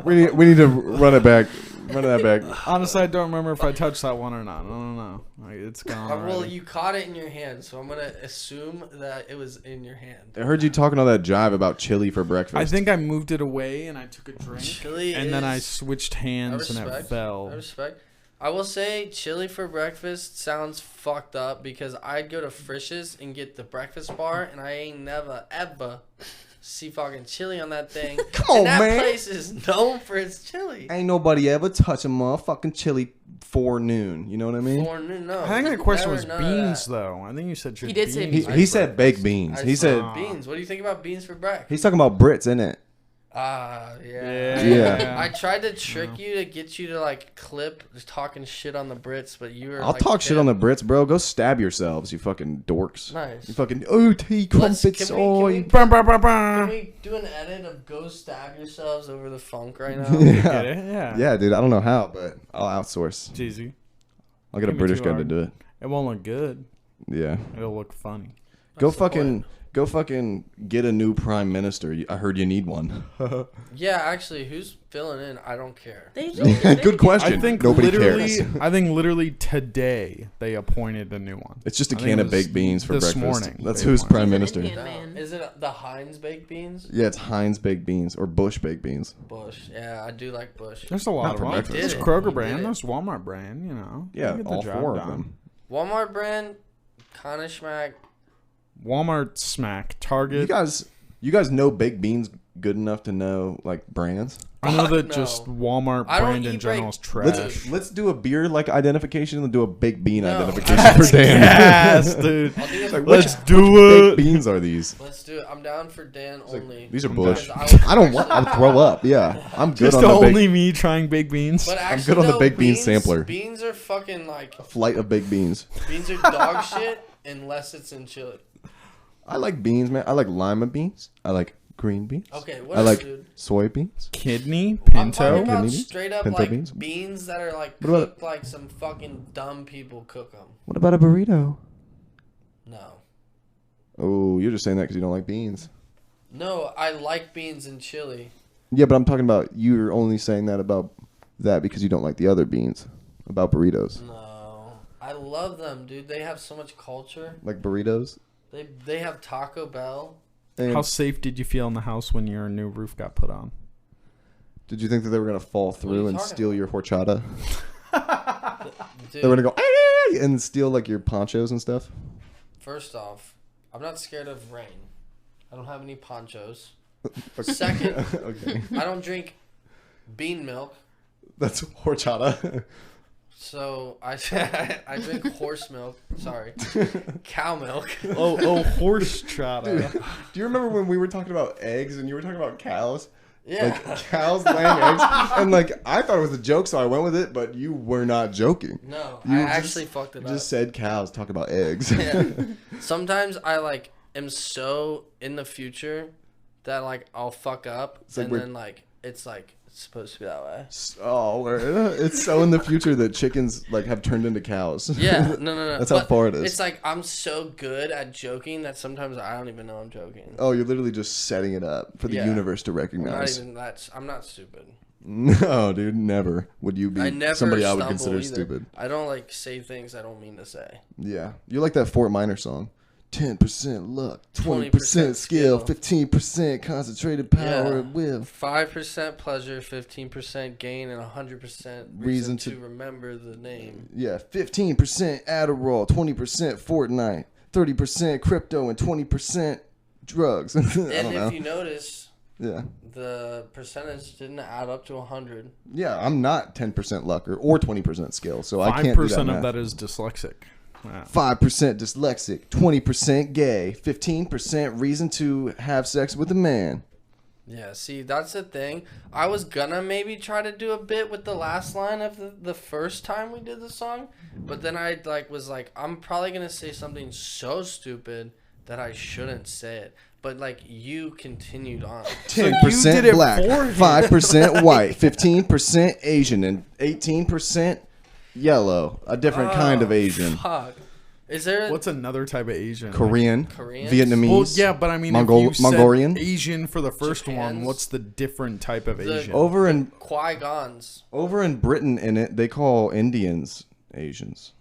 We need to run it back. Run that back. Honestly, I don't remember if I touched that one or not. I don't know. Like, it's gone. Well, already. you caught it in your hand, so I'm gonna assume that it was in your hand. I heard you talking all that jive about chili for breakfast. I think I moved it away and I took a drink, Chili and then I is- switched hands and it I fell. respect. I will say chili for breakfast sounds fucked up because I'd go to Frisch's and get the breakfast bar, and I ain't never ever see fucking chili on that thing. Come on, and that man. place is known for its chili. Ain't nobody ever touch a motherfucking chili for noon. You know what I mean? Forenoon, no. I think the question Never was none of beans, that. though. I think you said He did say beans. beans. He said baked beans. I He said beans. What do you think about beans for breakfast? he's talking about Brits, isn't it? Yeah. Yeah. I tried to trick you to get you to like clip just talking shit on the Brits, but you were. I'll like, talk shit on the hip. Brits, bro. Go stab yourselves, you fucking dorks. Nice. You fucking tea crumpets. Can we- Brum, brum, brum, Can brum. we do an edit of go stab yourselves over the funk right now? Get yeah. it? Yeah. Yeah, dude. I don't know how, but I'll outsource. It's easy. I'll get a Can't be British too guy to hard. do it. It won't look good. Yeah. It'll look funny. Go That's the point. fucking get a new prime minister. I heard you need one. Yeah, actually, who's filling in? I don't care. They just, Good question. I think Nobody literally, cares. I think literally today they appointed a new one. It's just a I think can it of was baked beans for this breakfast. morning That's they who's appointed. prime He's an minister. Indian No. man. Is it the Heinz baked beans? Yeah, it's Heinz baked beans or Bush baked beans. Bush. Yeah, I do like Bush. There's a lot Not of for them. breakfast. There's Did it. Kroger You brand. did it. There's Walmart brand. You know. Yeah, You get the all job 4 of done. them. Walmart brand, kind of schmack. Walmart smack. Target. You guys know baked beans good enough to know like brands? I know that no. just Walmart I don't brand in eat general is break- trash. Let's do a beer like identification and do a baked bean No. identification for Dan. Yes, dude. I'll do it Like, for Let's Dan. do Baked it. beans are these? Let's do it. I'm down for Dan only. These are bush. Because I I don't want. I would throw up. Yeah. I'm good Just on the only baked, me trying baked beans. But I'm actually, good on the no, baked beans sampler. Beans are fucking like flight of baked beans. beans are dog shit unless it's in chili. I like beans, man. I like lima beans. I like green beans. Okay, I whatever, like dude. soybeans. Kidney, I'm talking pinto. about Panini? straight up Pinto like beans? beans that are like What about- cooked like some fucking dumb people cook them. What about a burrito? No. Oh, you're just saying that because you don't like beans. No, I like beans and chili. Yeah, but I'm talking about you're only saying that about that because you don't like the other beans. About burritos. No. I love them, dude. They have so much culture. Like burritos. They have Taco Bell. And How safe did you feel in the house when your new roof got put on? did you think that they were going to fall are you through and talking steal your horchata? Dude, They were going to go "Ay!" and steal like your ponchos and stuff? first off, I'm not scared of rain. I don't have any ponchos. Second, Okay. I don't drink bean milk. That's horchata. So I drink horse milk. Sorry, cow milk. Oh, horse chata. Do you remember when we were talking about eggs and you were talking about cows? Yeah. Like cows laying eggs, and like I thought it was a joke, so I went with it. But you were not joking. No, You I just- actually fucked it You up. just said cows. Talk about eggs. Yeah. Sometimes I like am so in the future that like I'll fuck up, like and we're- then like it's supposed to be that way. Oh, it's so in the future that chickens like have turned into cows. Yeah, no. That's how But far it is. It's like I'm so good at joking that sometimes I don't even know I'm joking. Oh, you're literally just setting it up for the Yeah. universe to Not recognize. even that. I'm not stupid. No, dude, never would you be I never somebody I would stumble consider either. stupid. I don't like say things I don't mean to say. Yeah, you like that Fort Minor song. 10% luck, 20% 20% skill, skill. 15% concentrated power Yeah. and will. 5% pleasure, 15% gain, and 100% Reason reason to- to remember the name. Yeah, 15% Adderall, 20% Fortnite, 30% crypto, and 20% drugs. I And don't if know. you notice, Yeah. the percentage didn't add up to 100. Yeah, I'm not 10% luck or 20% skill, so I can't do that 5% math. of that is dyslexic. Wow. 5% dyslexic, 20% gay, 15% reason to have sex with a man. Yeah, see, that's the thing. I was gonna maybe try to do a bit with the last line of the first time we did the song, but then I was like, I'm probably gonna say something so stupid that I shouldn't say it. But like you continued on. 10% did it black, for him. 5% white, 15% Asian, and 18% yellow. A different kind of Oh, Asian. Fuck. Is there? What's another type of Asian? Korean, Koreans? Vietnamese. Well, yeah, but I mean, Mongol- if you Mongolian? said Asian for the first one, Japans? what's the different type of The- Asian? Over in Qui-Gons. Britain, they call Indians Asians.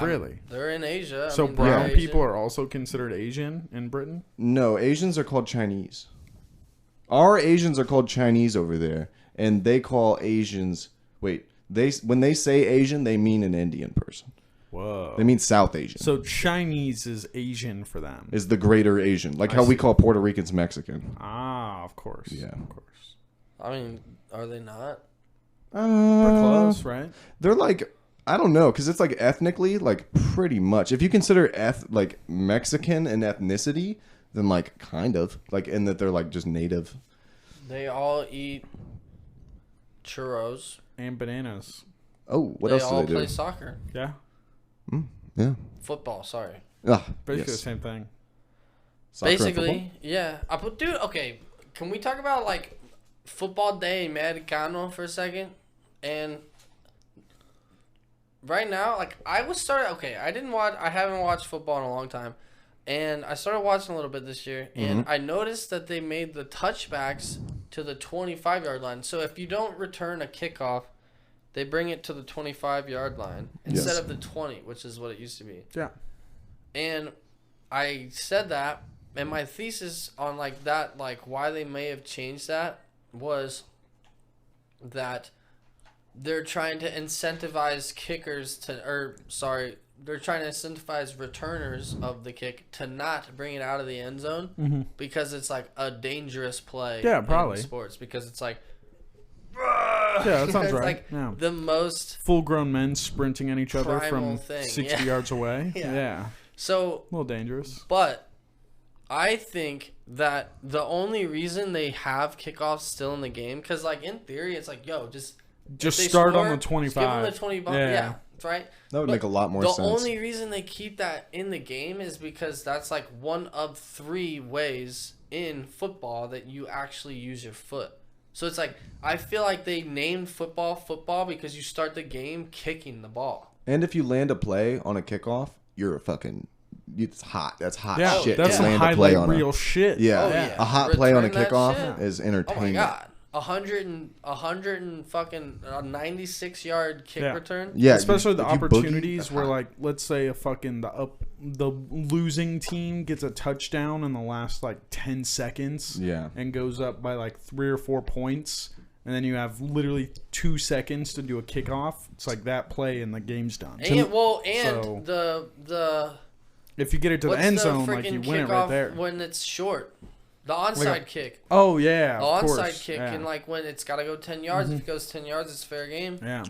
Really? They're in Asia. So they're brown Asian. people are also considered Asian in Britain? No, Asians are called Chinese. Our Asians are called Chinese over there, and they call Asians. Wait, when they say Asian, they mean an Indian person. Whoa. They mean South Asian. So Chinese is Asian for them. Is the greater Asian, like how we call Puerto Ricans Mexican. Ah, of course. Yeah. Of course. I mean, are they not? We're close, right? They're like, I don't know, because it's like ethnically, like pretty much. If you consider like Mexican and ethnicity, then like kind of like in that they're like just native. They all eat churros. And bananas. Oh, what They else all do they play do? soccer. Yeah. Yeah. Football, sorry. Ah, Basically yes. the same thing. Soccer and Basically, yeah. Dude, okay. Can we talk about like football day Americano for a second? And right now, like I haven't watched football in a long time. And I started watching a little bit this year, and I noticed that they made the touchbacks to the 25-yard line. So if you don't return a kickoff, they bring it to the 25-yard line instead Yes. of the 20, which is what it used to be. Yeah. And I said that, and my thesis on like that, like why they may have changed that was that they're trying to incentivize kickers to, they're trying to incentivize returners of the kick to not bring it out of the end zone Mm-hmm. because it's like a dangerous play. Yeah, probably. in sports because it's like. Yeah, that sounds it's right. like Yeah. the most. Full-grown men sprinting at each other Primal from thing, 60 yeah. yards away. Yeah. Yeah. So, A little dangerous. but I think that the only reason they have kickoffs still in the game, because like in theory, it's like, yo, just if they start on score, the just 25. give them the 20 bucks. Yeah, right. That would But make a lot more the sense. only reason they keep that in the game is because that's like one of 3 ways in football that you actually use your foot. So it's like, I feel like they named football because you start the game kicking the ball. And if you land a play on a kickoff, you're a fucking. It's hot. That's hot Yeah, shit. that's to some land a play highlight on real shit. Yeah, Oh, yeah. a hot play on a Return that kickoff shit. is Oh my entertaining. god. 100 and fucking 96-yard kick Yeah. return. Yeah, Especially the if you boogie, opportunities that's where, hot. like, let's say the losing team gets a touchdown in the last like 10 seconds, Yeah. and goes up by like 3 or 4 points, and then you have literally 2 seconds to do a kickoff. It's like that play and the game's done. And So- the If you get it to the what's end the zone, like you freaking win it right kickoff there. when it's short? The onside kick. Oh yeah, The of onside course. kick, Yeah. Mm-hmm. and like when it's got to go 10 yards, if it goes 10 yards, it's fair game. Yeah,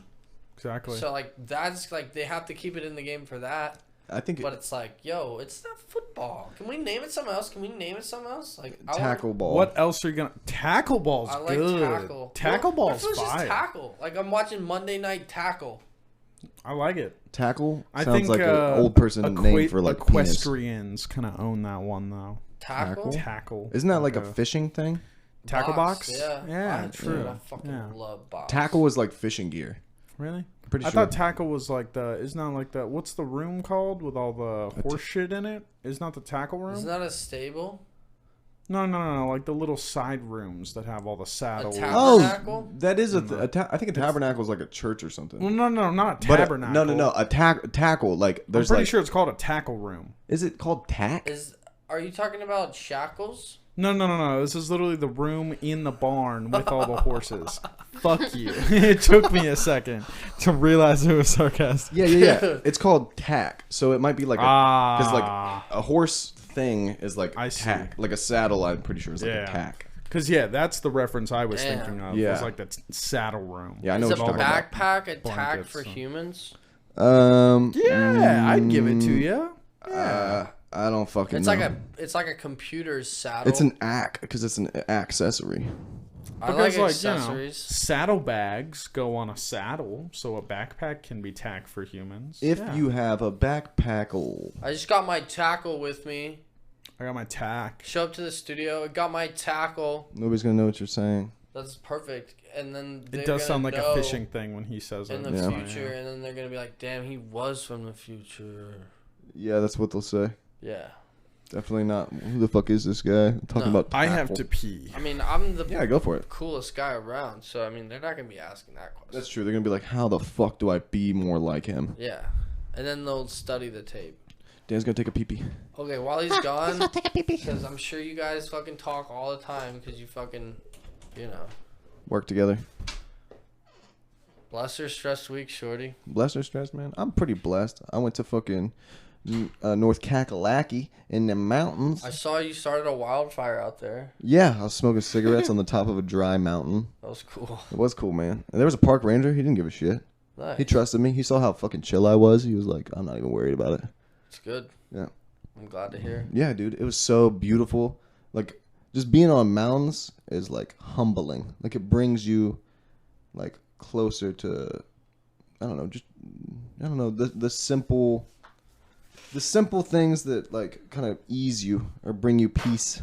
exactly. So like that's like they have to keep it in the game for that. I think But it's like, yo, it's not football. Can we name it something else? Can we name it something else? Like I want- tackle ball. What else are you gonna? Tackle ball's I like good. tackle. Tackle What ball's if it was just fire. tackle? Like I'm watching Monday Night Tackle. I like it. Tackle I sounds think like an old person name for like penis. equestrians kind of own that one though. Tackle. Tackle. Isn't that like a fishing thing? tackle box? Yeah. Yeah, Dude, true. I fucking Yeah. love box. Tackle was like fishing gear. Really? I'm pretty I sure. thought tackle was like isn't that like what's the room called with all the horse shit in it? Isn't that the tackle room? Isn't that a stable? No, like the little side rooms that have all the saddles. Oh, Tabernacle? that is I think a tabernacle is like a church or something. Well, no, not a But tabernacle. no. A tackle like I'm there's pretty like. sure it's called a tackle room. Is it called tack? Are you talking about shackles? No. This is literally the room in the barn with all the horses. Fuck you. It took me a second to realize it was sarcastic. Yeah. It's called tack. So it might be like because like Ah. a horse thing is like I see. tack. Like a saddle, I'm pretty sure is like Yeah. a tack. Because, yeah, that's the reference I was Damn. thinking of. Yeah. Was like that saddle room. Yeah, I know Is what a you're talking about. backpack a tack Blankets, for so. humans? Yeah, I'd give it to you. I don't fucking It's know. like a computer's saddle. It's an ack because it's an accessory. I like Because, accessories. saddlebags go on a saddle, so a backpack can be tacked for humans. If Yeah. you have a backpackle, I just got my tackle with me. I got my tack. Show up to the studio. I got my tackle. nobody's gonna know what you're saying. That's perfect. And then It they're does sound gonna like a know fishing thing when he says in it. the Yeah. future, and then they're gonna be like, "Damn, he was from the future." Yeah, that's what they'll say. Yeah. Definitely not. Who the fuck is this guy talking No. about? I have tackle? to pee. I mean, I'm the Yeah, go for it. coolest guy around, so I mean, they're not gonna be asking that question. That's true. They're gonna be like, "How the fuck do I be more like him?" Yeah. And then they'll study the tape. Dan's gonna take a pee pee. Okay, while he's gone, because I'm sure you guys fucking talk all the time because you fucking, you know. Work together. Bless your stress week, shorty. Blessed or stressed, man? I'm pretty blessed. I went to fucking North Kakalaki in the mountains. I saw you started a wildfire out there. Yeah, I was smoking cigarettes on the top of a dry mountain. That was cool. It was cool, man. And there was a park ranger. He didn't give a shit. Nice. He trusted me. He saw how fucking chill I was. He was like, "I'm not even worried about it." It's good. Yeah. I'm glad to hear. Yeah, dude. It was so beautiful. Like, just being on mountains is, like, humbling. Like, it brings you, like, closer to, I don't know, the simple things that, like, kind of ease you or bring you peace.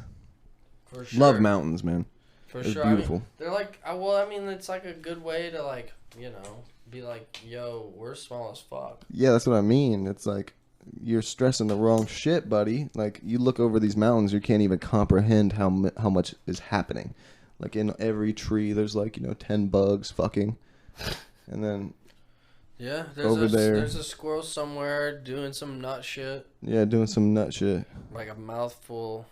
For sure. Love mountains, man. For It's sure. beautiful. I mean, they're like, well, I mean, it's like a good way to, like, you know, be like, yo, we're small as fuck. Yeah, that's what I mean. It's like, you're stressing the wrong shit, buddy. Like, you look over these mountains, you can't even comprehend how much is happening. Like, in every tree, there's, like, 10 bugs fucking. And then, Yeah, Over there. there's a squirrel somewhere doing some nut shit, yeah, doing some nut shit. like a mouthful,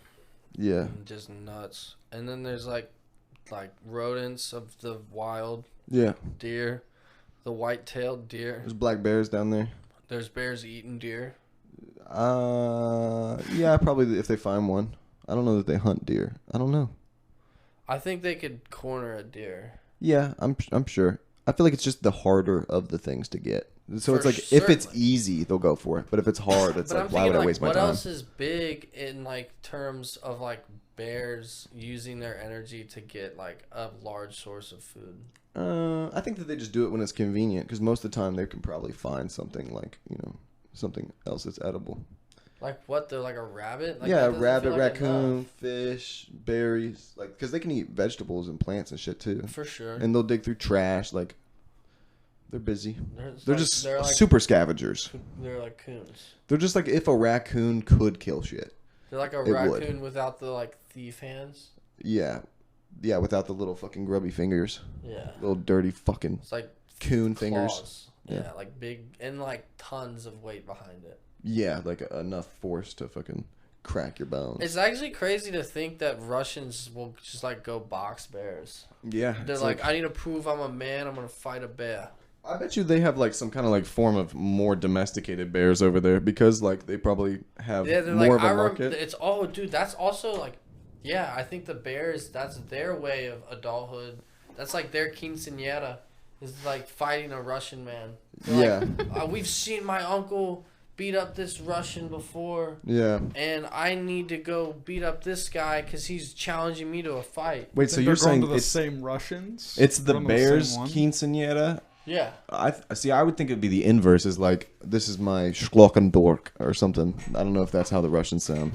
Yeah. and just nuts. And then there's like rodents of the wild Yeah. deer, the white-tailed deer. There's black bears down there. There's bears eating deer. Yeah, probably if they find one. I don't know that they hunt deer. I don't know. I think they could corner a deer. Yeah, I'm sure. I feel like it's just the harder of the things to get. So For it's like if it's certainly. easy, they'll go for it. But if it's hard, it's But like I'm why thinking, would I like, waste my what time? else is big in like terms of like bears using their energy to get like a large source of food? I think that they just do it when it's convenient because most of the time they can probably find something like something else that's edible. Like what? They're like a rabbit? Like, Yeah, that doesn't rabbit, feel like raccoon, enough. fish, berries, like because they can eat vegetables and plants and shit too. For sure. And they'll dig through trash. Like they're busy. They're like- just they're like, super scavengers. They're like coons. They're just like if a raccoon could kill shit. They're like a It would. raccoon without the like thief hands. Yeah, without the little fucking grubby fingers, Yeah. little dirty fucking It's like coon fingers. claws. Yeah, like big and like tons of weight behind it. Yeah, like enough force to fucking crack your bones. It's actually crazy to think that Russians will just like go box bears. Yeah, They're it's like, I need to prove I'm a man. I'm gonna fight a bear. I bet you they have like some kind of like form of more domesticated bears over there because like they probably have Yeah, they're more like, of a market. it's dude. That's also like, yeah. I think the bears. That's their way of adulthood. That's like their quinceañera is like fighting a Russian man. They're like, we've seen my uncle beat up this Russian before. Yeah. And I need to go beat up this guy because he's challenging me to a fight. Wait, so Think you're they're going saying to the it's same Russians? it's the Going to bears same one? quinceañera? Yeah. I see. I would think it'd be the inverse. Is like this is my Schlockendork or something. I don't know if that's how the Russians sound.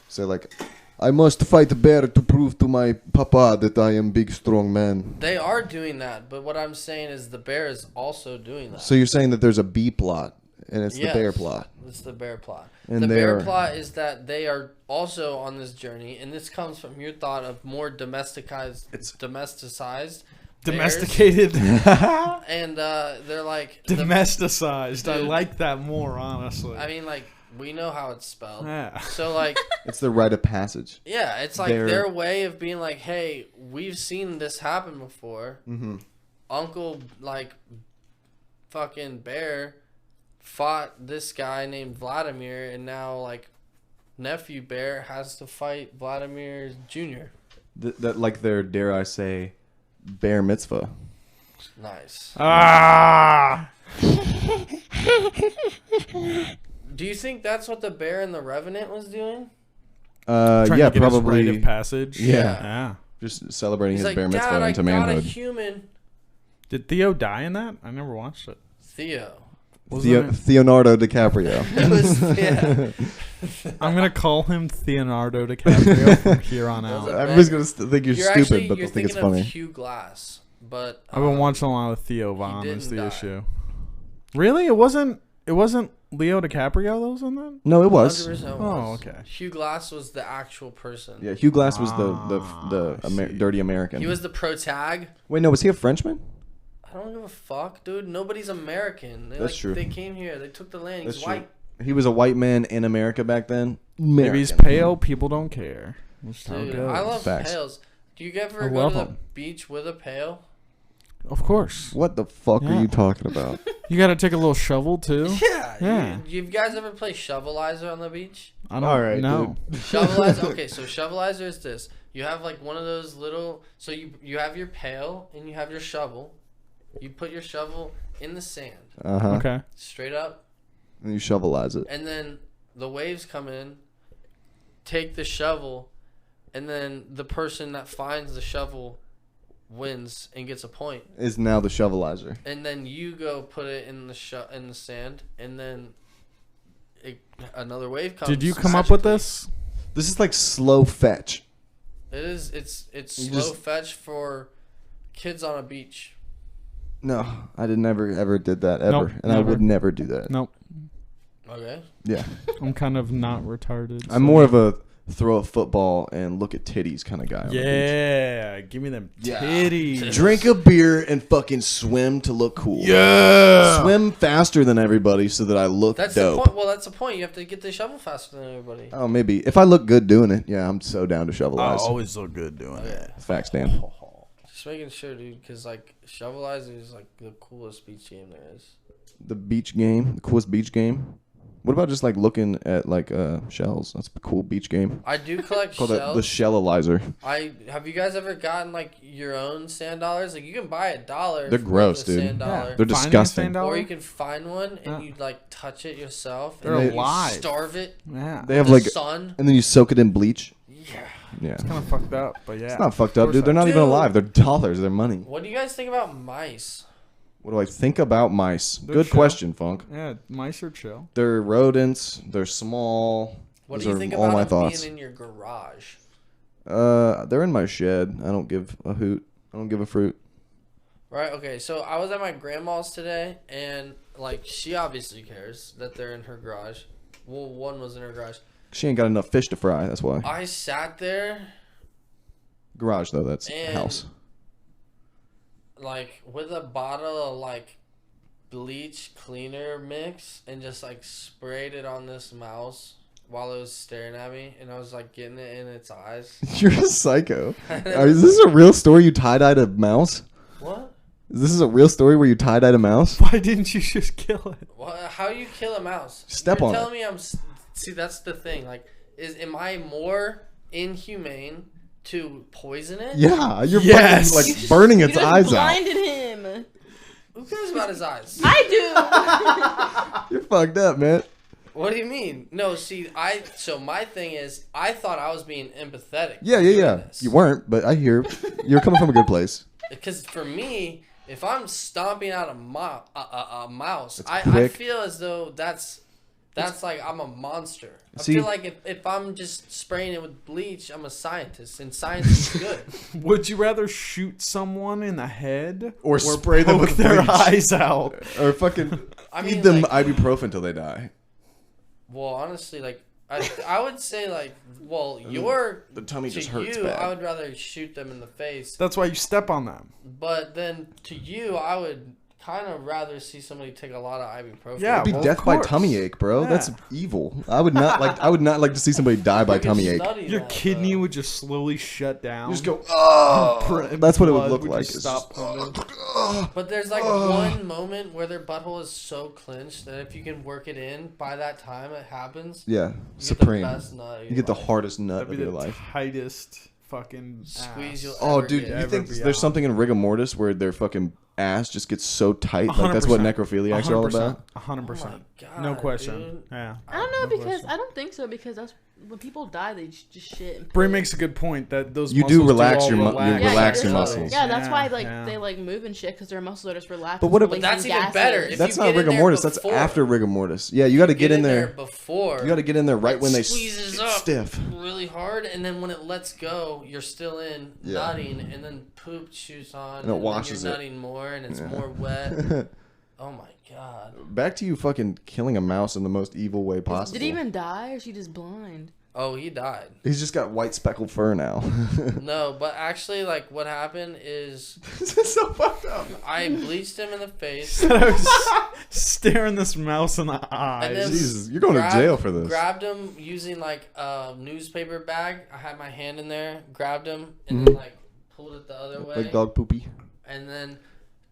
So like, I must fight a bear to prove to my papa that I am big strong man. They are doing that, but what I'm saying is the bear is also doing that. So you're saying that there's a B plot and it's Yes, the bear plot. It's the bear plot. And the bear they're- plot is that they are also on this journey, and this comes from your thought of more domesticized bears. Domesticated. And they're like Domesticized. I Dude. like that more, honestly. I mean, like we know how it's spelled. Yeah. So like, It's the rite of passage. yeah, it's like They're- their way of being like, hey, we've seen this happen before. Mm-hmm. Uncle like fucking bear fought this guy named Vladimir, and now like nephew bear has to fight Vladimir Jr. That like their, dare I say, bear mitzvah. Nice. Ah! Do you think that's what the bear in the Revenant was doing? Trying Yeah, to get his probably. rite of passage. Yeah. Yeah. Just celebrating He's his like, bear Dad, mitzvah I into got a manhood. human. Did Theo die in that? I never watched it. Theo. Wasn't it? Leonardo DiCaprio. It was, yeah. I'm gonna call him Leonardo DiCaprio from here on out. Was it? Everybody's gonna think you're, stupid, actually, but you're they'll think it's thinking of funny. Hugh Glass, but I've been watching a lot of Theo Von. Is didn't the die. issue? Really? It wasn't Leo DiCaprio that was in that? No, it was. 100% Oh, was. okay. Hugh Glass was the actual person. Yeah, Hugh Glass was I the see. dirty American. He was the protag. Wait, no, was he a Frenchman? I don't give a fuck, dude. Nobody's American. That's true. They came here. They took the land. That's He's true. white. He was a white man in America back then. Maybe he's American. pale. People don't care. That's how it Dude, goes. I love Facts. pails. Do you ever I go love to the 'em. beach with a pail? Of course. What the fuck Yeah. are you talking about? You got to take a little shovel too. Yeah. Yeah. You guys ever play shovelizer on the beach? I don't All right, know. Shovelizer. Okay, so shovelizer is this. You have like one of those little. So you have your pail and you have your shovel. You put your shovel in the sand, Okay. straight up, And you shovelize it. and then the waves come in, take the shovel, and then the person that finds the shovel wins and gets a point. Is now the shovelizer. And then you go put it in the sand, and then another wave comes. Did you come up with magically. this? This is like slow fetch. It is. It's You slow just- fetch for kids on a beach. No, I did never ever did that ever, Nope, and I never. would never do that. Nope. Okay. Yeah, I'm kind of not retarded. I'm more of a throw a football and look at titties kind of guy. On the beach. Yeah, give me them Yeah. titties. Drink a beer and fucking swim to look cool. Yeah. Swim faster than everybody so that I look That's dope. the point. Well, that's the point. You have to get the shovel faster than everybody. Oh, maybe if I look good doing it, yeah, I'm so down to I shovelize. always look good doing it. Yeah. Facts, Dan. Just making sure, dude, because like shovelizer is like the coolest beach game there is. the beach game, the coolest beach game. What about just like looking at like shells? That's a cool beach game. I do collect Called the shells. Shellizer. Have you guys ever gotten like your own sand dollars? Like you can buy $1. They're for, gross, like, a dude. Sand dollar. They're Finding a disgusting. sand dollar? Or you can find one and Yeah. you like touch it yourself. They're and then alive. You starve it. Yeah. They have The like, sun. and then you soak it in bleach. Yeah. Yeah. Kind of fucked up, but yeah. It's not fucked up, Of dude. course They're not Dude. even alive. They're dollars. They're money. What do you guys think about mice? What do I think about mice? They're Good chill. question, Funk. Yeah, mice are chill. They're rodents. They're small. What Those do you are think all about my them thoughts. being in your garage? They're in my shed. I don't give a hoot. I don't give a fruit. Right. Okay. So I was at my grandma's today, and like she obviously cares that they're in her garage. Well, one was in her garage. She ain't got enough fish to fry. That's why. I sat there Garage though. That's And- house. like with a bottle of like bleach cleaner mix and just like sprayed it on this mouse while it was staring at me, and I was like getting it in its eyes. You're a psycho. Is this a real story? You tie-dyed a mouse? What? Is this a real story where you tie-dyed a mouse? Why didn't you just kill it? What? How you kill a mouse? Step You're on telling me See, that's the thing. Like, am I more inhumane to poison it? Yeah, you're Yes. fucking like burning its You just eyes out. blinded him. Who cares about his eyes? I You're fucked up, man. What do you mean? No, see, so my thing is, I thought I was being empathetic. Yeah, by yeah, doing yeah. this. You weren't, but I hear you're coming from a good place. Because for me, if I'm stomping out a mouse, It's I quick. feel as though that's like I'm a monster. I See- feel like if I'm just spraying it with bleach, I'm a scientist, and science is good. Would you rather shoot someone in the head Or spray them poke with their bleach? eyes out? Or fucking I feed mean, them like- ibuprofen till they die. Well, honestly, like I would say, like, well, your The tummy to just hurts you, bad. I would rather shoot them in the face. That's why you step on them. But then to you, I would kind of rather see somebody take a lot of ibuprofen. Yeah, It'd be well, of death by course. tummy ache, bro. Yeah. That's evil. I would not like to see somebody die by You can tummy ache. study Your that, kidney though. would just slowly shut down. You just go, oh. That's what it would Blood look like. just It's stop just- pumping. But there's like one moment where their butthole is so clenched that if you can work it in by that time it happens. Yeah, You supreme. Get the best nut of You your get the life. hardest nut That'd of be your the life. tightest fucking Squeeze ass. you'll Oh, ever dude, get. you ever think be there's out. something in rigor mortis where their fucking ass just gets so tight? Like that's what 100%. necrophiliacs are all about. 100%. Oh my God, No question. dude. Yeah. don't know because question. I don't think so because that's when people die they just shit. And Bray poop. makes a good point that those You muscles do relax all your mu- you relax. Yeah, relax you your do. muscles. Yeah, that's why yeah. they like move and shit because their muscles are just relaxed. But what it's if- But that's releasing even better. gases. If That's you not get in rigor there mortis. That's before- after rigor mortis. Yeah, you got to get in there. before. You got to get in there right when they squeezes get up stiff. really hard, and then when it lets go, you're still in Yeah. nutting, and then poop shoots on, And it washes then it. you're nutting more, and it's Yeah. more wet. Oh my God! Back to you fucking killing a mouse in the most evil way possible. Did he even die or is he just blind? Oh, he died. He's just got white speckled fur now. No, but actually, like what happened is This is so fucked up. I bleached him in the face. I was staring this mouse in the And eyes. then Jesus, you're going to jail for this. Grabbed him using like a newspaper bag. I had my hand in there, grabbed him, and Mhm. then like pulled it the other way, Like dog poopy. and then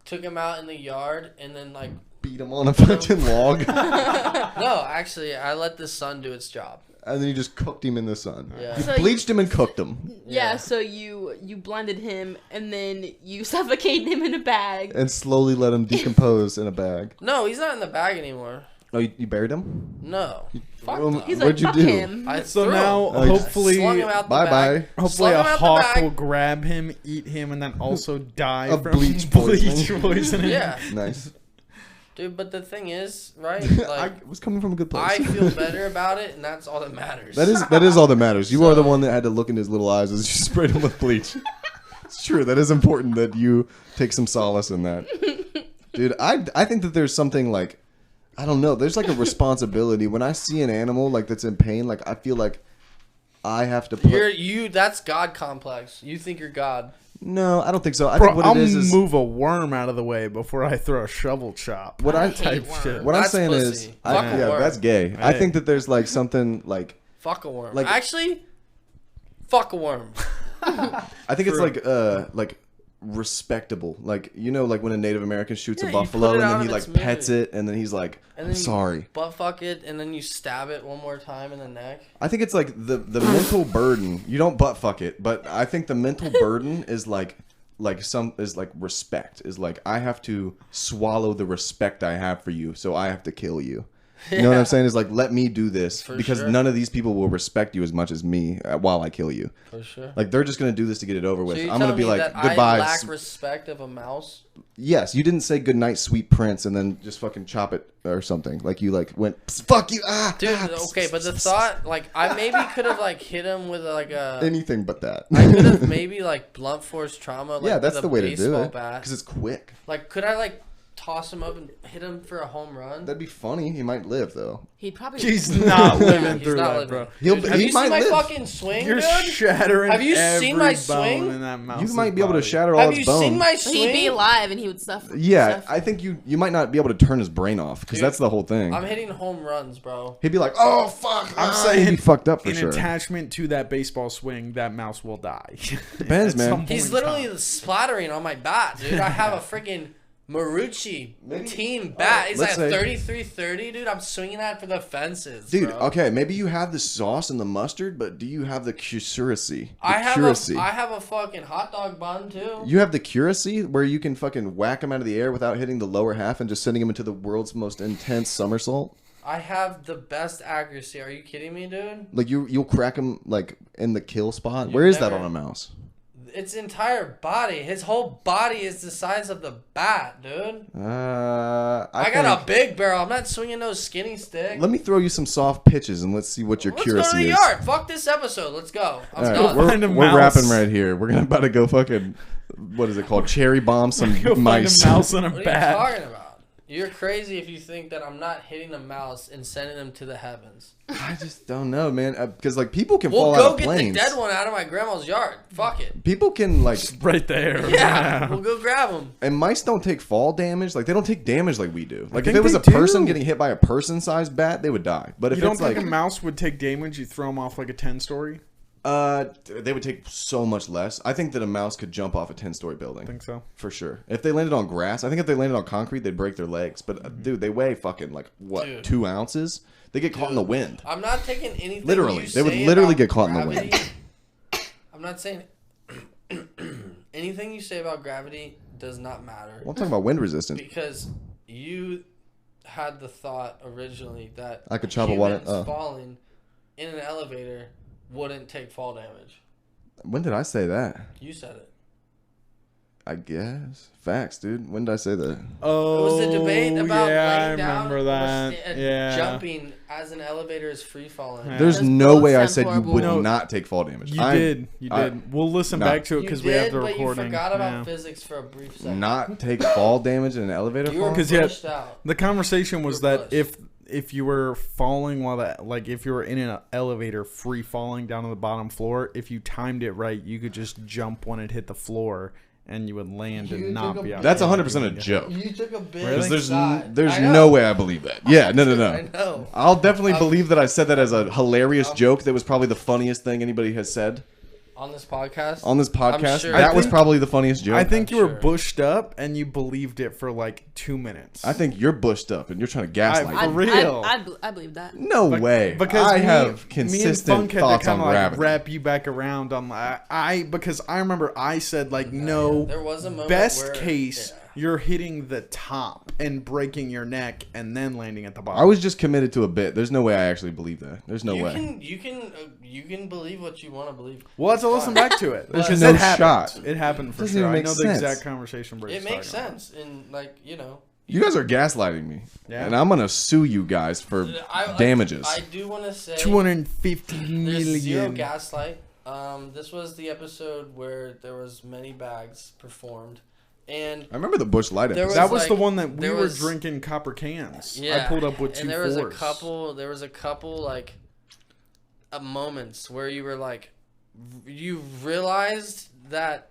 took him out in the yard, and then like Beat him on a fucking log. no, actually, I let the sun do its job. And then you just cooked him in the sun. Yeah. You So bleached him and cooked him. Yeah, Yeah. so you blinded him and then you suffocated him in a bag. And slowly let him decompose in a bag. No, he's not in the bag anymore. Oh, you buried him? No. Fuck Well, no. He's What'd like, you fuck do? him. I So threw now, him. Oh, you just hopefully, Slung him out the Bye-bye. bag. hopefully Slung a him out the hawk bag. will grab him, eat him, and then also die Of from bleach bleach poisoning. poisoning. Yeah, Nice. dude. But the thing is, right? I Like, was coming from a good place. I feel better about it, and that's all that matters. That is all that matters. You are the So- one that had to look in his little eyes as you sprayed him with bleach. It's true. That is important that you take some solace in that. Dude, I think that there's something like, I don't know. There's like a responsibility when I see an animal like that's in pain. Like I feel like I have to put. That's God complex. You think you're God. No, I don't think so. I Bro, think what I'll it is move a worm out of the way before I throw a shovel chop. what I hate type worms. shit. what I'm That's saying is, pussy. Fuck a yeah, worm. that's gay. I Hey. think that there's like something like Fuck a worm. Like- Actually, fuck a worm. I think it's like respectable. Like, you know, like when a Native American shoots Yeah, a you buffalo put it and out then he of like its pets misery. it and then he's like, And I'm then you sorry. butt fuck it, and then you stab it one more time in the neck. I think it's like the mental burden. You don't butt fuck it, but I think the mental burden is like respect. Is like, I have to swallow the respect I have for you, so I have to kill you. You know what I'm saying? Is like, let me do this For because sure. none of these people will respect you as much as me while I kill you. For sure. Like, they're just gonna do this to get it over with. So you're I'm gonna telling be me like, that goodbye. I lack respect of a mouse? Yes, you didn't say goodnight, sweet prince, and then just fucking chop it or something. Like, you like went, fuck you, Dude, okay, but the thought, like, I maybe could have, like, hit him with, like, a... anything but that. I could have maybe, like, blunt force trauma, like, Yeah, that's with the a way to do baseball it bat. because it's quick. Like, could I, like, toss him up and hit him for a home run? That'd be funny. He might live though. He'd probably. He's not living He's through not that, living. bro. Have He you might seen my live. fucking swing, You're dude? shattering. Have you seen my every swing? bone in that You mouse's might be able to body. shatter all Have his you bones. seen my But he'd be swing? alive and he would suffer. Yeah, suffer. I think you might not be able to turn his brain off because Dude, that's the whole thing. I'm hitting home runs, bro. He'd be like, "Oh fuck!" I'm ah," saying he'd be fucked up for In sure. attachment to that baseball swing, that mouse will die. Depends, At man. some point He's in literally time. splattering on my bat, dude. I have a freaking Marucci Maybe- team bat. It's like let's a say- 33-30, dude. I'm swinging that for the fences, Dude, bro. okay, maybe you have the sauce and the mustard, but do you have the curacy? I have a fucking hot dog bun too. You have the curacy where you can fucking whack him out of the air without hitting the lower half and just sending him into the world's most intense somersault. I have the best accuracy. Are you kidding me, dude? Like you'll crack him like in the kill spot. You've Where is that never- on a mouse? Its entire body. His whole body is the size of the bat, dude. I got a big barrel. I'm not swinging no skinny stick. Let me throw you some soft pitches and let's see what your Let's go to curacy the is. yard. Fuck this episode. Let's go. I'm All right, done. Find a we're mouse. wrapping right here. We're gonna about to go fucking what is it called? Cherry bomb some Go find mice. a mouse in a What are you bat. talking about? You're crazy if you think that I'm not hitting a mouse and sending them to the heavens. I just don't know, man. Because like people can We'll fall out go of get planes. the dead one out of my grandma's yard. Fuck it. People can like, Right there. Yeah, we'll go grab them. and mice don't take fall damage. Like they don't take damage like we do. Like if think it was they a person do. getting hit by a person-sized bat, they would die. But if You don't it's think like a mouse would take damage? You throw them off like a 10-story? they would take so much less. I think that a mouse could jump off a 10-story building. I think so. For sure. If they landed on grass, I think if they landed on concrete, they'd break their legs. But dude, they weigh fucking like what, Dude. 2 ounces? They get caught in the wind. I'm not taking anything. Literally. you They would say literally about get caught in the gravity. wind. I'm not saying anything you say about gravity does not matter Well, I'm talking about wind resistance. because you had the thought originally that I could chop a water- humans falling in an elevator wouldn't take fall damage. When did I say that? You said it. I guess. Facts, dude. When did I say that? Oh, It was the debate about yeah, laying I down remember or that. Yeah. jumping as an elevator is free falling. Yeah. There's Those no both way I sound said you horrible. would No. not take fall damage. You I did. You I- did. We'll listen no. back to it You because we have did, the but recording. you forgot about Yeah. physics for a brief second. Not take fall damage in an elevator You were fall? 'Cause yeah, pushed out. The conversation was You're that pushed. if you were falling while that, like if you were in an elevator free falling down to the bottom floor, if you timed it right, you could just jump when it hit the floor and you would land You and took not a be out. That's there. 100% a joke. You took a big Really? Because side. there's I know. no way I believe that. Yeah, no. I know. I'll definitely believe that I said that as a hilarious joke that was probably the funniest thing anybody has said On this podcast? on this podcast. sure. That I was think- probably the funniest joke. I think I'm you were sure. bushed up and you believed it for like 2 minutes. I think you're bushed up and you're trying to gaslight For me. real. I believe that. No way. Because I me- have me and consistent Funk had thoughts to on kinda, like, gravity. wrap you back around on because I remember I said like no. There was a moment Best where- case, yeah. you're hitting the top and breaking your neck and then landing at the bottom. I was just committed to a bit. There's no way I actually believe that. There's no You way. you can believe what you want to believe. Well, let's listen back to it. There's Because no it happened. shot. It happened for Doesn't sure. even I make know the sense. exact conversation. It makes sense, and You guys are gaslighting me. Yeah. And I'm going to sue you guys for damages. I do want to say 250 there's zero million. gaslight. This was the episode where there was many bags performed, and I remember the Bush Light There episode. That was like- the one that we there were was- drinking copper cans. yeah, I pulled up with two and there was fours. there was a couple like moments where you were like, you realized that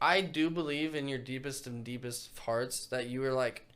I do believe in your deepest hearts that you were like,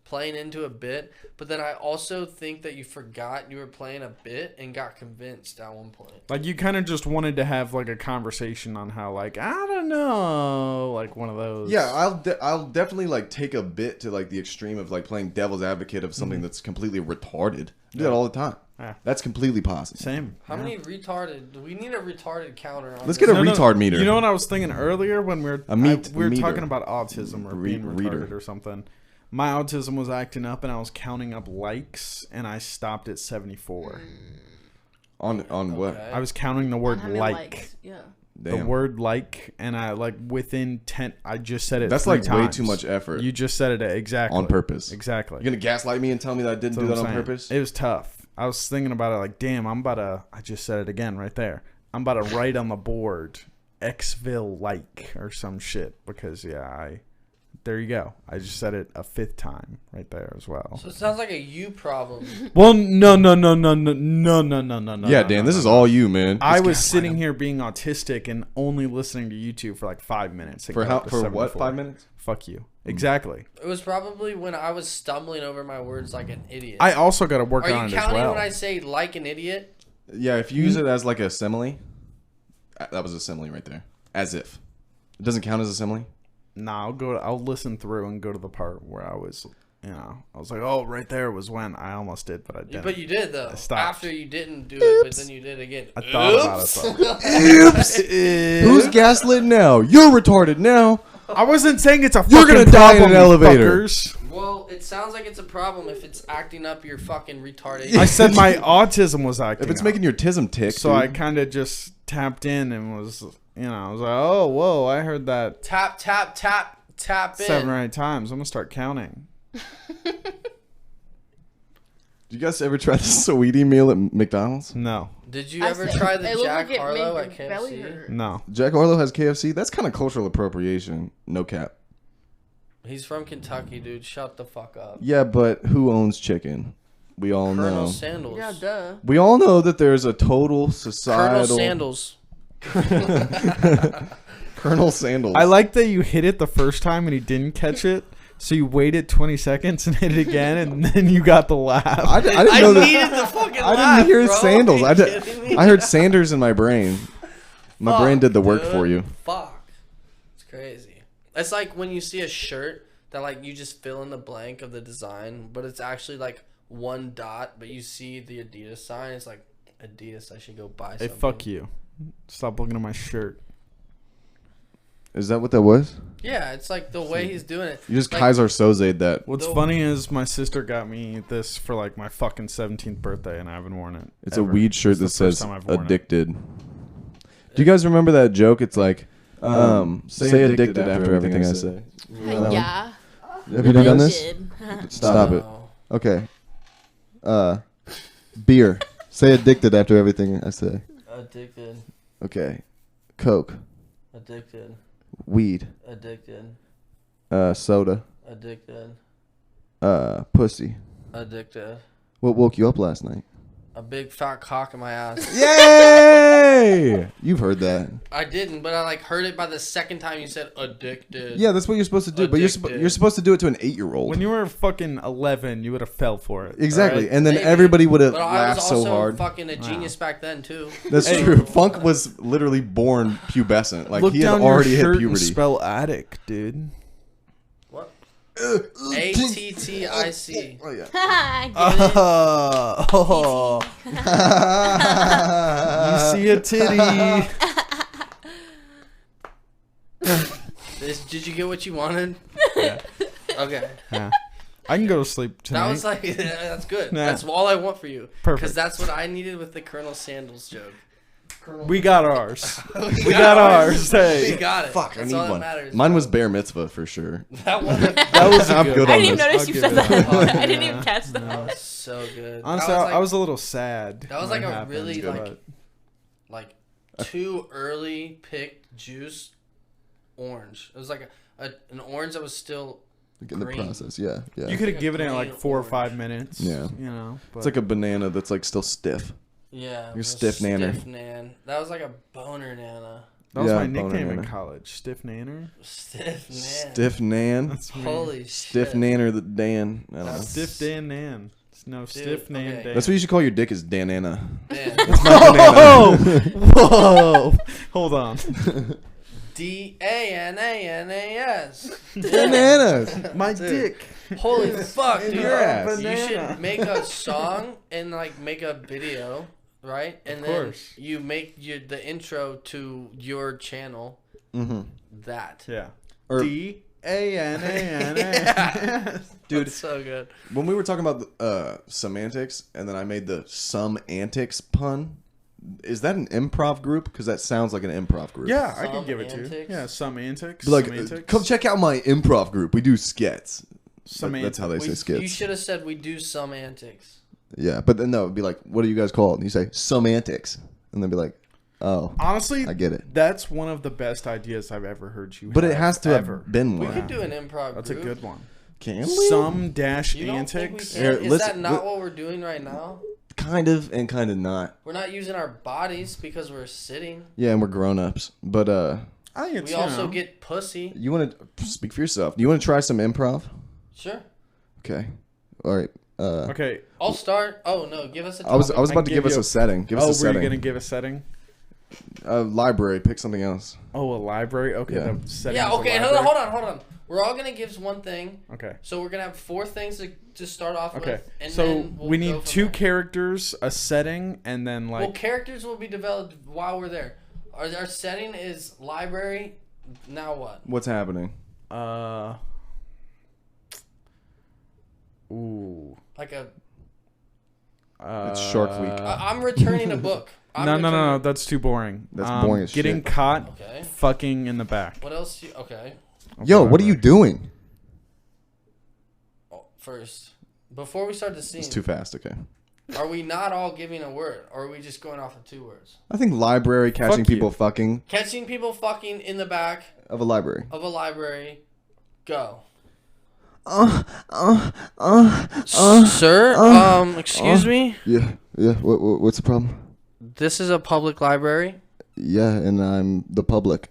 playing into a bit, but then I also think that you forgot you were playing a bit and got convinced at one point. Like, you kind of just wanted to have, like, a conversation on how, like, I don't know, like, one of those. Yeah, I'll definitely like take a bit to like the extreme of like playing devil's advocate of something that's completely retarded. I do that all the time. Yeah. That's completely possible. Same. How many retarded? We need a retarded counter. On Let's this. get a retard meter. You know what I was thinking earlier when we were meter. talking about autism or being retarded Reader. or something. My autism was acting up, and I was counting up likes, and I stopped at 74. on what? Okay. I was counting the word How many like. likes? Yeah. The Damn. word like, and I like within 10. I just said it. That's 3 like way times. too much effort. You just said it exactly On purpose. Exactly. You're gonna gaslight me and tell me that I didn't do That's that what on I'm saying. purpose? It was tough. I was thinking about it like, damn, I just said it again right there. I'm about to write on the board Xville like or some shit because there you go. I just said it a 5th time right there as well. So it sounds like a you problem. Well, no. Yeah, Dan, this is all you, man. I was sitting here being autistic and only listening to YouTube for like 5 minutes. It for got how up to for what 74. 5 minutes? Fuck you. Exactly. It was probably when I was stumbling over my words like an idiot. I also got to work Are on you it as counting well. when I say like an idiot? Yeah, if you use it as like a simile, that was a simile right there. As if it doesn't count as a simile. Nah, I'll listen through and go to the part where I was, I was like, oh, right there was when I almost did, but I didn't. But you did though. I stopped. After you didn't do it, but then you did again. I thought about it Oops. Who's gaslit now? You're retarded now. though. I wasn't saying it's a You're fucking gonna die in problem, an elevator. fuckers. Well, it sounds like it's a problem if it's acting up your fucking retarded. I said my autism was acting If it's up. making your tism tick, So dude. I kind of just tapped in and was, I was like, oh, whoa, I heard that Tap, tap, tap, tap in. 7 or 8 times. I'm going to start counting. Did you guys ever try the sweetie meal at McDonald's? No. Did you I ever said- try the it looked Jack like it Harlow made at your belly KFC? hurt. No. Jack Harlow has KFC. That's kind of cultural appropriation. No cap. He's from Kentucky, dude. Shut the fuck up. Yeah, but who owns chicken? We all Colonel know. Sandals. Yeah, duh. We all know that there's a total societal. Colonel Sandals. Colonel Sandals. I like that you hit it the first time and he didn't catch it. So you waited 20 seconds and hit it again, and then you got the laugh. I didn't I know that. needed the fucking I laugh, didn't hear bro. sandals. Are you kidding me? I heard Sanders in my brain. My brain did the work Fuck, for dude. you. Fuck. It's crazy. It's like when you see a shirt that like you just fill in the blank of the design, but it's actually like one dot, but you see the Adidas sign. It's like Adidas. I should go buy Hey, something. fuck you. Stop looking at my shirt. Is that what that was? Yeah, it's like the way he's doing it. You just like, Kaiser Soze that. What's The- funny is my sister got me this for like my fucking 17th birthday, and I haven't worn it. It's ever. a weed shirt It's the that first says time I've worn it. addicted. Do you guys remember that joke? It's like, say addicted after everything I say. Yeah. Have you done this? Did. Stop it. No. Okay. Beer. Say addicted after everything I say. Addicted. Okay. Coke. Addicted. Weed. Addicted. Soda. Addicted. Pussy. Addicted. What woke you up last night? A big fat cock in my ass. Yay! You've heard that. I didn't, but I like heard it by the second time you said addicted. Yeah, that's what you're supposed to do. But Addicted. you're supposed to do it to an 8-year-old. When you were fucking 11, you would have fell for it. Exactly, alright? and then Maybe. everybody would have But I laughed was so also hard. fucking a genius back then too. That's true. Funk was literally born pubescent. Like Look he had down already your hit shirt puberty. and spell addict, dude. What? ATTIC. Oh yeah. I get it. Oh, you see a titty. Did you get what you wanted? Yeah. Okay. Yeah. I can go to sleep tonight. That was like that's good. Nah. That's all I want for you. Perfect. Because that's what I needed with the Colonel Sandals joke. We got ours. We got ours. We Hey. got it. Fuck, I That's need all that one. matters, Mine bro. was Bear Mitzvah for sure. That one. That was a I'm good good one. I on didn't even this. notice I'll you give said it that. that. I didn't even catch that. That was so good. Honestly, That was like, I was a little sad. That was when like it a happened, really, but- like too early picked juice orange. It was like an orange that was still In the green. process, yeah. You could have given it like green 4 or orange. 5 minutes. Yeah. You know. It's like a banana that's like still stiff. Yeah. You're it was stiff nanner. Stiff nan. That was like a boner nana. That was Yeah, my boner nickname in nanner. college. Stiff Nanner. Stiff man. Stiff Nan. That's me. Holy Stiff shit. Nanner the Dan. I don't know. That's- Stiff Dan Nan. No, Stiff Nan okay. Dan. That's what you should call your dick is Danana. Dan. Whoa! Whoa! Hold on. DANANAS. Bananas. My Dude. dick. Holy fuck, dude. your ass. You should make a song and like make a video, right? And Of then course. you make the intro to your channel Mm-hmm. that. Yeah. Or- DANANA. Dude, That's so good. when we were talking about semantics, and then I made the some antics pun, is that an improv group? Because that sounds like an improv group. Yeah, I Some can give it to you. antics? Yeah, some antics. Be like, semantics. come check out my improv group. We do skits. Semantics. That's how they say You skits. should have said we do some antics. Yeah, but then no, it'd be like, what are you guys called? And you say some antics, and they'd be like, oh, Honestly, I get it. that's one of the best ideas I've ever heard you. But it have, has to ever. have been We one. could do an improv That's group. a good one. Can we? Some dash You don't think we antics. can? Here, Is let's- that not let- what we're doing right now? Kind of and kind of not. We're not using our bodies because we're sitting. Yeah, and we're grown ups. But I think it's We also get pussy. you want to speak for yourself. You want to try some improv? Sure. Okay. All right. okay. I'll start. Oh no, give us a I was topic. about to give give us you a setting. Give us Oh, a were setting. you gonna give a setting? Library. Pick something else. Oh, a library. Okay. Yeah. The setting Yeah, is a okay, library. hold on. We're all gonna give one thing. Okay. So we're gonna have 4 things to start off Okay. with. And So then we'll we go need from 2 there. characters, a setting, and then Well, like characters will be developed while we're there. Our setting is library. Now what? What's happening? Ooh. Like a. It's Shark Week. I'm returning a book. I'm No, returning- that's too boring. That's boring as Getting shit. caught Okay. fucking in the back. What else? Okay. Yo, what are you doing? Oh, first, before we start the scene, It's too fast. Okay. are we not all giving a word, or are we just going off of 2 words? I think library catching Fuck you. people fucking Catching people fucking in the back of a library. of a library. Go. Sir, excuse me. Yeah, yeah. What's the problem? This is a public library. Yeah, and I'm the public.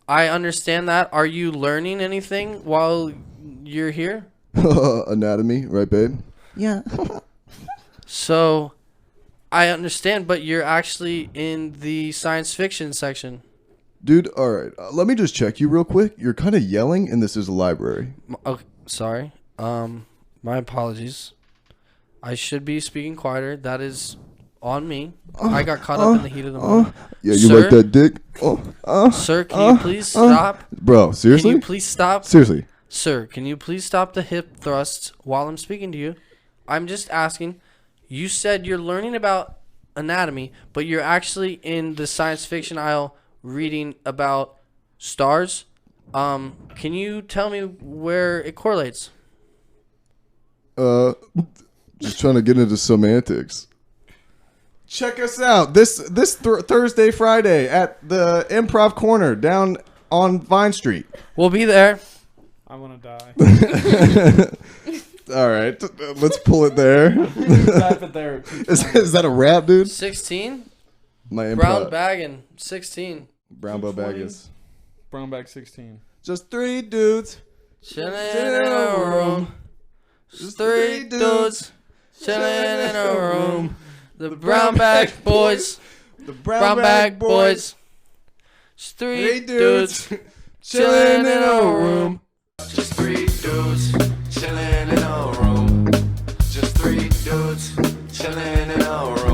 I understand that. Are you learning anything while you're here? Anatomy, right, babe? Yeah. So, I understand, but you're actually in the science fiction section. Dude, all right. Let me just check you real quick. You're kind of yelling, and this is a library. Okay, sorry. My apologies. I should be speaking quieter. That is on me. I got caught up in the heat of the moment. Yeah, you Sir? like that dick? Sir, can you please stop? Bro, Can seriously? you please stop? Seriously. Sir, can you please stop the hip thrusts while I'm speaking to you? I'm just asking. You said you're learning about anatomy, but you're actually in the science fiction aisle reading about stars. Can you tell me where it correlates? Just trying to get into semantics. Check us out this Thursday, Friday at the Improv Corner down on Vine Street. We'll be there. I want to die. All right, let's pull it there. Type it there. Is that a rap, dude? 16. My Brown improv. bagging. 16. BrownBagBois. BrownBag 16. Just 3 dudes. Chilling in a room. Just 3 dudes. Chilling in a room. The brown bag boys. The Brown bag boys. Just 3 dudes. Chilling in a room. Just 3 dudes chilling in a room. Just 3 dudes chilling in a room.